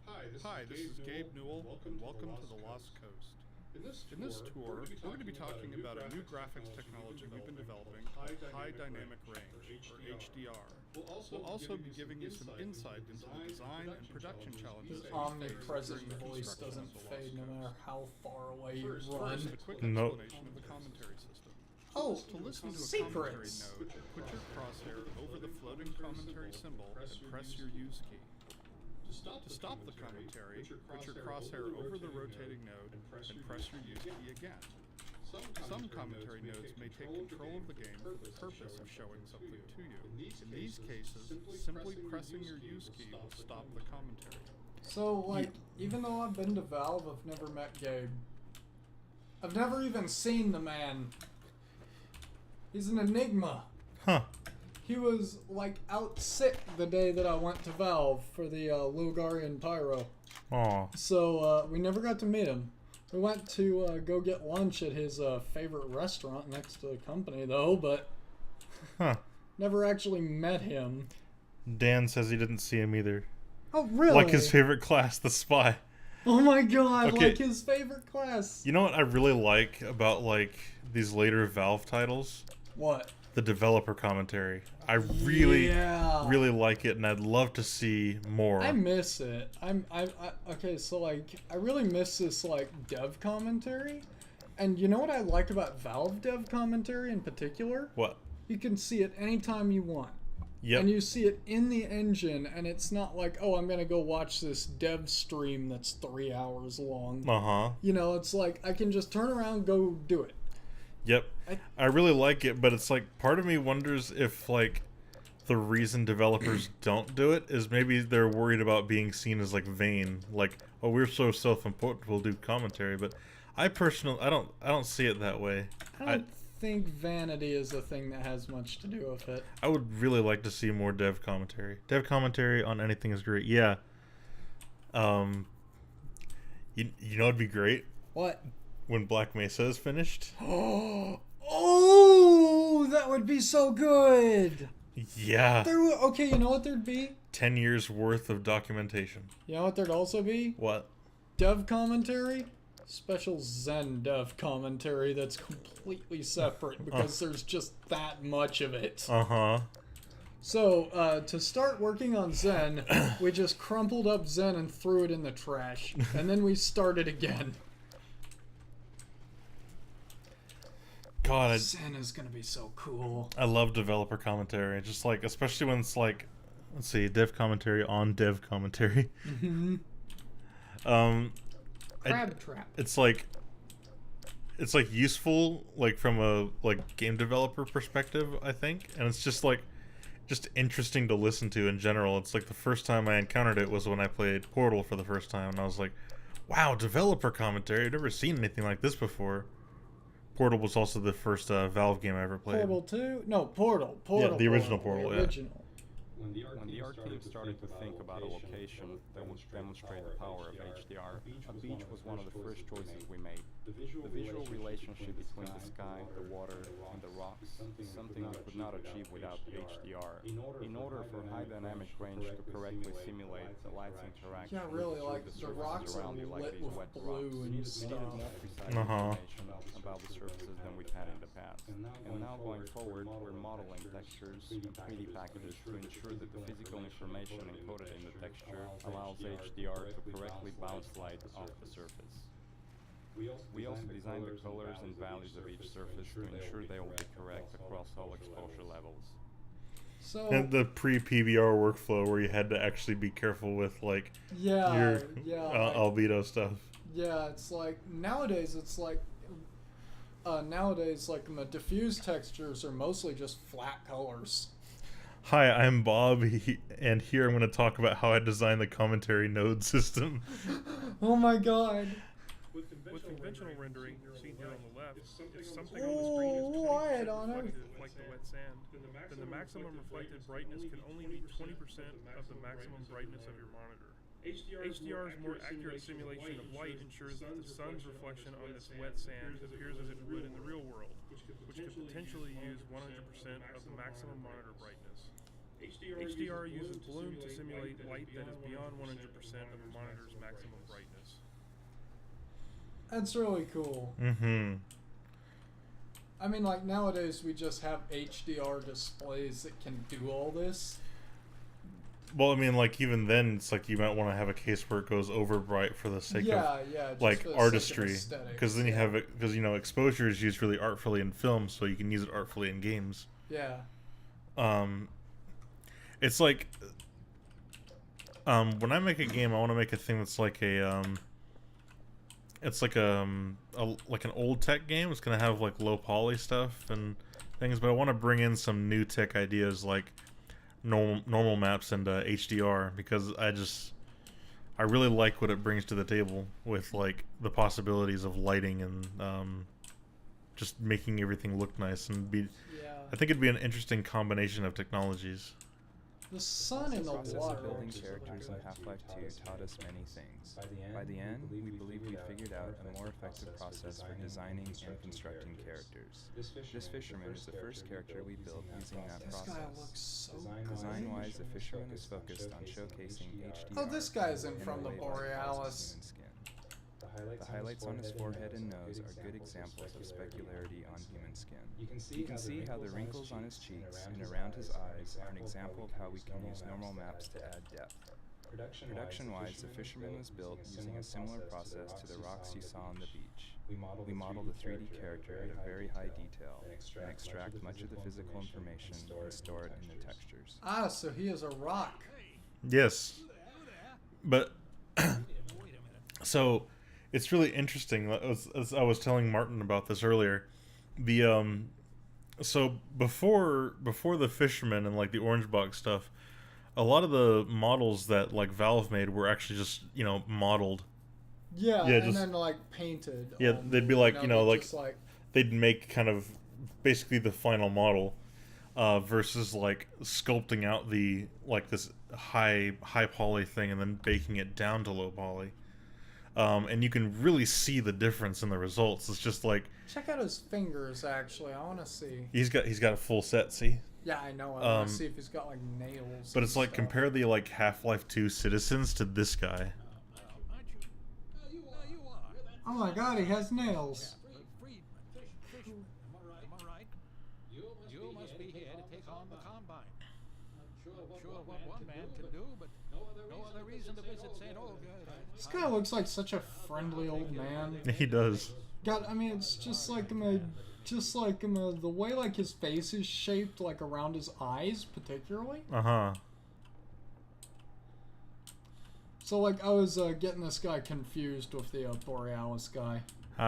Hi, this is Gabe Newell, and welcome to the Lost Coast. In this tour, we're going to be talking about a new graphics technology we've been developing called High Dynamic Range, or HDR. We'll also be giving you some insight into the design and production challenges His we omnipresent faced during the voice construction doesn't of the fade no Lost matter Coast. how far away you First, run. a quick Nope. explanation of the commentary system. Oh, To listen to a commentary secrets. node, put your crosshair over the floating commentary symbol and press your use key. To stop the commentary, put your crosshair over the rotating node and press your use key again. Some commentary nodes may take control of the game for the purpose of showing something to you. In these cases, simply pressing your use key will stop the commentary. So like, even though I've been to Valve, I've never met Gabe. I've never even seen the man. He's an enigma. Huh. He was like out sick the day that I went to Valve for the Logarian Pyro. Aw. So we never got to meet him. We went to go get lunch at his favorite restaurant next to the company though, but Huh. never actually met him. Dan says he didn't see him either. Oh really? Like his favorite class, the Spy. Oh my god, Okay. like his favorite class. You know what I really like about like these later Valve titles? What? The developer commentary. I really, Yeah. really like it, and I'd love to see more. I miss it. Okay, so like I really miss this like dev commentary. And you know what I like about Valve dev commentary in particular? What? You can see it anytime you want. Yep. And you see it in the engine, and it's not like, oh, I'm gonna go watch this dev stream that's 3 hours long. Uh-huh. You know, it's like I can just turn around, go do it. Yep. I really like it, but it's like part of me wonders if like the reason developers don't do it is maybe they're worried about being seen as like vain, like, oh, we're so self-important, we'll do commentary. But I personally, I don't see it that way. I don't think vanity is a thing that has much to do with it. I would really like to see more dev commentary. Dev commentary on anything is great. Yeah. You know it'd be great What? when Black Mesa is finished. Oh, that would be so good. Yeah. Okay, you know what there'd be? 10 years worth of documentation. You know what there'd also be? What? Dev commentary? Special Zen dev commentary that's completely separate because there's just that much of it. Uh-huh. So, to start working on Zen, we just crumpled up Zen and threw it in the trash. And then we started again. God, Zen is gonna be so cool. I love developer commentary. Just like, especially when it's like, let's see, dev commentary on dev commentary. Mm-hmm. Crab trap. It's like useful, like from a like game developer perspective, I think, and it's just interesting to listen to in general. It's like the first time I encountered it was when I played Portal for the first time, and I was like, wow, developer commentary. I've never seen anything like this before. Portal was also the first Valve game I ever played. Portal 2? No, Portal. Yeah, the original Portal, The yeah. original. When the art team started to think about a location that would demonstrate the power of HDR, a beach was one of the first choices we made. The visual relationship between the sky, the water, and the rocks is something we could not achieve without HDR. In order for high dynamic range to correctly simulate the light's interaction Yeah, really, with like, the surfaces rocks are around you, like lit these with wet blue rocks, and we needed stuff. more precise information about the surfaces than we've had in the past. And now going forward, we're modeling textures and 3D packages to ensure that the physical information encoded in the texture allows HDR to correctly bounce light off the surface. We also designed the colors and values of each surface to ensure they will be correct across all exposure levels. So, And the pre-PBR workflow where you had to actually be careful with like your albedo stuff. Yeah, it's like nowadays my diffuse textures are mostly just flat colors. Hi, I'm Bob, and here I'm going to talk about how I designed the commentary node system. Oh my god. With conventional rendering, seen here on the left, if something on the screen is light on it. like the wet sand, then the maximum reflected brightness can only be 20% of the maximum brightness of your monitor. HDR's more accurate simulation of light ensures that the sun's reflection on this wet sand appears as it would in the real world, which could potentially use 100% of the maximum monitor brightness. HDR uses bloom to simulate light that is beyond 100% of a monitor's maximum brightness. That's really cool. Mm-hmm. I mean, like, nowadays we just have HDR displays that can do all this. Well, I mean, like, even then, it's like you might want to have a case where it goes over bright for the sake of, just like, for the sake of artistry. aesthetics, Because then you have it, because, you know, exposure is used really artfully in film, so you can use it artfully in games. Yeah. It's like, when I make a game, I want to make a thing that's like it's like like an old tech game. It's gonna have like low poly stuff and things, but I want to bring in some new tech ideas like normal maps and HDR, because I really like what it brings to the table with like the possibilities of lighting and just making everything look nice and be. Yeah. I think it'd be an interesting combination of technologies. The sun in the process water. of building characters in Half-Life 2 taught us many things. By the end, we believe we figured out a more effective process for designing and constructing characters. This fisherman is the first character we built using that This guy process. looks so Design-wise, the fisherman is focused on showcasing HDR. Oh, this guy's in in a from the way that resembles Borealis. human skin. The highlights on his forehead and nose are good examples of specularity on human skin. You can see how the wrinkles on his cheeks and around his eyes are an example of how we can use normal maps to add depth. Production-wise, the fisherman was built using a similar process to the rocks you saw on the beach. We modeled the 3D character at a very high detail and extract much of the physical information and store it in the textures. Ah, so he is a rock. Yes, but so it's really interesting. As I was telling Martin about this earlier, the so before the fisherman and like the orange box stuff, a lot of the models that like Valve made were actually just, you know, modeled. Yeah, Yeah, and just- then like painted. Yeah, they'd be like, you know, they'd like just, like they'd make kind of basically the final model, versus like sculpting out the like this high poly thing and then baking it down to low poly. And you can really see the difference in the results. It's just like check out his fingers. Actually, I want to see. he's got a full set. See, Yeah, I know. I want to see if he's got like nails. but and it's like stuff. compare the like Half-Life 2 citizens to this guy. Oh my God, he has nails. You must be here to take on the Combine. Sure what one man can do, but no other reason to visit St. Olga. This guy looks like such a friendly old man. He does. God, I mean, it's just like the way like his face is shaped, like around his eyes, particularly. So like I was getting this guy confused with the Borealis guy.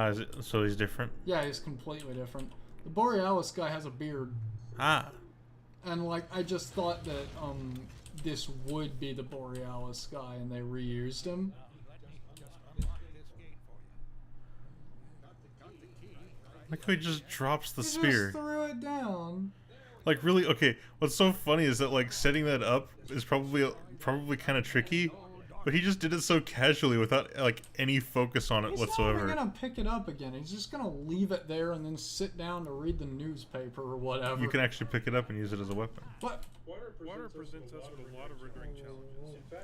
Is it, so he's different? Yeah, he's completely different. The Borealis guy has a beard. And like I just thought that this would be the Borealis guy, and they reused him. Like how he just drops the He spear. just threw it down. Like really, okay. What's so funny is that like setting that up is probably kind of tricky, but he just did it so casually without like any focus on it He's whatsoever. not even gonna pick it up again. He's just gonna leave it there and then sit down to read the newspaper or whatever. You can actually pick it up and use it as a weapon. What? Water presents us with a lot of rendering challenges.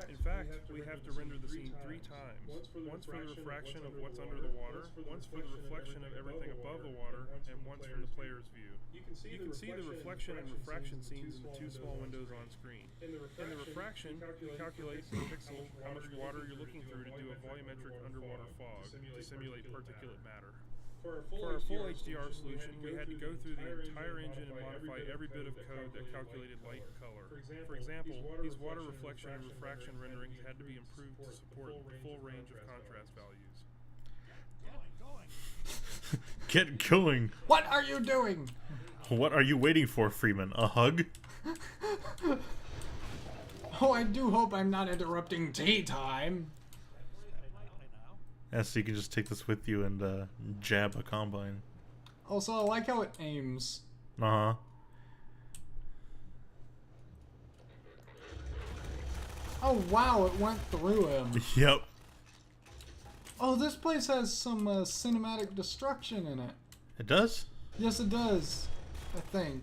In fact, we have to render the scene 3 times. Once for the refraction of what's under the water, once for the reflection of everything above the water, and once from the player's view. You can see the reflection and refraction scenes in the 2 small windows on screen. In the refraction, you calculate per pixel how much water you're looking through to do a volumetric underwater fog to simulate particulate matter. For our full HDR solution, we had to go through the entire engine and modify every bit of code that calculated light and color. For example, these water reflection and refraction renderings had to be improved to support the full range of contrast values. Get going. What are you doing? What are you waiting for, Freeman? A hug? Oh, I do hope I'm not interrupting tea time. Yeah, so you can just take this with you and jab a combine. Also, I like how it aims. Oh wow, it went through him. Yep. Oh, this place has some cinematic destruction in it. It does? Yes, it does. I think.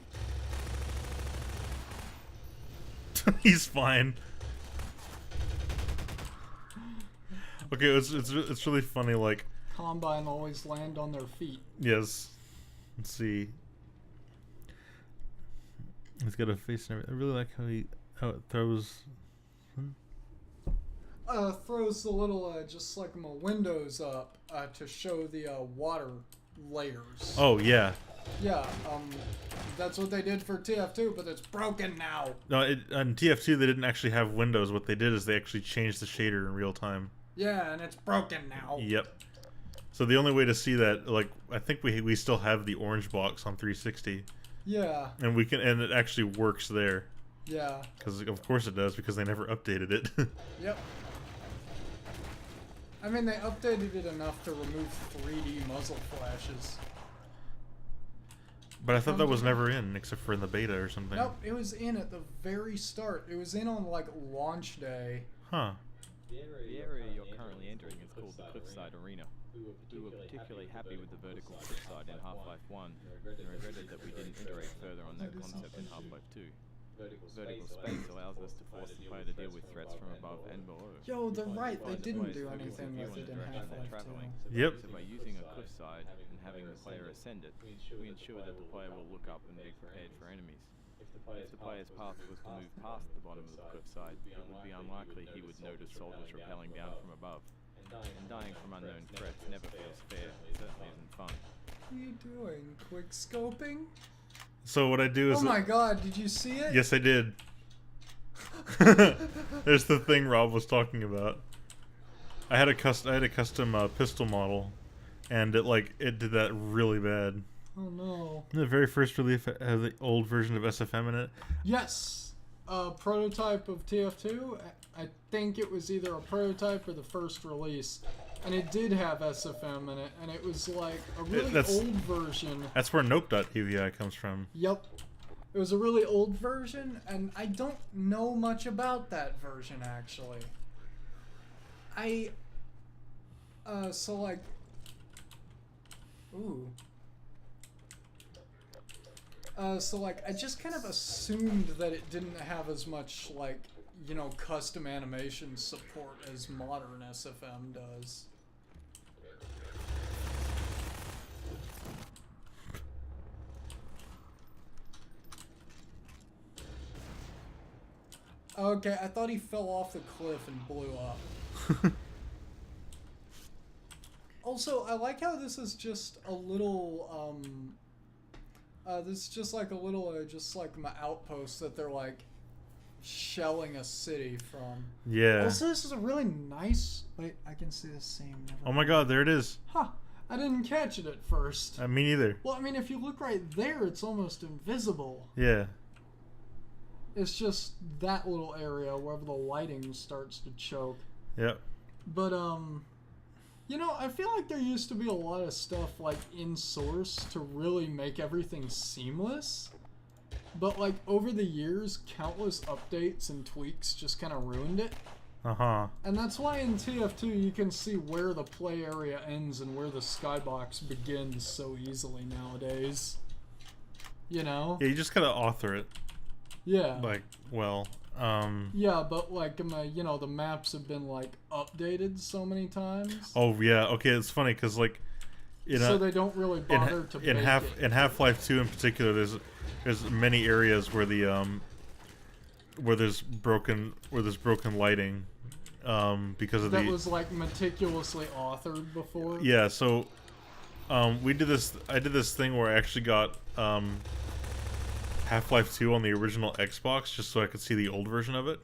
He's fine. Okay, it's really funny, like... Combine always land on their feet. Yes. Let's see. He's got a face and everything. I really like how it throws... Throws the little, just like my windows up, to show the, water layers. Oh, yeah. Yeah, that's what they did for TF2, but it's broken now. No, on TF2 they didn't actually have windows. What they did is they actually changed the shader in real time. Yeah, and it's broken now. Yep. So the only way to see that, like, I think we still have the orange box on 360. Yeah. And it actually works there. Yeah. Because of course it does, because they never updated it. Yep. I mean, they updated it enough to remove 3D muzzle flashes. But I thought that was never in, except for in the beta or something. Nope, it was in at the very start. It was in on, like, launch day. Huh. The area you're currently entering is called the Cliffside Arena. We were particularly happy with the vertical cliffside in Half-Life 1, and regretted that we didn't iterate further on that concept in Half-Life 2. Vertical space allows us to force the player to deal with threats from above and below. Yo, they're right, they didn't do anything with it in Half-Life 2. Yep. So by using a cliffside and having the player ascend it, we ensure that the player will look up and be prepared for enemies. If the player's path was to move past the bottom of the cliffside, it would be unlikely he would notice soldiers rappelling down from above. And dying from unknown threats never feels fair. It certainly isn't fun. What are you doing? Quick scoping? So what I do is... Oh my god, did you see it? Yes, I did. There's the thing Rob was talking about. I had a custom pistol model, and it did that really bad. Oh no. The very first release had the old version of SFM in it. Yes! A prototype of TF2. I think it was either a prototype or the first release. And it did have SFM in it, and it was like a really old version. That's where Nope.avi comes from. Yep. It was a really old version, and I don't know much about that version, actually. So like... Ooh. So like, I just kind of assumed that it didn't have as much, like, you know, custom animation support as modern SFM does. Okay, I thought he fell off the cliff and blew up. Also, I like how this is just a little, this is just like a little, just like my outpost that they're like shelling a city from. Yeah. Also, this is a really nice, wait, I can see the same. Oh my god, there it is. Huh. I didn't catch it at first. Me neither. Well, I mean, if you look right there, it's almost invisible. Yeah. It's just that little area where the lighting starts to choke. Yep. But, you know, I feel like there used to be a lot of stuff, like, in Source to really make everything seamless. But, like, over the years, countless updates and tweaks just kind of ruined it. Uh-huh. And that's why in TF2 you can see where the play area ends and where the skybox begins so easily nowadays. You know? Yeah, you just gotta author it. Yeah. Like, well, Yeah, but like, you know, the maps have been like updated so many times. Oh yeah, okay, it's funny because like, so they don't really bother to in make it. In Half-Life 2 in particular, there's many areas where the where there's broken lighting, because of that was like meticulously authored before. Yeah, so I did this thing where I actually got Half-Life 2 on the original Xbox just so I could see the old version of it.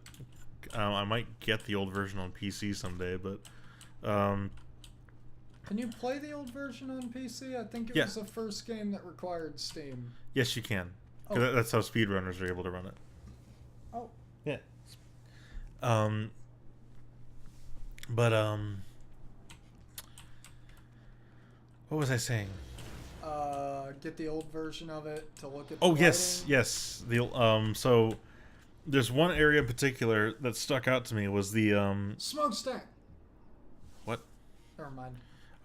I might get the old version on PC someday, but can you play the old version on PC? I think it was the first game that required Steam. Yes, you can. Oh. That's how speedrunners are able to run it. Oh. Yeah. What was I saying? Get the old version of it to look at. Oh the yes, lighting. yes. The so there's one area in particular that stuck out to me was the Smokestack. what? Never mind.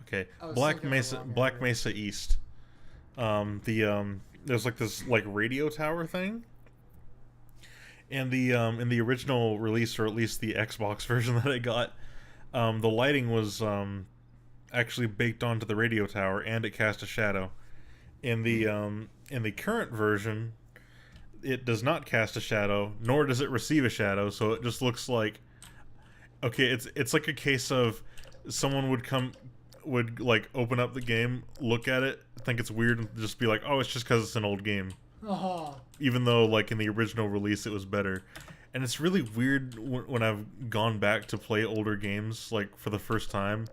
Okay, I was Black thinking of the Mesa, wrong Black area. Mesa East. There's like this like radio tower thing, and in the original release, or at least the Xbox version that I got, the lighting was actually baked onto the radio tower, and it cast a shadow. In the current version, it does not cast a shadow, nor does it receive a shadow. So it just looks like, okay, it's like a case of someone would like open up the game, look at it, think it's weird, and just be like, oh, it's just because it's an old game. Uh-huh. Even though like in the original release it was better. And it's really weird when I've gone back to play older games like for the first time,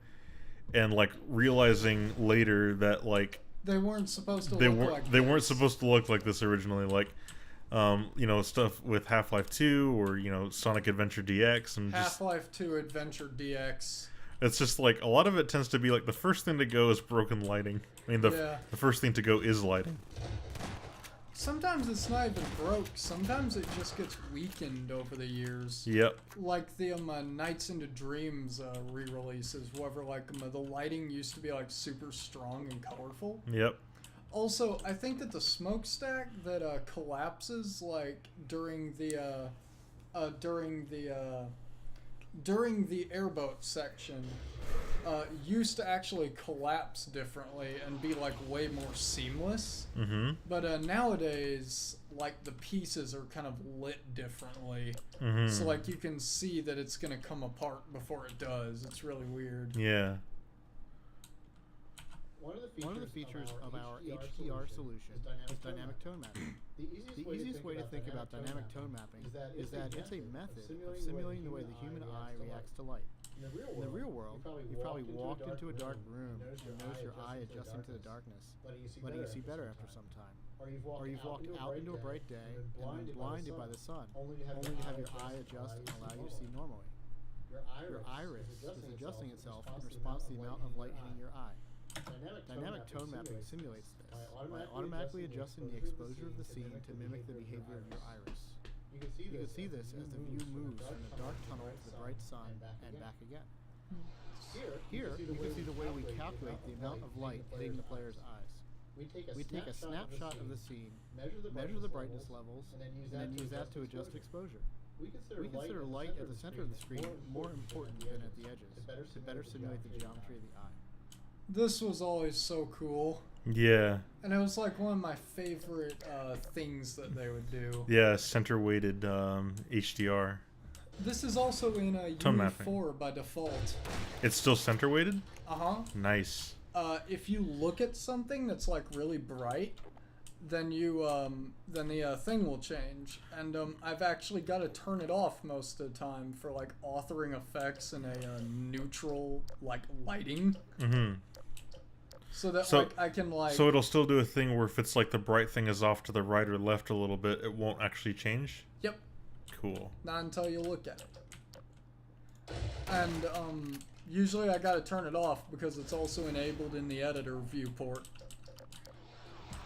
and like realizing later that like They weren't supposed to they look weren't like they weren't this. supposed to look like this originally. Like stuff with Half-Life 2 or Sonic Adventure DX, and just Half-Life 2 Adventure DX. it's just like a lot of it tends to be like the first thing to go is broken lighting. I mean, Yeah. the first thing to go is lighting. Sometimes it's not even broke. Sometimes it just gets weakened over the years. Yep. Like the Nights into Dreams re-releases, wherever like the lighting used to be like super strong and colorful. Yep. Also, I think that the smokestack that collapses like during the airboat section used to actually collapse differently and be like way more seamless. Mm-hmm. But nowadays, like the pieces are kind of lit differently, Mm-hmm. so like you can see that it's gonna come apart before it does. It's really weird. Yeah. One of the features of our HDR solution is dynamic tone mapping. The easiest way to think about dynamic tone mapping is that it's a method of simulating the way the human eye reacts to light. In the real world, you probably walked into a dark room and noticed your eye adjusting to the darkness, letting you see better after some time. Or you've walked out into a bright day and been blinded by the sun, only to have your eye adjust and allow you to see normally. Your iris is adjusting itself in response to the amount of light hitting your eye. Dynamic tone mapping simulates this by automatically adjusting the exposure of the scene to mimic the behavior of your iris. You can see this as the view moves from the dark tunnel to the bright sun and back again. Here, you can see the way we calculate the amount of light hitting the player's eyes. We take a snapshot of the scene, measure the brightness levels, and then use that to adjust exposure. We consider light at the center of the screen more important than at the edges to better simulate the geometry of the eye. This was always so cool. Yeah. And it was like one of my favorite things that they would do. Yeah, center weighted HDR. This is also in Tone UE4 mapping. by default. It's still center weighted? Uh-huh. Nice. If you look at something that's like really bright, then then the thing will change. And I've actually got to turn it off most of the time for like authoring effects and a neutral like lighting. Mm-hmm. So that So- like I can like So it'll still do a thing where if it's like the bright thing is off to the right or left a little bit, it won't actually change? Yep. Cool. Not until you look at it. And usually I gotta turn it off because it's also enabled in the editor viewport.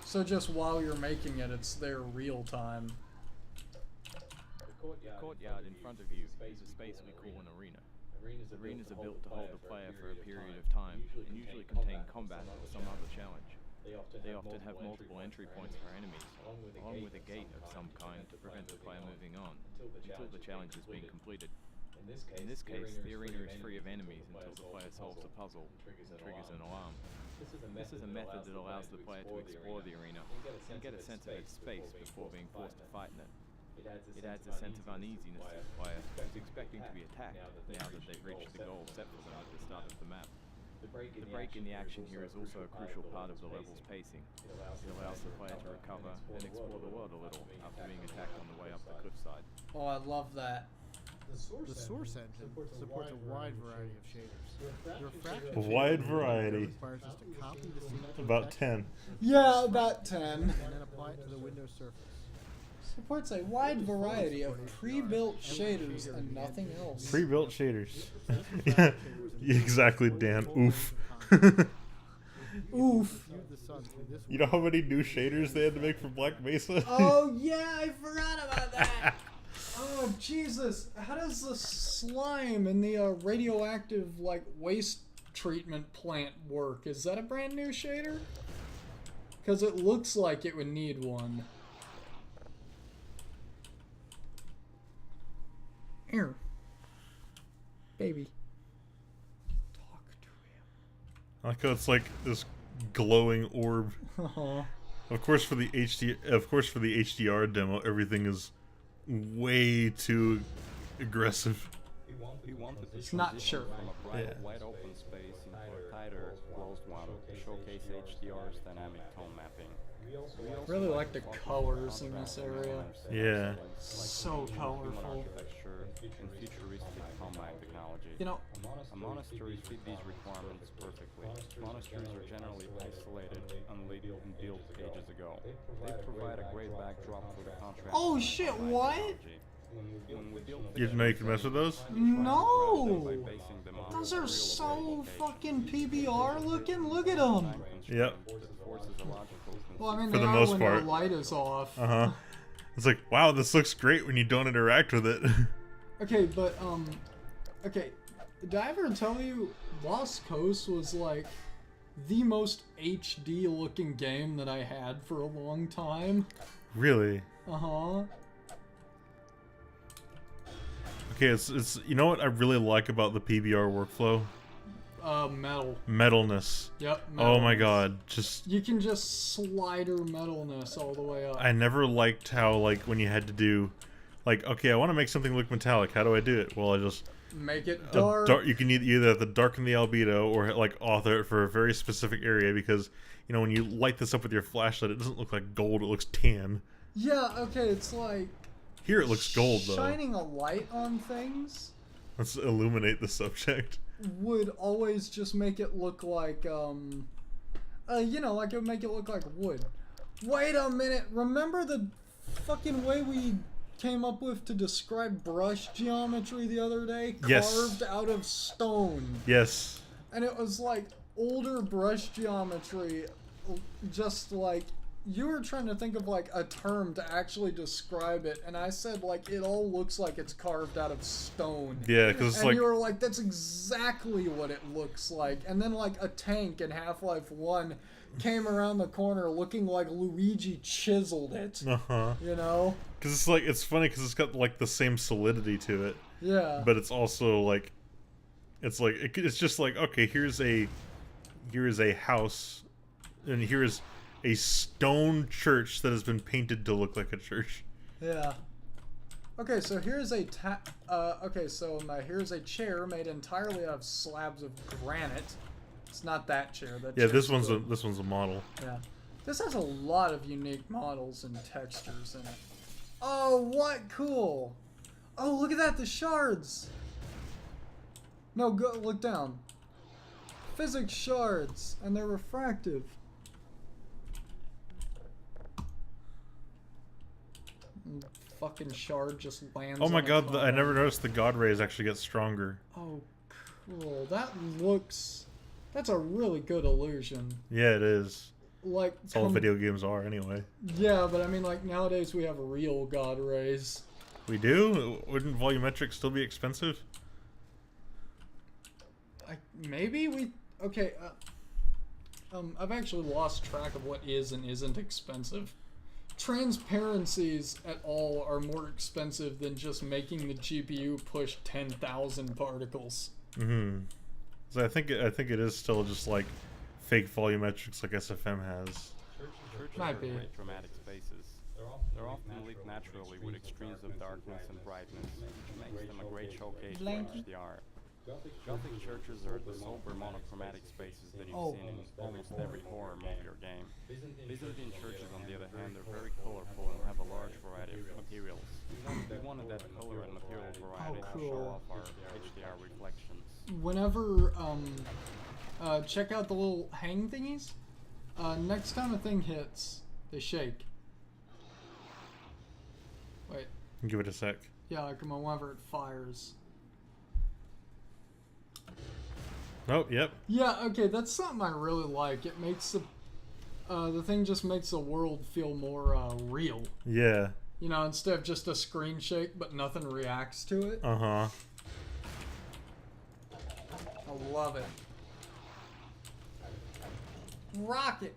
So just while you're making it, it's there real time. The courtyard in front of you is a space we call an arena. Arenas are built to hold the player for a period of time and usually contain combat or some other challenge. They often have multiple entry points for enemies, along with a gate of some kind to prevent the player moving on until the challenge has been completed. In this case, the arena is free of enemies until the player solves a puzzle and triggers an alarm. This is a method that allows the player to explore the arena and get a sense of its space before being forced to fight in it. It adds a sense of uneasiness to the player who's expecting to be attacked now that they've reached the goal set for them at the start of the map. The break in the action here is also a crucial part of the level's pacing. It allows the player to recover and explore the world a little after being attacked on the way up the cliffside. Oh, I love that. The Source engine supports a wide variety of shaders. The refraction A wide variety. requires us to copy the scene to About text 10. Yeah, about 10. and then apply it to the Windows surface. Supports a wide variety of pre-built shaders and nothing else. Pre-built shaders. Yeah, exactly, Dan. Oof. Oof. View the sun through this You know how many new shaders they had to make for Black Mesa? Oh yeah, I forgot about that. Oh Jesus! How does the slime in the radioactive like waste treatment plant work? Is that a brand new shader? Because it looks like it would need one. Here, baby. Talk to I like how it's like this glowing orb. him. Of course, for the HDR demo, everything is way too aggressive. We wanted to It's not transition sure. from a bright, Yeah. wide open space into a tighter, closed one to showcase HDR's dynamic tone mapping. We also Really like the focus on colors in contrast this and area. elements Yeah. like So human colorful. architecture and futuristic combine technology. You know, A monastery fit these requirements perfectly. Monasteries are generally isolated and lit and built ages ago. They provide a great backdrop for the contrast. Oh, shit, combine what? technology. When we built You didn't know you could mess with those? no! by basing them on Those real are so location. fucking PBR looking. Look at them. Yep. Well, I mean, For they the are most when part. the light is off. Uh-huh. It's like, wow, this looks great when you don't interact with it. Okay, but okay. Did I ever tell you Lost Coast was like the most HD looking game that I had for a long time? Really? Uh-huh. Okay, it's you know what I really like about the PBR workflow? Metal. Metalness. Yep. Oh my metalness. god, just You can just slider metalness all the way up. I never liked how like when you had to do like, okay, I want to make something look metallic. How do I do it? Well, I just Make it dark. you can either have to darken the albedo or like author it for a very specific area because you know when you light this up with your flashlight, it doesn't look like gold. It looks tan. Yeah. Okay. It's like Here it looks gold though. shining a light on things Let's illuminate the subject. would always just make it look like you know, like it would make it look like wood. Wait a minute. Remember the fucking way we came up with to describe brush geometry the other day? Yes. Carved out of stone. Yes. And it was like older brush geometry, just like you were trying to think of like a term to actually describe it, and I said like it all looks like it's carved out of stone. Yeah, because it's And like you were like, that's exactly what it looks like. And then like a tank in Half-Life 1 came around the corner looking like Luigi chiseled it. uh-huh. You know? Because it's like it's funny because it's got like the same solidity to it, Yeah. but it's also like it's like it's just like okay, here is a house, and here's a stone church that has been painted to look like a church. Yeah. Okay, so here's a here's a chair made entirely out of slabs of granite. It's not that chair. That Yeah, chair's this one's a model. Yeah. This has a lot of unique models and textures in it. Oh, what cool! Oh, look at that, the shards. No, go look down. Physics shards, and they're refractive. And fucking shard just lands. Oh my on a god, I combat. never noticed the god rays actually get stronger. Oh, cool. That's a really good illusion. Yeah, it is. Like, That's all video games are anyway. Yeah, but I mean, like, nowadays we have real god rays. We do? Wouldn't volumetric still be expensive? Maybe we... Okay, I've actually lost track of what is and isn't expensive. Transparencies at all are more expensive than just making the GPU push 10,000 particles. Mm-hmm. So I think it is still just like fake volumetrics like SFM has. Churches Might are be. great dramatic spaces. They're often lit naturally with extremes of darkness and brightness, which makes them a great showcase for Blanky. HDR. Gothic churches are the sober monochromatic spaces that you've Oh. seen in almost every horror movie or game. Byzantine churches, on the other hand, are very colorful and have a large variety of materials. We wanted that color and material variety to show cool. off our HDR reflections. Whenever, check out the little hang thingies. Next time a thing hits, they shake. Wait. Give it a sec. Yeah, like whenever it fires. Oh, yep. Yeah, okay, that's something I really like. It makes the thing just makes the world feel more real. Yeah. You know, instead of just a screen shake, but nothing reacts to it. Uh-huh. I love it. Rocket!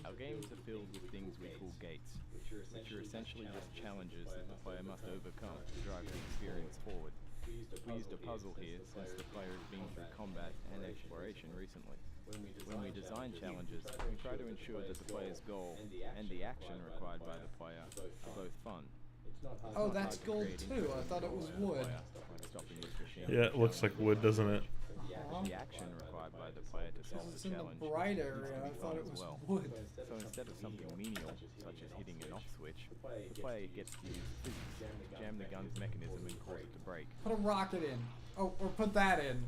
Our games are filled with things we call gates, which are essentially just challenges that the player must overcome to drive the experience forward. We used a puzzle here since the player has been through combat and exploration recently. When we design challenges, we try to ensure that the player's goal and the action required by the player are both fun. Oh, that's gold too. I thought it was wood. Yeah, it looks like wood, doesn't it? The action required by the player to solve It's the in the challenge bright is area. I thought it was well. wood. So instead of something menial, such as hitting an off switch, the player gets to use physics, jam the gun's mechanism and cause it to break. Put a rocket in. Oh, or put that in.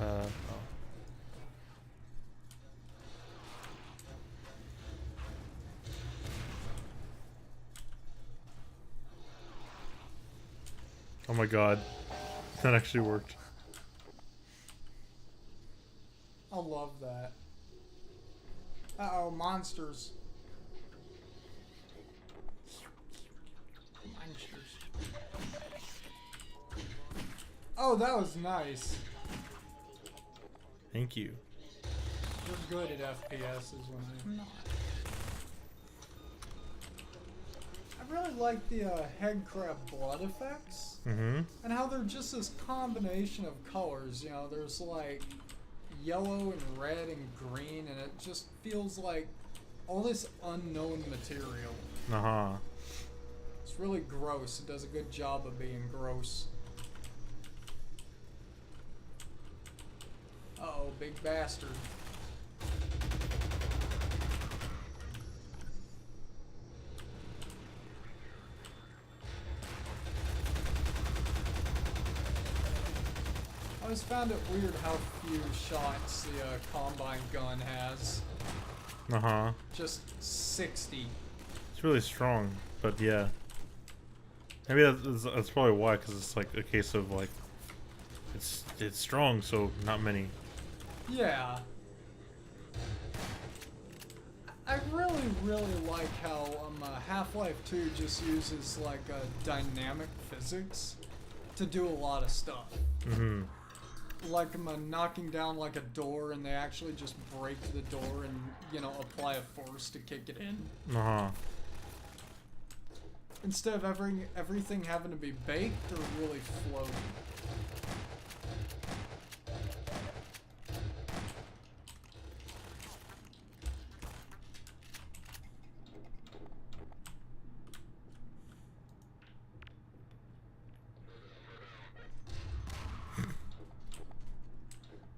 Oh. Oh my god. That actually worked. I love that. Uh-oh, monsters. Monsters. Oh, that was nice. Thank you. We're good at FPSs when I'm not. I really like the head crab blood effects. Mm-hmm. And how they're just this combination of colors. You know, there's like yellow and red and green, and it just feels like all this unknown material. Uh-huh. It's really gross. It does a good job of being gross. Uh-oh, big bastard. I always found it weird how few shots the Combine gun has. Uh-huh. Just 60. It's really strong, but yeah. Maybe that's probably why, because it's like a case of like, it's strong, so not many. Yeah. I really, really like how Half-Life 2 just uses like dynamic physics to do a lot of stuff. Mm-hmm. Like knocking down like a door, and they actually just break the door and, you know, apply a force to kick it in. Uh-huh. Instead of everything having to be baked or really floating.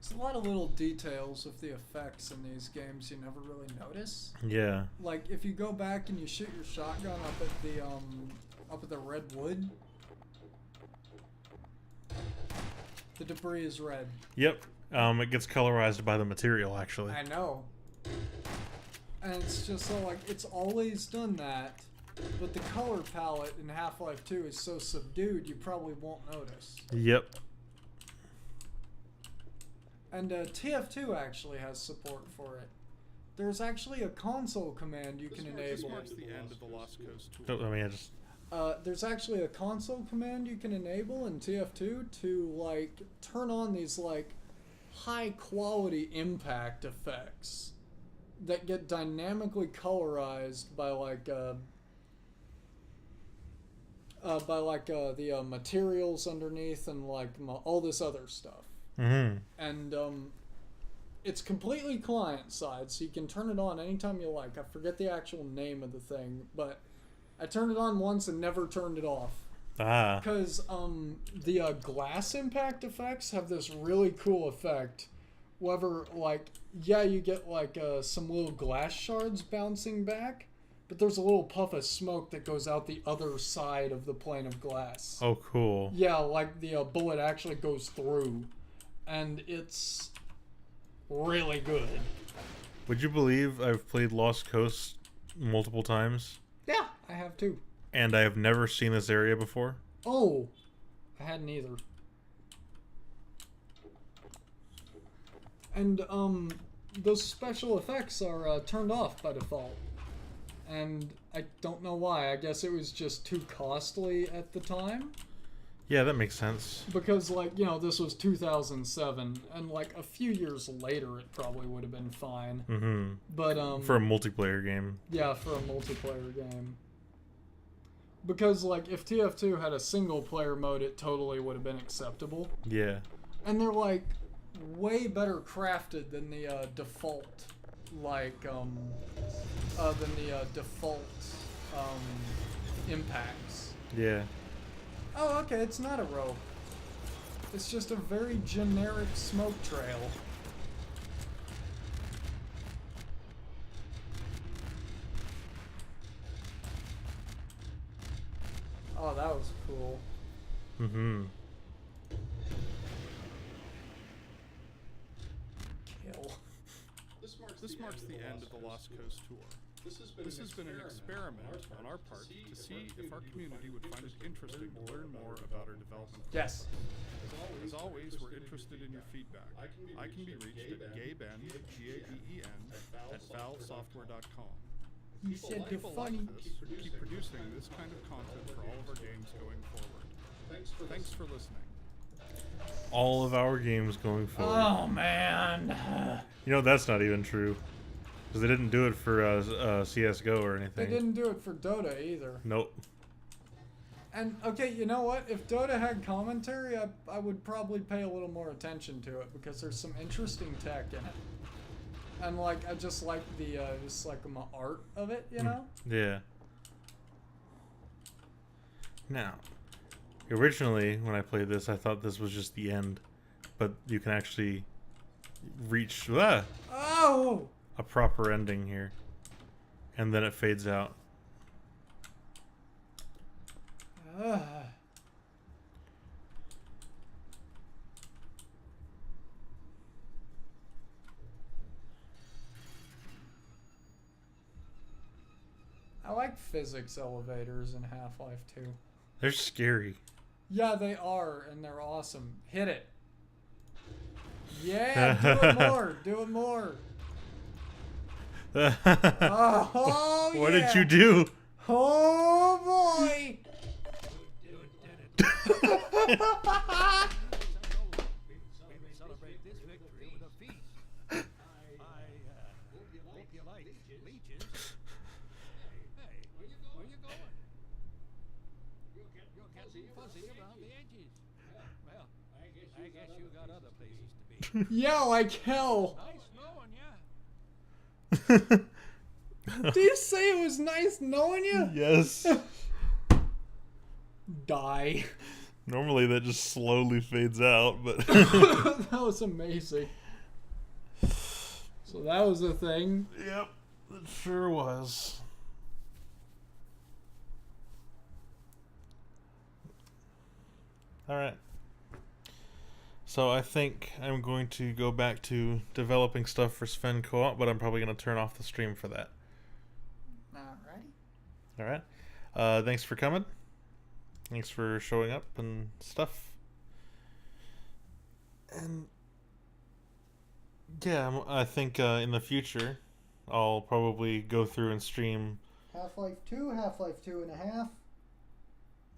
There's a lot of little details of the effects in these games you never really notice. Yeah. Like if you go back and you shoot your shotgun up at the red wood, the debris is red. Yep. It gets colorized by the material, actually. I know. And it's just so like it's always done that, but the color palette in Half-Life 2 is so subdued you probably won't notice. Yep. And TF2 actually has support for it. There's actually a console command you can enable. This marks the end of the Lost Coast Oh, tour. I mean, I just... There's actually a console command you can enable in TF2 to like turn on these like high quality impact effects that get dynamically colorized by the materials underneath and like all this other stuff. Mm-hmm. And it's completely client side, so you can turn it on anytime you like. I forget the actual name of the thing, but I turned it on once and never turned it off. Ah. Because the glass impact effects have this really cool effect. Whenever, like, yeah, you get like some little glass shards bouncing back, but there's a little puff of smoke that goes out the other side of the plane of glass. Oh, cool. Yeah, like the bullet actually goes through, and it's really good. Would you believe I've played Lost Coast multiple times? Yeah, I have too. and I have never seen this area before. Oh, I hadn't either. And those special effects are turned off by default, and I don't know why. I guess it was just too costly at the time. Yeah, that makes sense. Because, like, you know, this was 2007, and, like, a few years later it probably would have been fine. Mm-hmm. But, for a multiplayer game. Yeah, for a multiplayer game. Because, like, if TF2 had a single-player mode, it totally would have been acceptable. Yeah. And they're, like, way better crafted than the default, like, impacts. Yeah. Oh, okay, it's not a rope. It's just a very generic smoke trail. Oh, that was cool. Mm-hmm. Kill. This marks the end of the Lost Coast tour. This has been an experiment on our part to see if our community would find it interesting to learn more about our development process. Yes. As always, we're interested in your feedback. I can be reached at gaben, G-A-B-E-N, at valvesoftware.com. You said the People funny. like this keep producing this kind of content for all of our games going forward. Thanks for listening. All of our games going forward. Oh, man. You know, that's not even true. Because they didn't do it for CSGO or anything. They didn't do it for Dota either. Nope. And, okay, you know what? If Dota had commentary, I would probably pay a little more attention to it, because there's some interesting tech in it. And, like, I just like the, art of it, you know? Yeah. Now, originally, when I played this, I thought this was just the end. But you can actually reach Oh! a proper ending here. And then it fades out. I like physics elevators in Half-Life 2. They're scary. Yeah, they are, and they're awesome. Hit it. Yeah, do it more. Do it more. Oh, what yeah. did you do? Oh, boy. Celebrate this victory with a feast. I hope you like leeches. Hey, where you going? You're getting fuzzy around the edges. Well, I guess you got other places to be. Yeah, like hell. Nice knowing ya. Did you say it was nice knowing you? Yes. Die. Normally that just slowly fades out, but That was amazing. So that was the thing. Yep, it sure was. Alright. So I think I'm going to go back to developing stuff for Sven Co-op, but I'm probably going to turn off the stream for that. Alrighty. Alright. Thanks for coming. Thanks for showing up and stuff. And yeah, I think in the future I'll probably go through and stream Half-Life 2, Half-Life 2.5.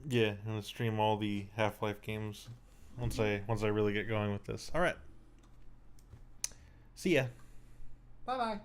Yeah, I'm gonna stream all the Half-Life games once I really get going with this. All right. See ya. Bye-bye.